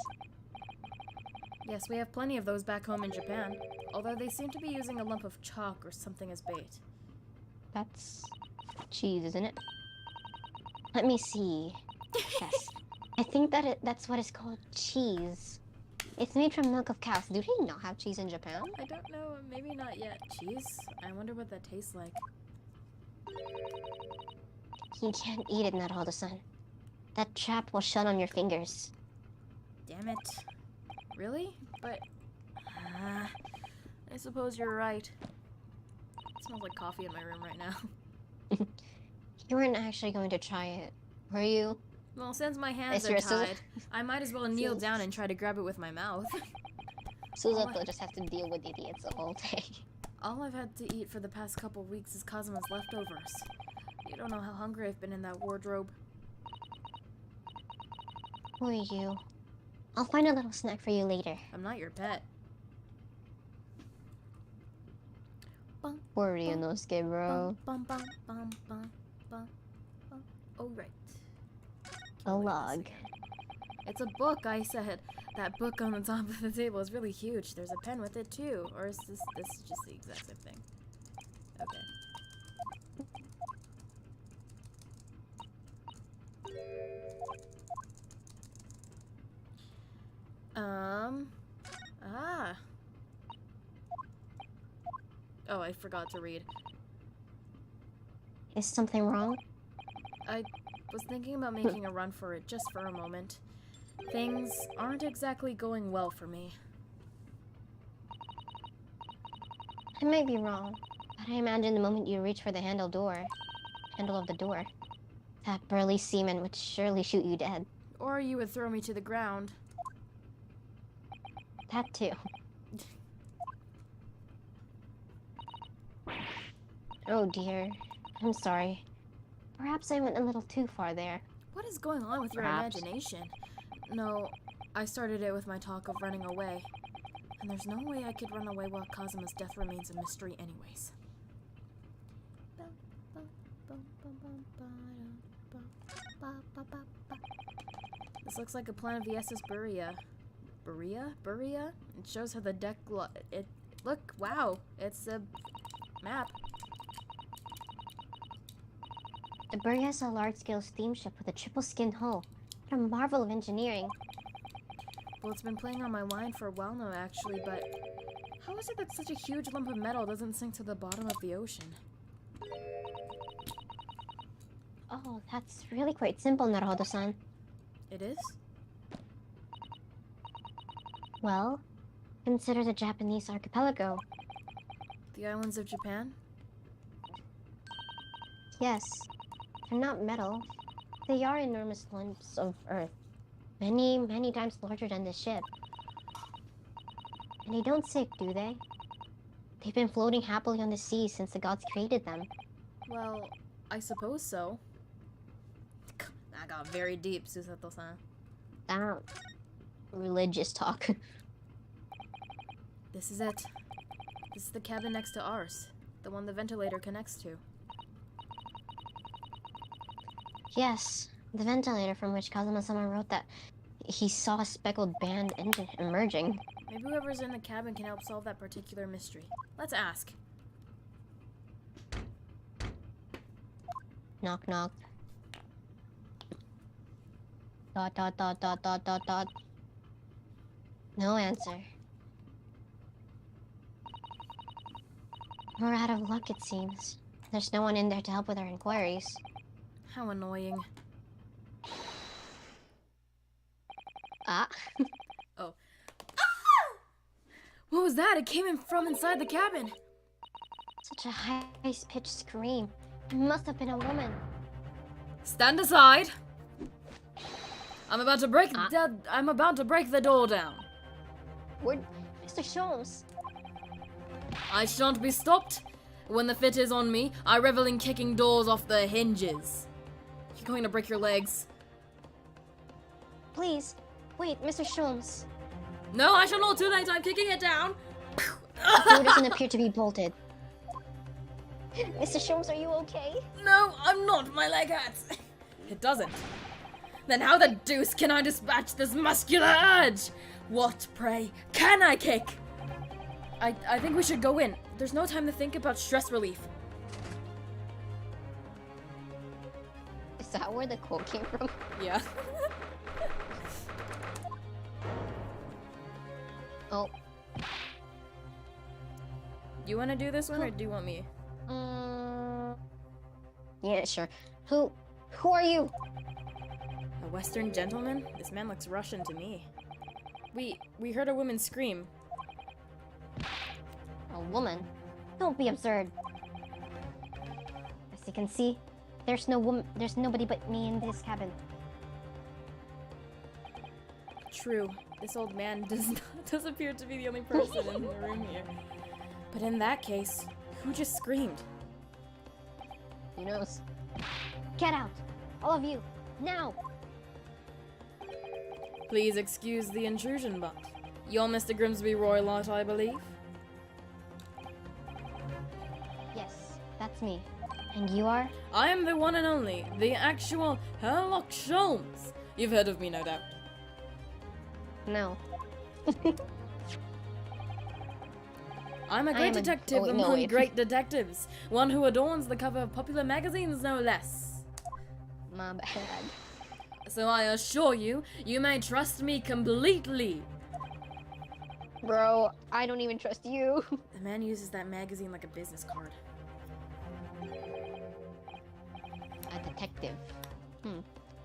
Yes, we have plenty of those back home in Japan. Although they seem to be using a lump of chalk or something as bait. That's cheese, isn't it? Let me see. Yes. I think that's what is called cheese. It's made from milk of cows. Do they not have cheese in Japan? I don't know, maybe not yet. Cheese? I wonder what that tastes like. You can't eat it, Naruhodo-san. That trap will shut on your fingers. Damn it. Really? But... I suppose you're right. It smells like coffee in my room right now. You weren't actually going to try it, were you? Well, since my hands Is are your scissor- tied, I might as well kneel down and try to grab it with my mouth. Susato just has to deal with idiots the whole day. All I've had to eat for the past couple weeks is Kazuma's leftovers. You don't know how hungry I've been in that wardrobe. Who are you? I'll find a little snack for you later. I'm not your pet. Bum, Poor Ryunosuke, bro. bum, bum, bum, bum, bum, bum. Oh, right. A log. It's a book, I said. That book on the top of the table is really huge. There's a pen with it too. Or is this is just the exact same thing? Okay. Ah. Oh, I forgot to read. Is something wrong? I was thinking about making a run for it just for a moment. Things aren't exactly going well for me. I might be wrong, but I imagine the moment you reach for the handle of the door, that burly seaman would surely shoot you dead. Or you would throw me to the ground. That too. Oh dear. I'm sorry. Perhaps I went a little too far there. What is going on with your Perhaps. imagination? No, I started it with my talk of running away. And there's no way I could run away while Kazuma's death remains a mystery anyways. This looks like a plan of the SS Buria. Buria? It shows how the deck look, wow, it's a map. The Buria is a large-scale steamship with a triple-skinned hull. What a marvel of engineering. Well, it's been playing on my mind for a while now, actually, but how is it that such a huge lump of metal doesn't sink to the bottom of the ocean? Oh, that's really quite simple, Naruhodo-san. It is? Well, consider the Japanese archipelago. The islands of Japan? Yes, they're not metal. They are enormous lumps of earth. Many, many times larger than this ship. And they don't sink, do they? They've been floating happily on the sea since the gods created them. Well, I suppose so. That got very deep, Susato-san. That religious talk. This is it. This is the cabin next to ours. The one the ventilator connects to. Yes, the ventilator from which Kazuma-sama wrote that he saw a speckled band engine emerging. Maybe whoever's in the cabin can help solve that particular mystery. Let's ask. Knock knock. Dot dot dot dot dot dot dot. No answer. We're out of luck, it seems. There's no one in there to help with our inquiries. How annoying. Ah. Oh. What was that? It came in from inside the cabin. Such a high-pitched scream. It must have been a woman. Stand aside. I'm about to break the door down. Where, Mr. Sholmes? I shan't be stopped. When the fit is on me, I revel in kicking doors off the hinges. You're going to break your legs. Please, wait, Mr. Sholmes. No, I shall not do that. I'm kicking it down. The door doesn't appear to be bolted. Mr. Sholmes, are you okay? No, I'm not. My leg hurts. It doesn't. Then how the deuce can I dispatch this muscular urge? What, pray, can I kick? I think we should go in. There's no time to think about stress relief. Is that where the quote came from? Yeah. Oh. You want to do this one, or do you want me? Yeah, sure. Who are you? A Western gentleman? This man looks Russian to me. We heard a woman scream. A woman? Don't be absurd. As you can see, there's nobody but me in this cabin. True. This old man does appear to be the only person in the room here. But in that case, who just screamed? Who knows? Get out! All of you! Now! Please excuse the intrusion, but you're Mr. Grimsby Roylott, I believe? Yes, that's me. And you are? I am the one and only, the actual Herlock Sholmes. You've heard of me, no doubt. No. I'm a great detective among great detectives. One who adorns the cover of popular magazines, no less. My bad. So I assure you, you may trust me completely. Bro, I don't even trust you. The man uses that magazine like a business card. A detective.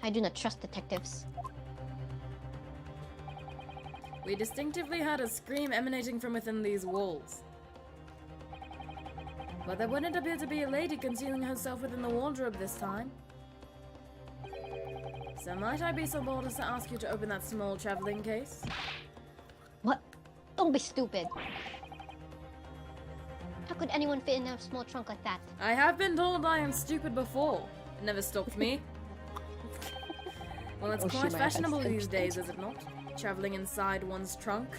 I do not trust detectives. We distinctively heard a scream emanating from within these walls. But there wouldn't appear to be a lady concealing herself within the wardrobe this time. So might I be so bold as to ask you to open that small traveling case? What? Don't be stupid. How could anyone fit in a small trunk like that? I have been told I am stupid before. It never stopped me. Well, it's quite fashionable these days, is it not? Traveling inside one's trunk.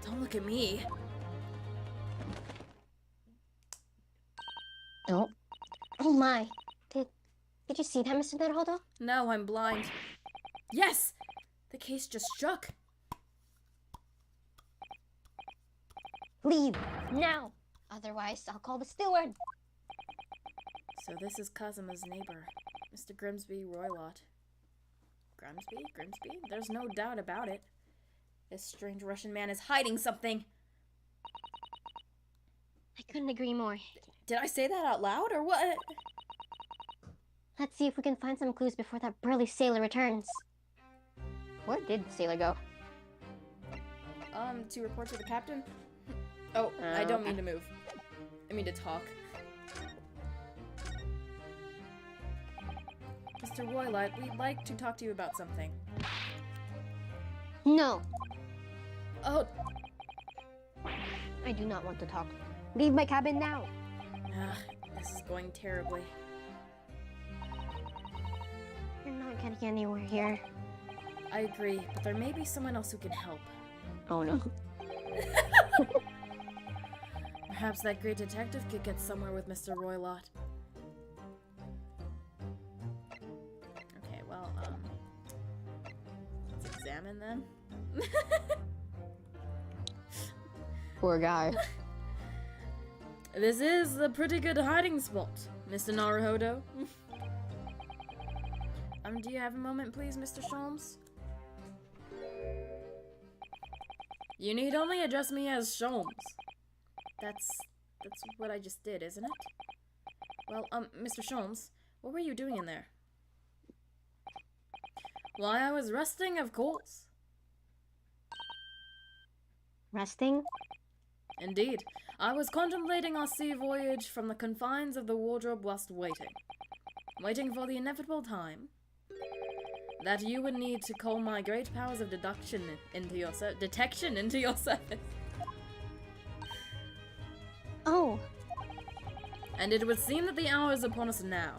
Don't look at me. Oh. Oh my. Did you see that, Mr. Naruhodo? No, I'm blind. Yes! The case just struck. Leave! Now! Otherwise, I'll call the steward! So this is Kazuma's neighbor, Mr. Grimsby Roylott. Grimsby? There's no doubt about it. This strange Russian man is hiding something. I couldn't agree more. Did I say that out loud, or what? Let's see if we can find some clues before that burly sailor returns. Where did the sailor go? To report to the captain? Oh, I don't mean to move. I mean to talk. Mr. Roylott, we'd like to talk to you about something. No, Oh, I do not want to talk. Leave my cabin now! this is going terribly. You're not getting anywhere here. I agree, but there may be someone else who can help. Oh no. Perhaps that great detective could get somewhere with Mr. Roylott. Okay, well, let's examine them. Poor guy. This is a pretty good hiding spot, Mr. Naruhodo. Do you have a moment, please, Mr. Sholmes? You need only address me as Sholmes. That's what I just did, isn't it? Well, Mr. Sholmes, what were you doing in there? Why, I was resting, of course. Resting? Indeed. I was contemplating our sea voyage from the confines of the wardrobe whilst waiting. Waiting for the inevitable time that you would need to call my great powers of detection into your service. Oh, And it would seem that the hour is upon us now.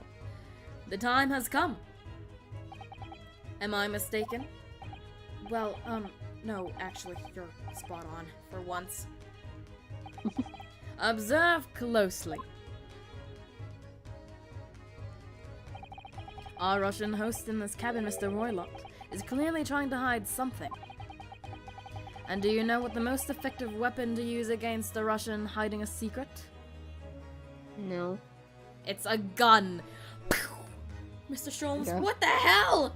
The time has come. Am I mistaken? Well, no, actually, you're spot on, for once. Observe closely. Our Russian host in this cabin, Mr. Roylott, is clearly trying to hide something. And do you know what the most effective weapon to use against a Russian hiding a secret? no. It's a gun. Mr. Sholmes, Okay. what the hell?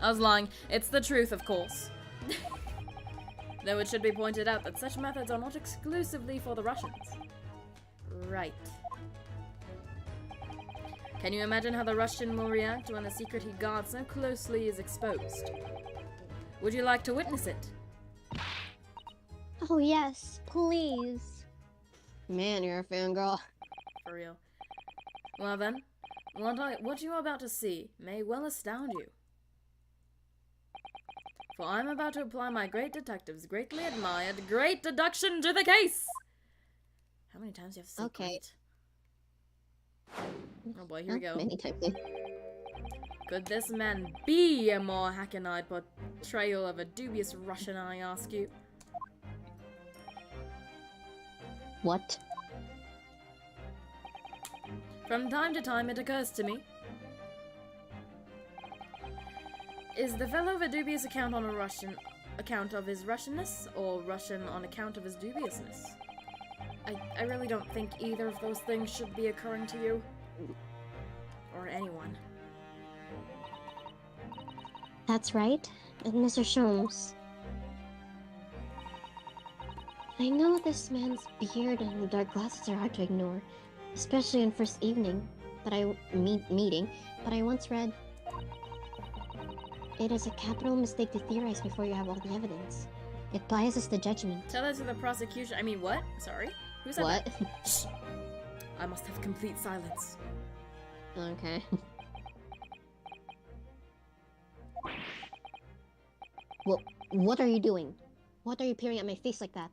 I was lying. It's the truth, of course. Though it should be pointed out that such methods are not exclusively for the Russians. Right. Can you imagine how the Russian will react when the secret he guards so closely is exposed? Would you like to witness it? Oh, yes, please. Man, you're a fangirl. For real. Well then, what you are about to see may well astound you. For I'm about to apply my great detective's greatly admired great deduction to the case! How many times do you have to say Okay. great? Oh boy, here we go. Many times. Could this man be a more hackneyed portrayal of a dubious Russian, I ask you? What? From time to time it occurs to me. Is the fellow of a dubious account on a Russian account of his Russianness, or Russian on account of his dubiousness? I really don't think either of those things should be occurring to you. Or anyone. That's right. And Mr. Sholmes. I know this man's beard and dark glasses are hard to ignore, especially on first evening, meeting, but I once read, it is a capital mistake to theorize before you have all the evidence. It biases the judgment. Tell that to the prosecution. I mean, what? Sorry? Who said What? that? Shh. I must have complete silence. Okay. What are you doing? What are you peering at my face like that?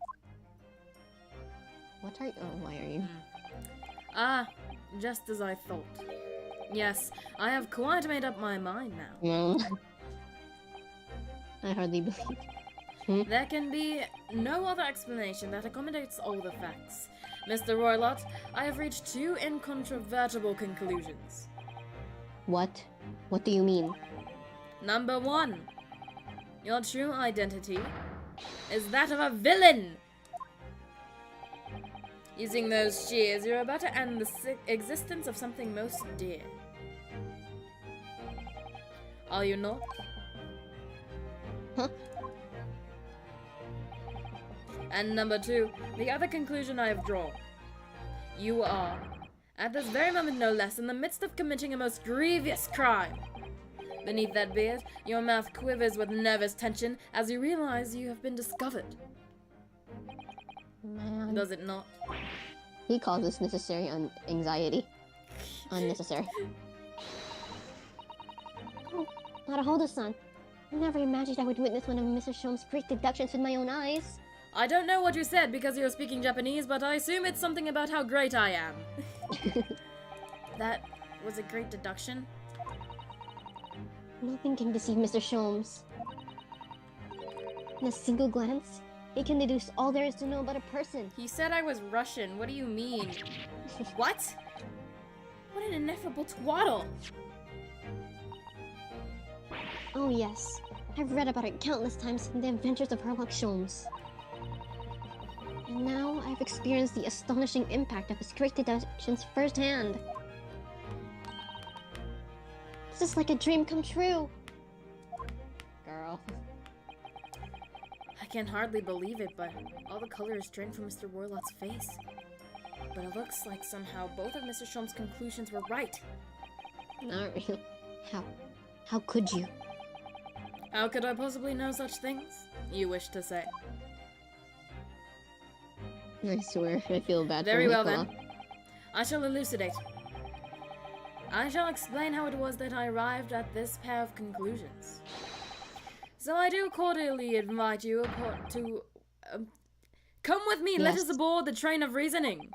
What are you? Oh, why are you? Ah, just as I thought. Yes, I have quite made up my mind now. No. I hardly believe. There can be no other explanation that accommodates all the facts. Mr. Roylott, I have reached two incontrovertible conclusions. What? What do you mean? Number one, your true identity is that of a villain. Using those shears, you're about to end the existence of something most dear. Are you not? Huh? And number two, the other conclusion I have drawn. You are, at this very moment no less, in the midst of committing a most grievous crime. Beneath that beard, your mouth quivers with nervous tension as you realize you have been discovered. Man. Does it not? He calls this necessary anxiety. Unnecessary. Naruhodo-san, I never imagined I would witness one of Mr. Sholmes' great deductions with my own eyes. I don't know what you said because you're speaking Japanese, but I assume it's something about how great I am. That was a great deduction. Nothing can deceive Mr. Sholmes. In a single glance, He can deduce all there is to know about a person. He said I was Russian. What do you mean? What? What an ineffable twaddle! Oh yes, I've read about it countless times in the adventures of Sherlock Holmes. And now I've experienced the astonishing impact of his great deductions firsthand. This is like a dream come true. Girl. I can hardly believe it, but all the color is drained from Mr. Roylot's face. But it looks like somehow both of Mr. Sholmes' conclusions were right. Not really. How could you? How could I possibly know such things? You wish to say. I swear, I feel bad Very for well Nicola. then. I shall elucidate. I shall explain how it was that I arrived at this pair of conclusions. So I do cordially invite you to come with me. Let Yes. us aboard the train of reasoning.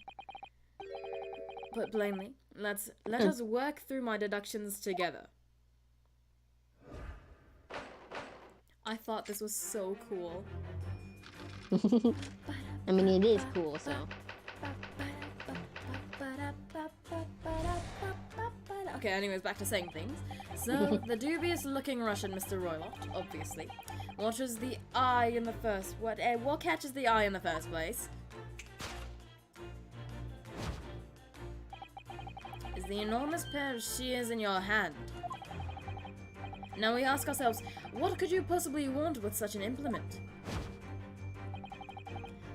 Put plainly, let us work through my deductions together. I thought this was so cool. I mean, it is cool, so. Okay, anyways, back to saying things. So, the dubious-looking Russian Mr. Roylott, obviously, watches the eye in the first... What catches the eye in the first place? Is the enormous pair of shears in your hand. Now we ask ourselves, what could you possibly want with such an implement?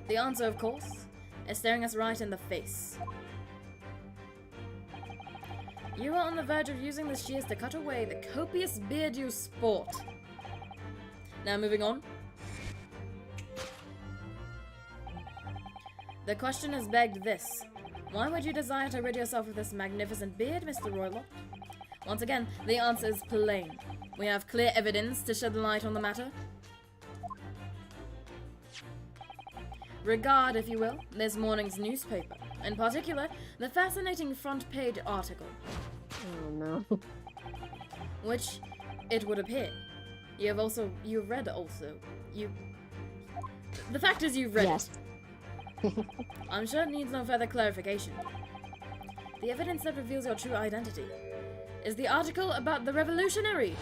The answer, of course, is staring us right in the face. You are on the verge of using the shears to cut away the copious beard you sport. Now moving on. The question is begged this. Why would you desire to rid yourself of this magnificent beard, Mr. Roylott? Once again, the answer is plain. We have clear evidence to shed light on the matter. Regard, if you will, this morning's newspaper. In particular, the fascinating front page article. Oh no. Which, it would appear, you've read also. The fact is you've read Yes. it. I'm sure it needs no further clarification. The evidence that reveals your true identity is the article about the revolutionary.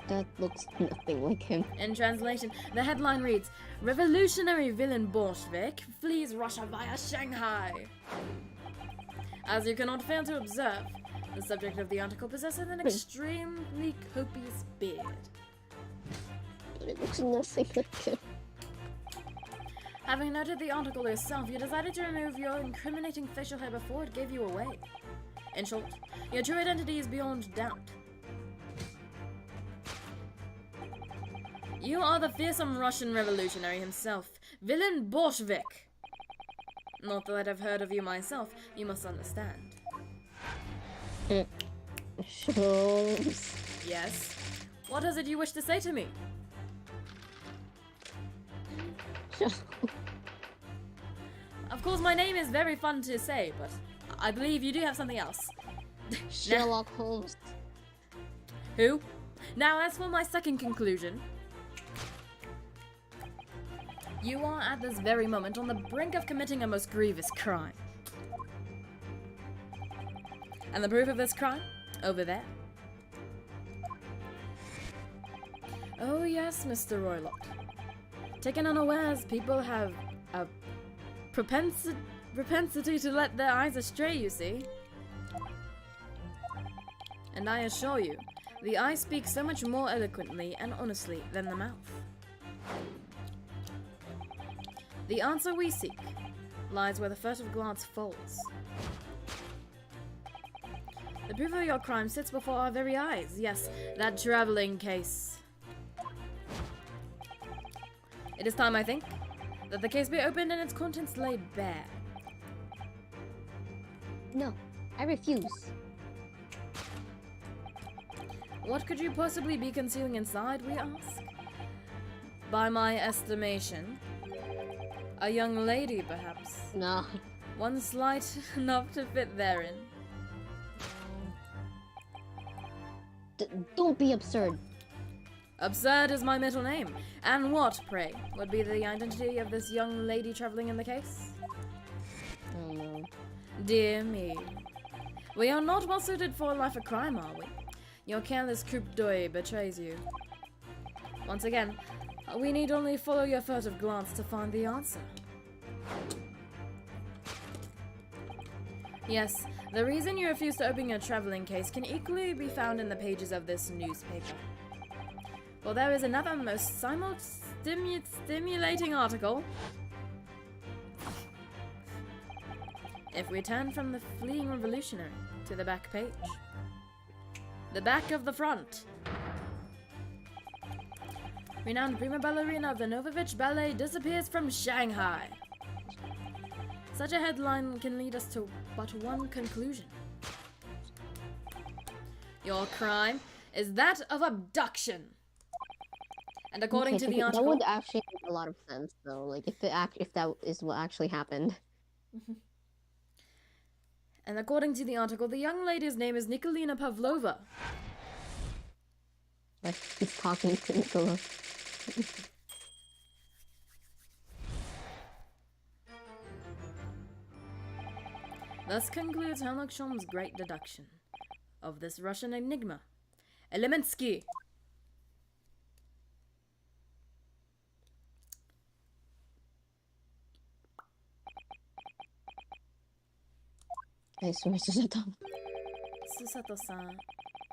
That looks nothing like him. In translation, the headline reads, Revolutionary villain Bolshevik flees Russia via Shanghai. As you cannot fail to observe, the subject of the article possesses an extremely copious beard. But it looks nothing like him. Having noted the article yourself, you decided to remove your incriminating facial hair before it gave you away. In short, your true identity is beyond doubt. You are the fearsome Russian revolutionary himself, villain Bolshevik. Not that I've heard of you myself, you must understand. Shows. Yes? What is it you wish to say to me? Of course, my name is very fun to say, but I believe you do have something else. Sherlock Holmes. Who? Now, as for my second conclusion, you are at this very moment on the brink of committing a most grievous crime. And the proof of this crime? Over there. Oh yes, Mr. Roylott. Taken unawares, people have a propensity to let their eyes astray, you see. And I assure you, the eye speaks so much more eloquently and honestly than the mouth. The answer we seek lies where the furtive glance falls. The proof of your crime sits before our very eyes. Yes, that traveling case. It is time, I think, that the case be opened and its contents laid bare. No, I refuse. What could you possibly be concealing inside, we ask? By my estimation, a young lady, perhaps. No. One slight enough to fit therein. Don't be absurd. Absurd is my middle name. And what, pray, would be the identity of this young lady traveling in the case? Oh no. Dear me. We are not well suited for a life of crime, are we? Your careless coup d'oeil betrays you. Once again, we need only follow your furtive glance to find the answer. Yes, the reason you refuse to open your traveling case can equally be found in the pages of this newspaper. Well, there is another most stimulating article. If we turn from the fleeing revolutionary to the back page. The back of the front. Renowned prima ballerina of the Novovich Ballet disappears from Shanghai. Such a headline can lead us to but one conclusion. Your crime is that of abduction. And according to the article... That would actually make a lot of sense, though. Like, if that is what actually happened. And according to the article, the young lady's name is Nikolina Pavlova. Like, he's talking to Nicola. Thus concludes Sherlock Holmes' great deduction of this Russian enigma. Elemensky. I swear, Susato. Susato-san,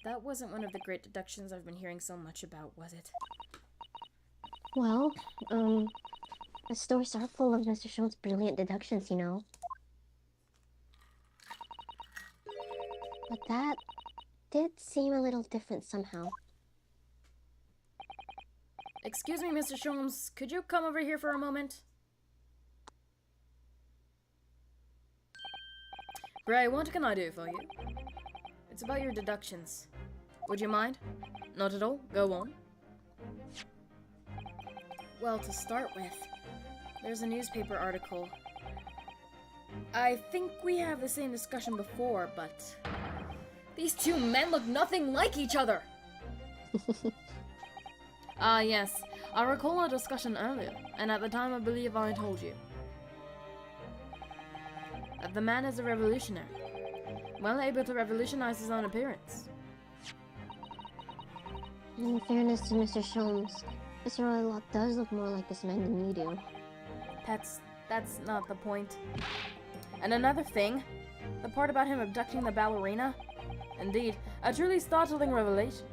that wasn't one of the great deductions I've been hearing so much about, was it? Well, the stores are full of Mr. Shone's brilliant deductions, you know. But that did seem a little different somehow. Excuse me, Mr. Sholmes, could you come over here for a moment? Bray, what can I do for you? It's about your deductions. Would you mind? Not at all? Go on. Well, to start with, there's a newspaper article. I think we have the same discussion before, but... these two men look nothing like each other! Ah, yes. I recall our discussion earlier, and at the time I believe I told you that the man is a revolutionary, well able to revolutionize his own appearance. In fairness to Mr. Sholmes, Mr. Roylott does look more like this man than you do. That's not the point. And another thing, the part about him abducting the ballerina? Indeed, a truly startling revelation.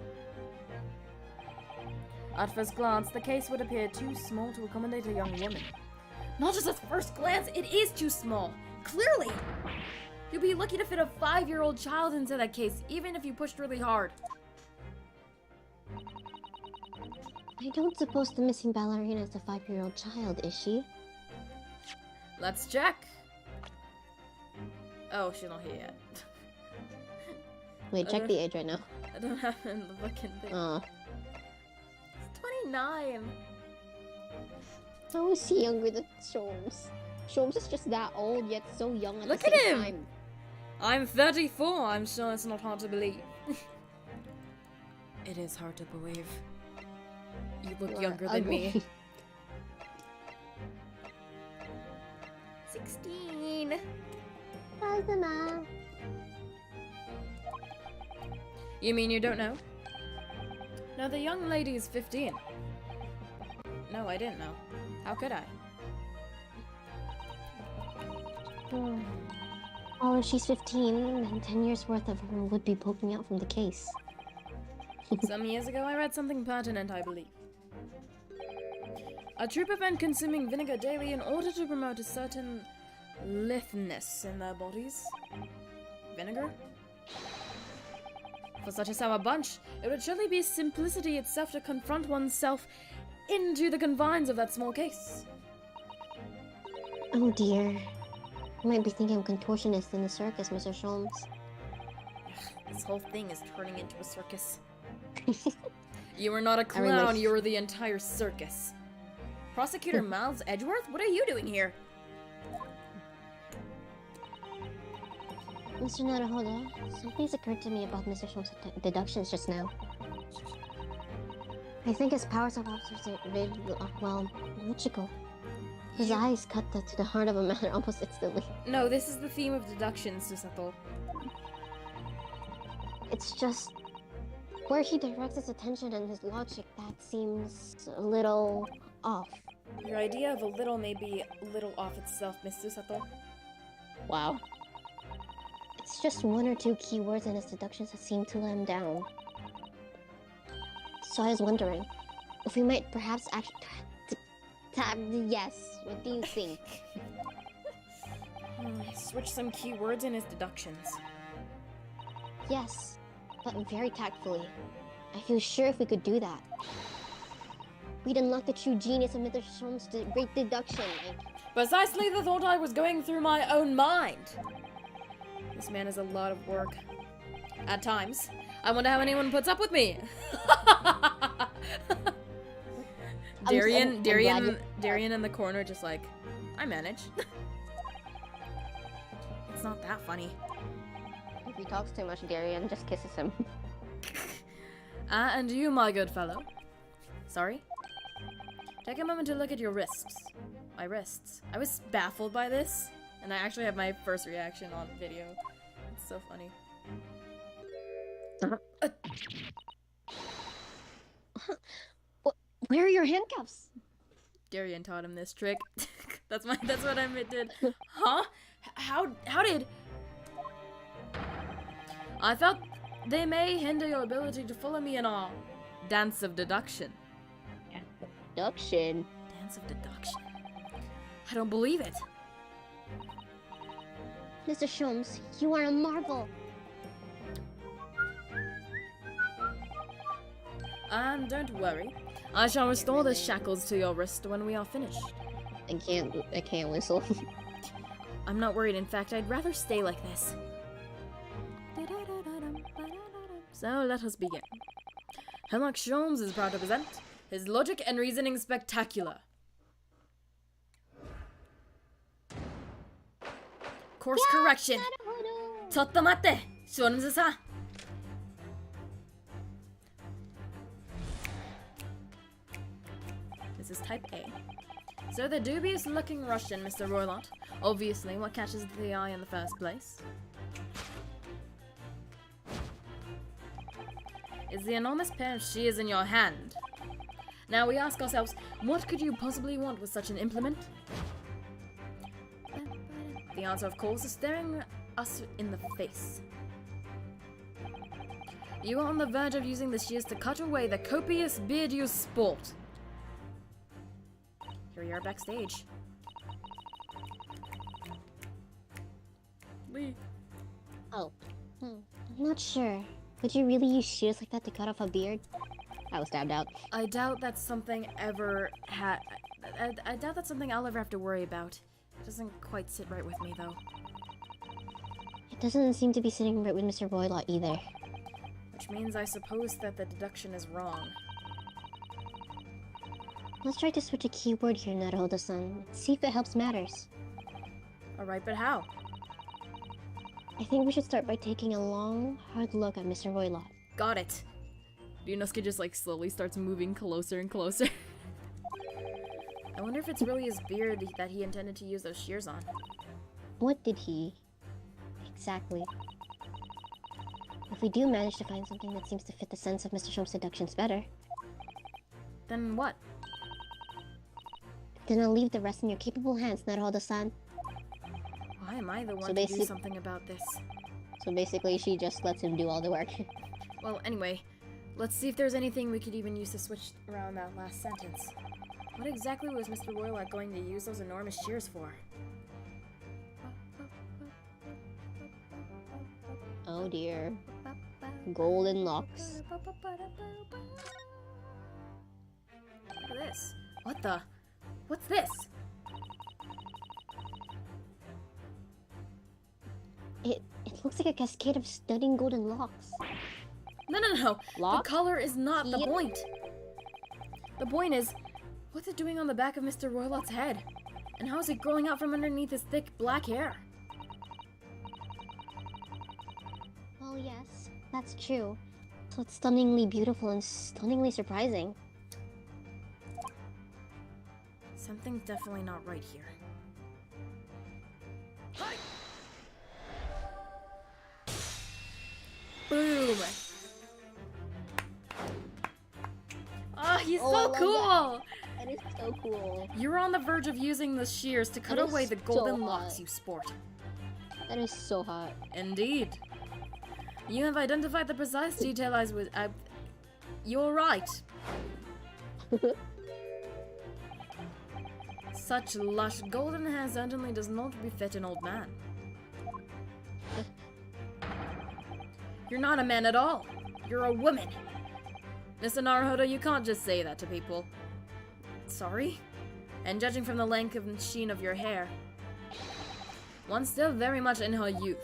At first glance, the case would appear too small to accommodate a young woman. Not just at first glance, it is too small! Clearly! You'd be lucky to fit a 5-year-old child into that case, even if you pushed really hard. I don't suppose the missing ballerina is a 5-year-old child, is she? Let's check. Oh, she's not here yet. Wait, check the age right now. I don't have it in the fucking thing. Oh. It's 29. How is he younger than Sholmes? Sholmes is just that old, yet so young at Look the at same him! time. I'm 34. I'm sure it's not hard to believe. It is hard to believe. You look You're younger than ugly. me. 16. Kazuma. You mean you don't know? No, the young lady is 15. No, I didn't know. How could I? Oh, if she's 15, then 10 years worth of her would be poking out from the case. Some years ago, I read something pertinent, I believe. A troop of men consuming vinegar daily in order to promote a certain litheness in their bodies. Vinegar? For such a sour bunch, it would surely be simplicity itself to confront oneself into the confines of that small case. Oh dear. You might be thinking contortionist in the circus, Mr. Sholmes. This whole thing is turning into a circus. You are not a I mean, clown, like- you are the entire circus. Prosecutor Miles Edgeworth, what are you doing here? Mr. Naruhodo, something's occurred to me about Mr. Sholmes' deductions just now. I think his powers of observation are, well, logical. His eyes cut to the heart of a matter almost instantly. No, this is the theme of deductions, Susato. It's just where he directs his attention and his logic that seems a little off. Your idea of a little may be a little off itself, Miss Susato. Wow. It's just one or two keywords in his deductions that seem to let him down. So I was wondering if we might perhaps actually... Yes, what do you think? Switch some keywords in his deductions. Yes, but very tactfully. I feel sure if we could do that, we'd unlock the true genius of Mr. Sholmes' great deduction. Precisely the thought I was going through my own mind. This man is a lot of work. At times. I wonder how anyone puts up with me. Darian in the corner just like, I manage. It's not that funny. If he talks too much, Darian just kisses him. And you, my good fellow. Sorry? Take a moment to look at your wrists. My wrists. I was baffled by this, and I actually have my first reaction on video. It's so funny. Where are your handcuffs? Darian taught him this trick. That's what I did. Huh? How did... I felt they may hinder your ability to follow me in our dance of deduction. Deduction? Dance of deduction. I don't believe it. Mr. Sholmes, you are a marvel. And don't worry. I shall restore the shackles to your wrist when we are finished. I can't whistle. I'm not worried. In fact, I'd rather stay like this. So let us begin. Hemlock Sholmes is proud to present his logic and reasoning spectacular. Course correction. Chotto matte, Sholmes-san. This is type A. So the dubious-looking Russian, Mr. Roylott. Obviously, what catches the eye in the first place is the enormous pair of shears in your hand. Now we ask ourselves, what could you possibly want with such an implement? The answer, of course, is staring us in the face. You are on the verge of using the shears to cut away the copious beard you sport. Here we are backstage. Lee. Oh. I'm not sure. Would you really use shears like that to cut off a beard? I was stabbed out. I doubt that's something I doubt that's something I'll ever have to worry about. It doesn't quite sit right with me, though. It doesn't seem to be sitting right with Mr. Roylott either. Which means I suppose that the deduction is wrong. Let's try to switch a keyword here, Naruhodo-san. See if it helps matters. Alright, but how? I think we should start by taking a long, hard look at Mr. Roylott. Got it. Ryunosuke just like slowly starts moving closer and closer. I wonder if it's really his beard that he intended to use those shears on. What did he... exactly? If we do manage to find something that seems to fit the sense of Mr. Sholmes' deductions better... Then what? Then I'll leave the rest in your capable hands, Naruhodo-san. Why am I the one to do something about this? So basically, she just lets him do all the work. Well, anyway, let's see if there's anything we could even use to switch around that last sentence. What exactly was Mr. Roylott going to use those enormous shears for? Oh dear. Golden locks. Look at this. What the? What's this? It looks like a cascade of stunning golden locks. No. Lock? The color is not the point. The point is, what's it doing on the back of Mr. Roylott's head? And how is it growing out from underneath his thick black hair? Well, yes, that's true. So it's stunningly beautiful and stunningly surprising. Something's definitely not right here. Boom! Oh, he's Oh, I so love cool! That is so cool. You're on the verge of using the shears to cut That is away the so golden hot. locks you sport. That is so hot. Indeed. You have identified the precise detail I was. You're right. Such lush golden hair certainly does not befit an old man. You're not a man at all. You're a woman. Mr. Naruhodo, you can't just say that to people. Sorry? And judging from the length and sheen of your hair, one's still very much in her youth.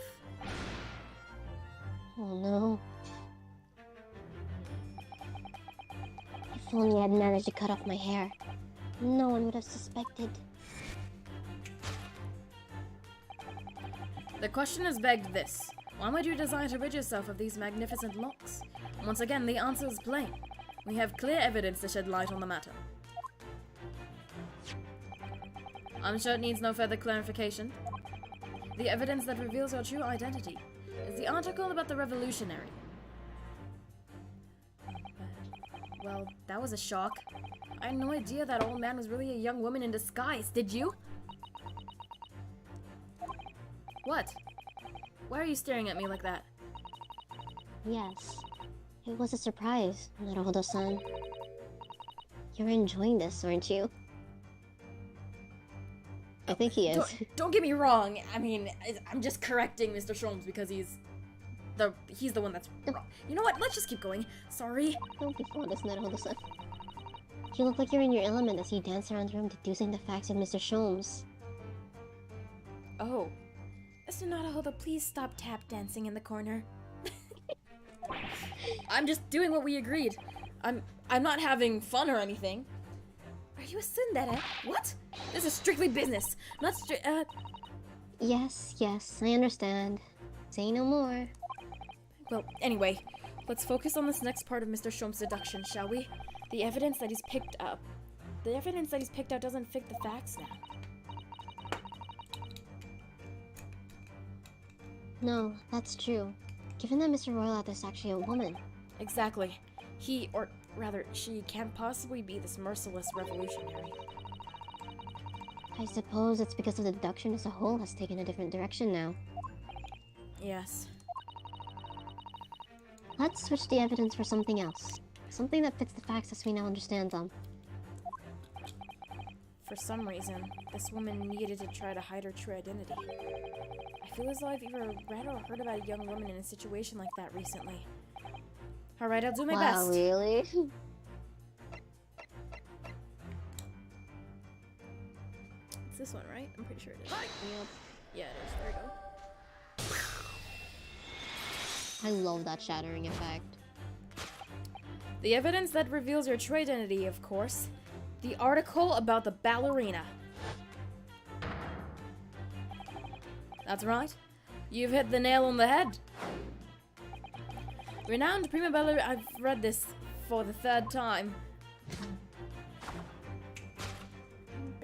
Oh no. If only I'd managed to cut off my hair, no one would have suspected. The question is begged this. Why would you desire to rid yourself of these magnificent locks? Once again, the answer is plain. We have clear evidence to shed light on the matter. I'm sure it needs no further clarification. The evidence that reveals your true identity is the article about the revolutionary. Well, that was a shock. I had no idea that old man was really a young woman in disguise, did you? What? Why are you staring at me like that? Yes, it was a surprise, Naruhodo-san. You're enjoying this, aren't you? I think he is. Don't get me wrong. I mean, I'm just correcting Mr. Sholmes because he's the one that's wrong. You know what? Let's just keep going. Sorry. Don't be modest, Naruhodo-san. You look like you're in your element as you dance around the room deducing the facts of Mr. Sholmes. Oh. Mr. Naruhodo, please stop tap dancing in the corner. I'm just doing what we agreed. I'm not having fun or anything. Are you a tsundere? What? This is strictly business, not Yes, I understand. Say no more. Well, anyway, let's focus on this next part of Mr. Sholmes' deduction, shall we? The evidence that he's picked up. The evidence that he's picked out doesn't fit the facts now. No, that's true. Given that Mr. Royalath is actually a woman. Exactly. He, or rather, she can't possibly be this merciless revolutionary. I suppose it's because of the deduction as a whole has taken a different direction now. Yes. Let's switch the evidence for something else. Something that fits the facts as we now understand them. For some reason, this woman needed to try to hide her true identity. I feel as though I've either read or heard about a young woman in a situation like that recently. Alright, I'll do my best. Wow, really? It's this one, right? I'm pretty sure it is. Yep. Yeah, it is. There we go. I love that shattering effect. The evidence that reveals your true identity, of course. The article about the ballerina. That's right. You've hit the nail on the head. Renowned prima ballerina. I've read this for the third time.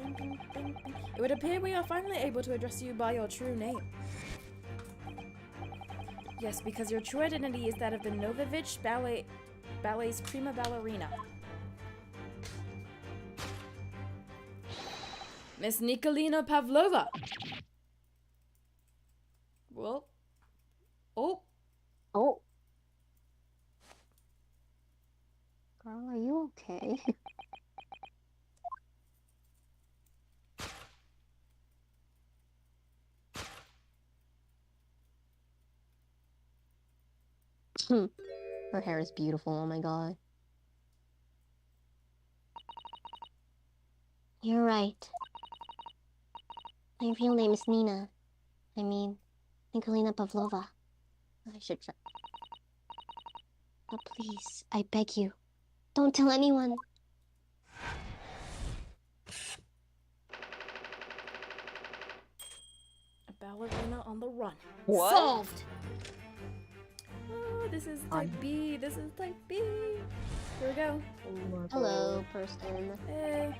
It would appear we are finally able to address you by your true name. Yes, because your true identity is that of the Novovich Ballet's prima ballerina. Miss Nikolina Pavlova. Well. Oh. Oh. Girl, are you okay? Her hair is beautiful, oh my god. You're right. My real name is Nina. I mean, Nikolina Pavlova. I should try. But please, I beg you, don't tell anyone. A ballerina on the run. What? Solved! Oh, this is type B. This is type B. Here we go. Hello, person. Hey.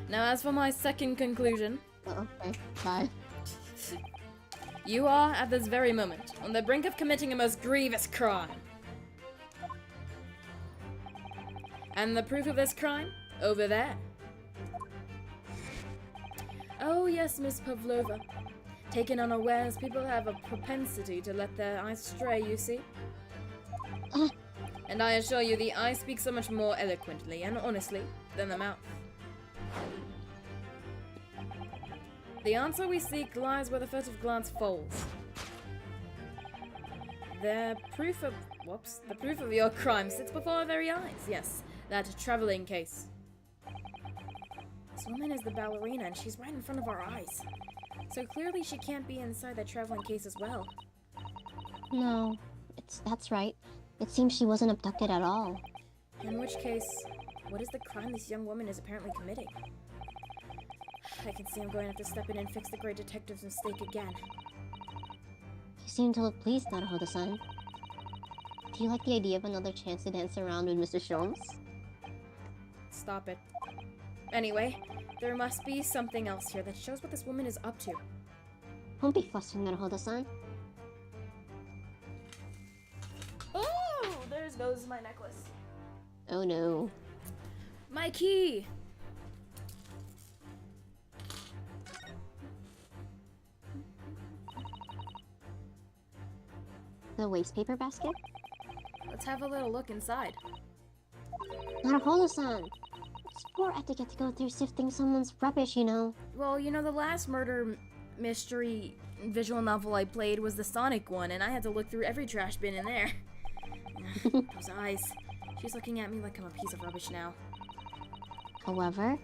Now, as for my second conclusion, Oh, okay. Bye. you are, at this very moment, on the brink of committing a most grievous crime. And the proof of this crime? Over there. Oh yes, Miss Pavlova. Taken unawares, people have a propensity to let their eyes stray, you see. And I assure you, the eye speaks so much more eloquently and honestly than the mouth. The answer we seek lies where the furtive glance falls. The proof of your crime sits before our very eyes. Yes, that traveling case. This woman is the ballerina, and she's right in front of our eyes. So clearly, she can't be inside that traveling case as well. No, that's right. It seems she wasn't abducted at all. In which case, what is the crime this young woman is apparently committing? I can see I'm going to have to step in and fix the great detective's mistake again. You seem to look pleased, Naruhodo-san. Do you like the idea of another chance to dance around with Mr. Sholmes? Stop it. Anyway, there must be something else here that shows what this woman is up to. Don't be fussing, Naruhodo-san. Oh, there goes my necklace. Oh no. My key! The waste paper basket? Let's have a little look inside. Naruhodo-san! It's poor etiquette to go through sifting someone's rubbish, you know. Well, you know, the last murder mystery visual novel I played was the Sonic one, and I had to look through every trash bin in there. Those eyes. She's looking at me like I'm a piece of rubbish now. However,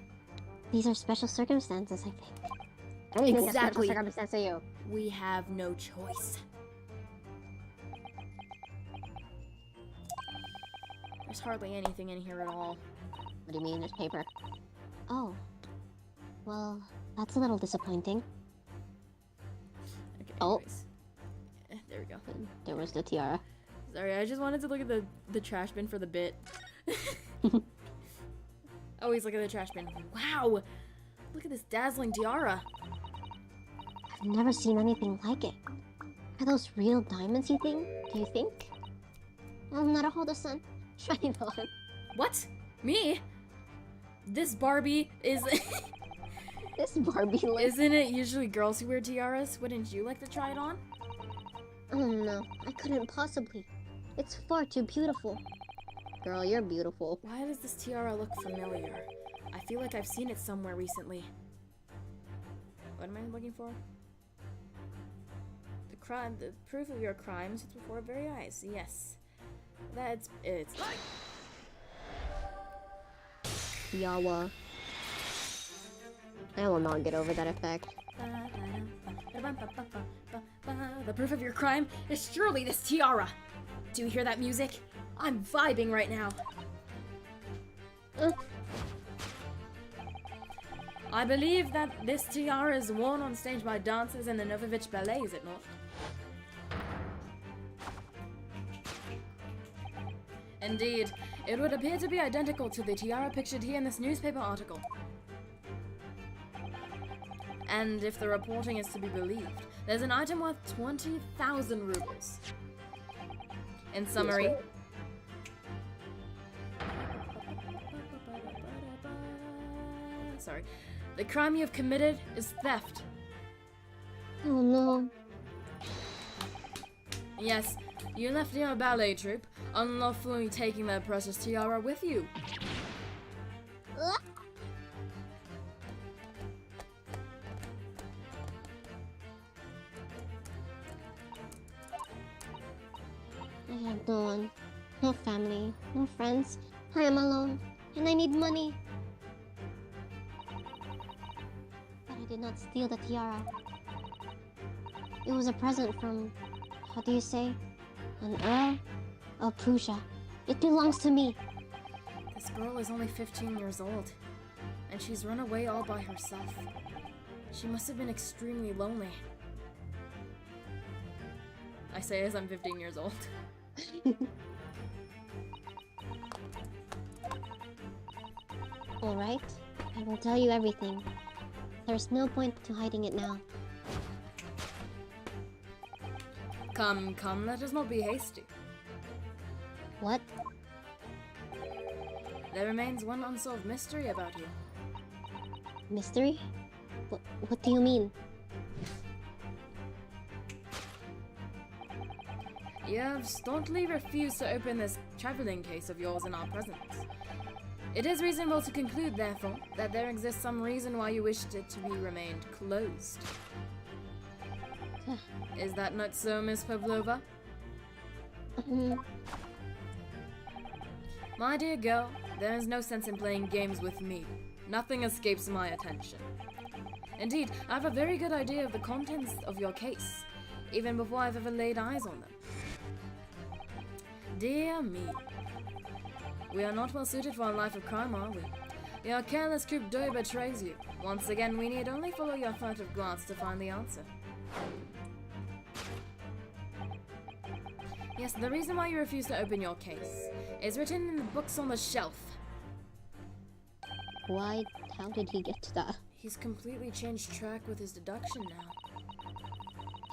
these are special circumstances, I think. Exactly. Special circumstance to you. We have no choice. There's hardly anything in here at all. What do you mean, there's paper? Oh. Well, that's a little disappointing. Okay, Oh. anyways. There we go. There was the tiara. Sorry, I just wanted to look at the trash bin for the bit. Always look at the trash bin. Wow! Look at this dazzling tiara. I've never seen anything like it. Are those real diamonds, do you think? Oh, Naruhodo-san. Try it on. What? Me? This Barbie is... This Barbie look. Isn't it usually girls who wear tiaras? Wouldn't you like to try it on? Oh no, I couldn't possibly. It's far too beautiful. Girl, you're beautiful. Why does this tiara look familiar? I feel like I've seen it somewhere recently. What am I looking for? The proof of your crime sits before our very eyes. Yes. It's... Yawa. I will not get over that effect. The proof of your crime is surely this tiara. Do you hear that music? I'm vibing right now. I believe that this tiara is worn on stage by dancers in the Novovich Ballet, is it not? Indeed, it would appear to be identical to the tiara pictured here in this newspaper article. And if the reporting is to be believed, there's an item worth 20,000 rubles. In summary, sorry, the crime you have committed is theft. Oh no. Yes, you left your ballet troupe, unlawfully taking their precious tiara with you. I have no one. No family. No friends. I am alone. And I need money. But I did not steal the tiara. It was a present from... how do you say? An Earl of Prussia. It belongs to me. This girl is only 15 years old, and she's run away all by herself. She must have been extremely lonely. I say as I'm 15 years old. Alright. I I will tell you everything. There's no point to hiding it now. Come, come, let us not be hasty. What? There remains one unsolved mystery about you. Mystery? What do you mean? You have staunchly refused to open this traveling case of yours in our presence. It is reasonable to conclude, therefore, that there exists some reason why you wished it to be remained closed. Is that not so, Miss Pavlova? My dear girl, there is no sense in playing games with me. Nothing escapes my attention. Indeed, I have a very good idea of the contents of your case, even before I've ever laid eyes on them. Dear me. We are not well suited for a life of crime, are we? Your careless coup d'oeil betrays you. Once again, we need only follow your furtive glance to find the answer. Yes, the reason why you refuse to open your case is written in the books on the shelf. Why? How did he get to that? He's completely changed track with his deduction now.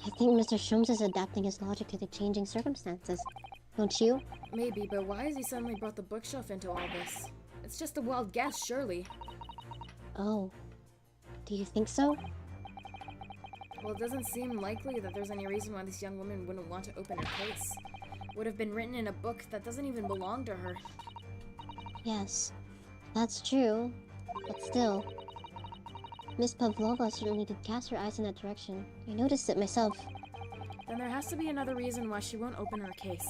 I think Mr. Sholmes is adapting his logic to the changing circumstances. Don't you? Maybe, but why has he suddenly brought the bookshelf into all this? It's just a wild guess, surely. Oh. Do you think so? Well, it doesn't seem likely that there's any reason why this young woman wouldn't want to open her case. Would have been written in a book that doesn't even belong to her. Yes. That's true. But still. Miss Pavlova certainly did cast her eyes in that direction. I noticed it myself. Then there has to be another reason why she won't open her case.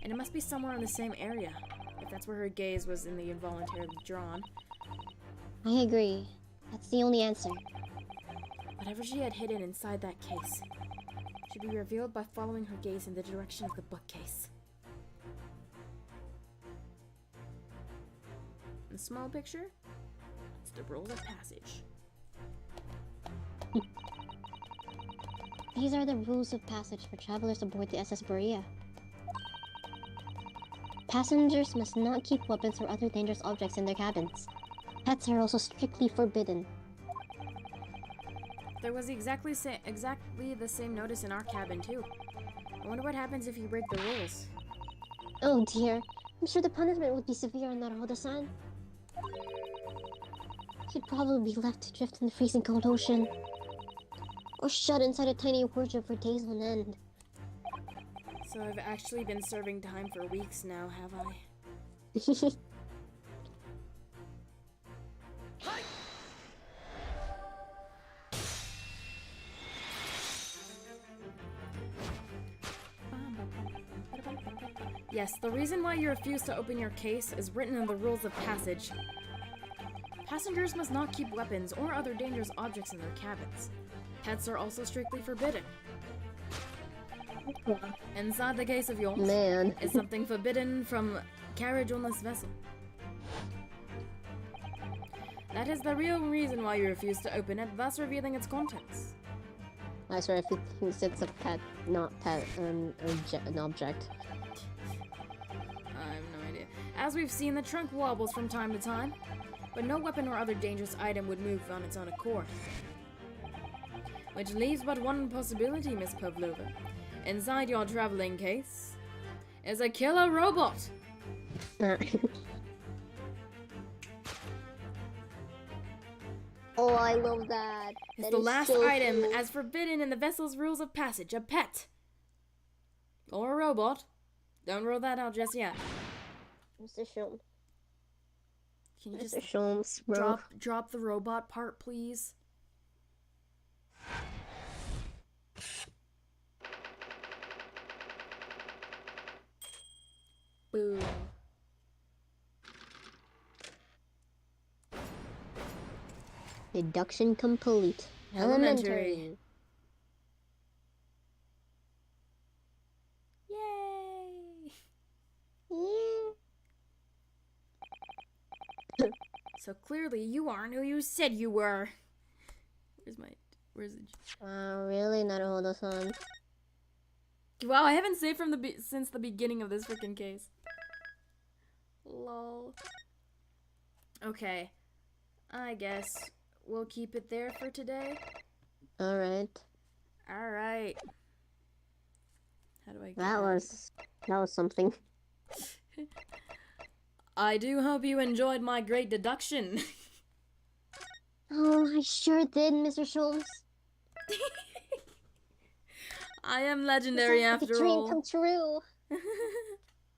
And it must be somewhere in the same area, if that's where her gaze was in the involuntarily drawn. I agree. That's the only answer. Whatever she had hidden inside that case should be revealed by following her gaze in the direction of the bookcase. The small picture? It's the rules of passage. These are the rules of passage for travelers aboard the SS Berea. Passengers must not keep weapons or other dangerous objects in their cabins. Pets are also strictly forbidden. There was exactly the same notice in our cabin too. I wonder what happens if you break the rules. Oh dear, I'm sure the punishment would be severe on Naruhodo-san. He'd probably be left to drift in the freezing cold ocean. Or shut inside a tiny wardrobe for days on end. So I've actually been serving time for weeks now, have I? Yes, the reason why you refuse to open your case is written in the rules of passage. Passengers must not keep weapons or other dangerous objects in their cabins. Pets are also strictly forbidden. Inside the case of yours is something forbidden from carriage on this vessel. That is the real reason why you refuse to open it, thus revealing its contents. I swear if he thinks it's a pet, not pet, an object. I have no idea. As we've seen, the trunk wobbles from time to time, but no weapon or other dangerous item would move on its own accord. Which leaves but one possibility, Miss Pavlova. Inside your traveling case is a killer robot. Oh, I love that. It's the last item as forbidden in the vessel's rules of passage, a pet. Or a robot. Don't roll that out just yet. Mr. Sholmes. Can you just Mr. Sholmes, bro. drop the robot part, please? Boo. Deduction complete. Elementary. Yay! So clearly you aren't who you said you were. Where's it? Really? Naruhodo-san? Wow, I haven't saved from since the beginning of this freaking case. Lol. Okay. I guess we'll keep it there for today. Alright. Alright. How do I get That out? was something. I do hope you enjoyed my great deduction. Oh, I sure did, Mr. Sholmes. I am legendary Sounds like after a dream all. come true.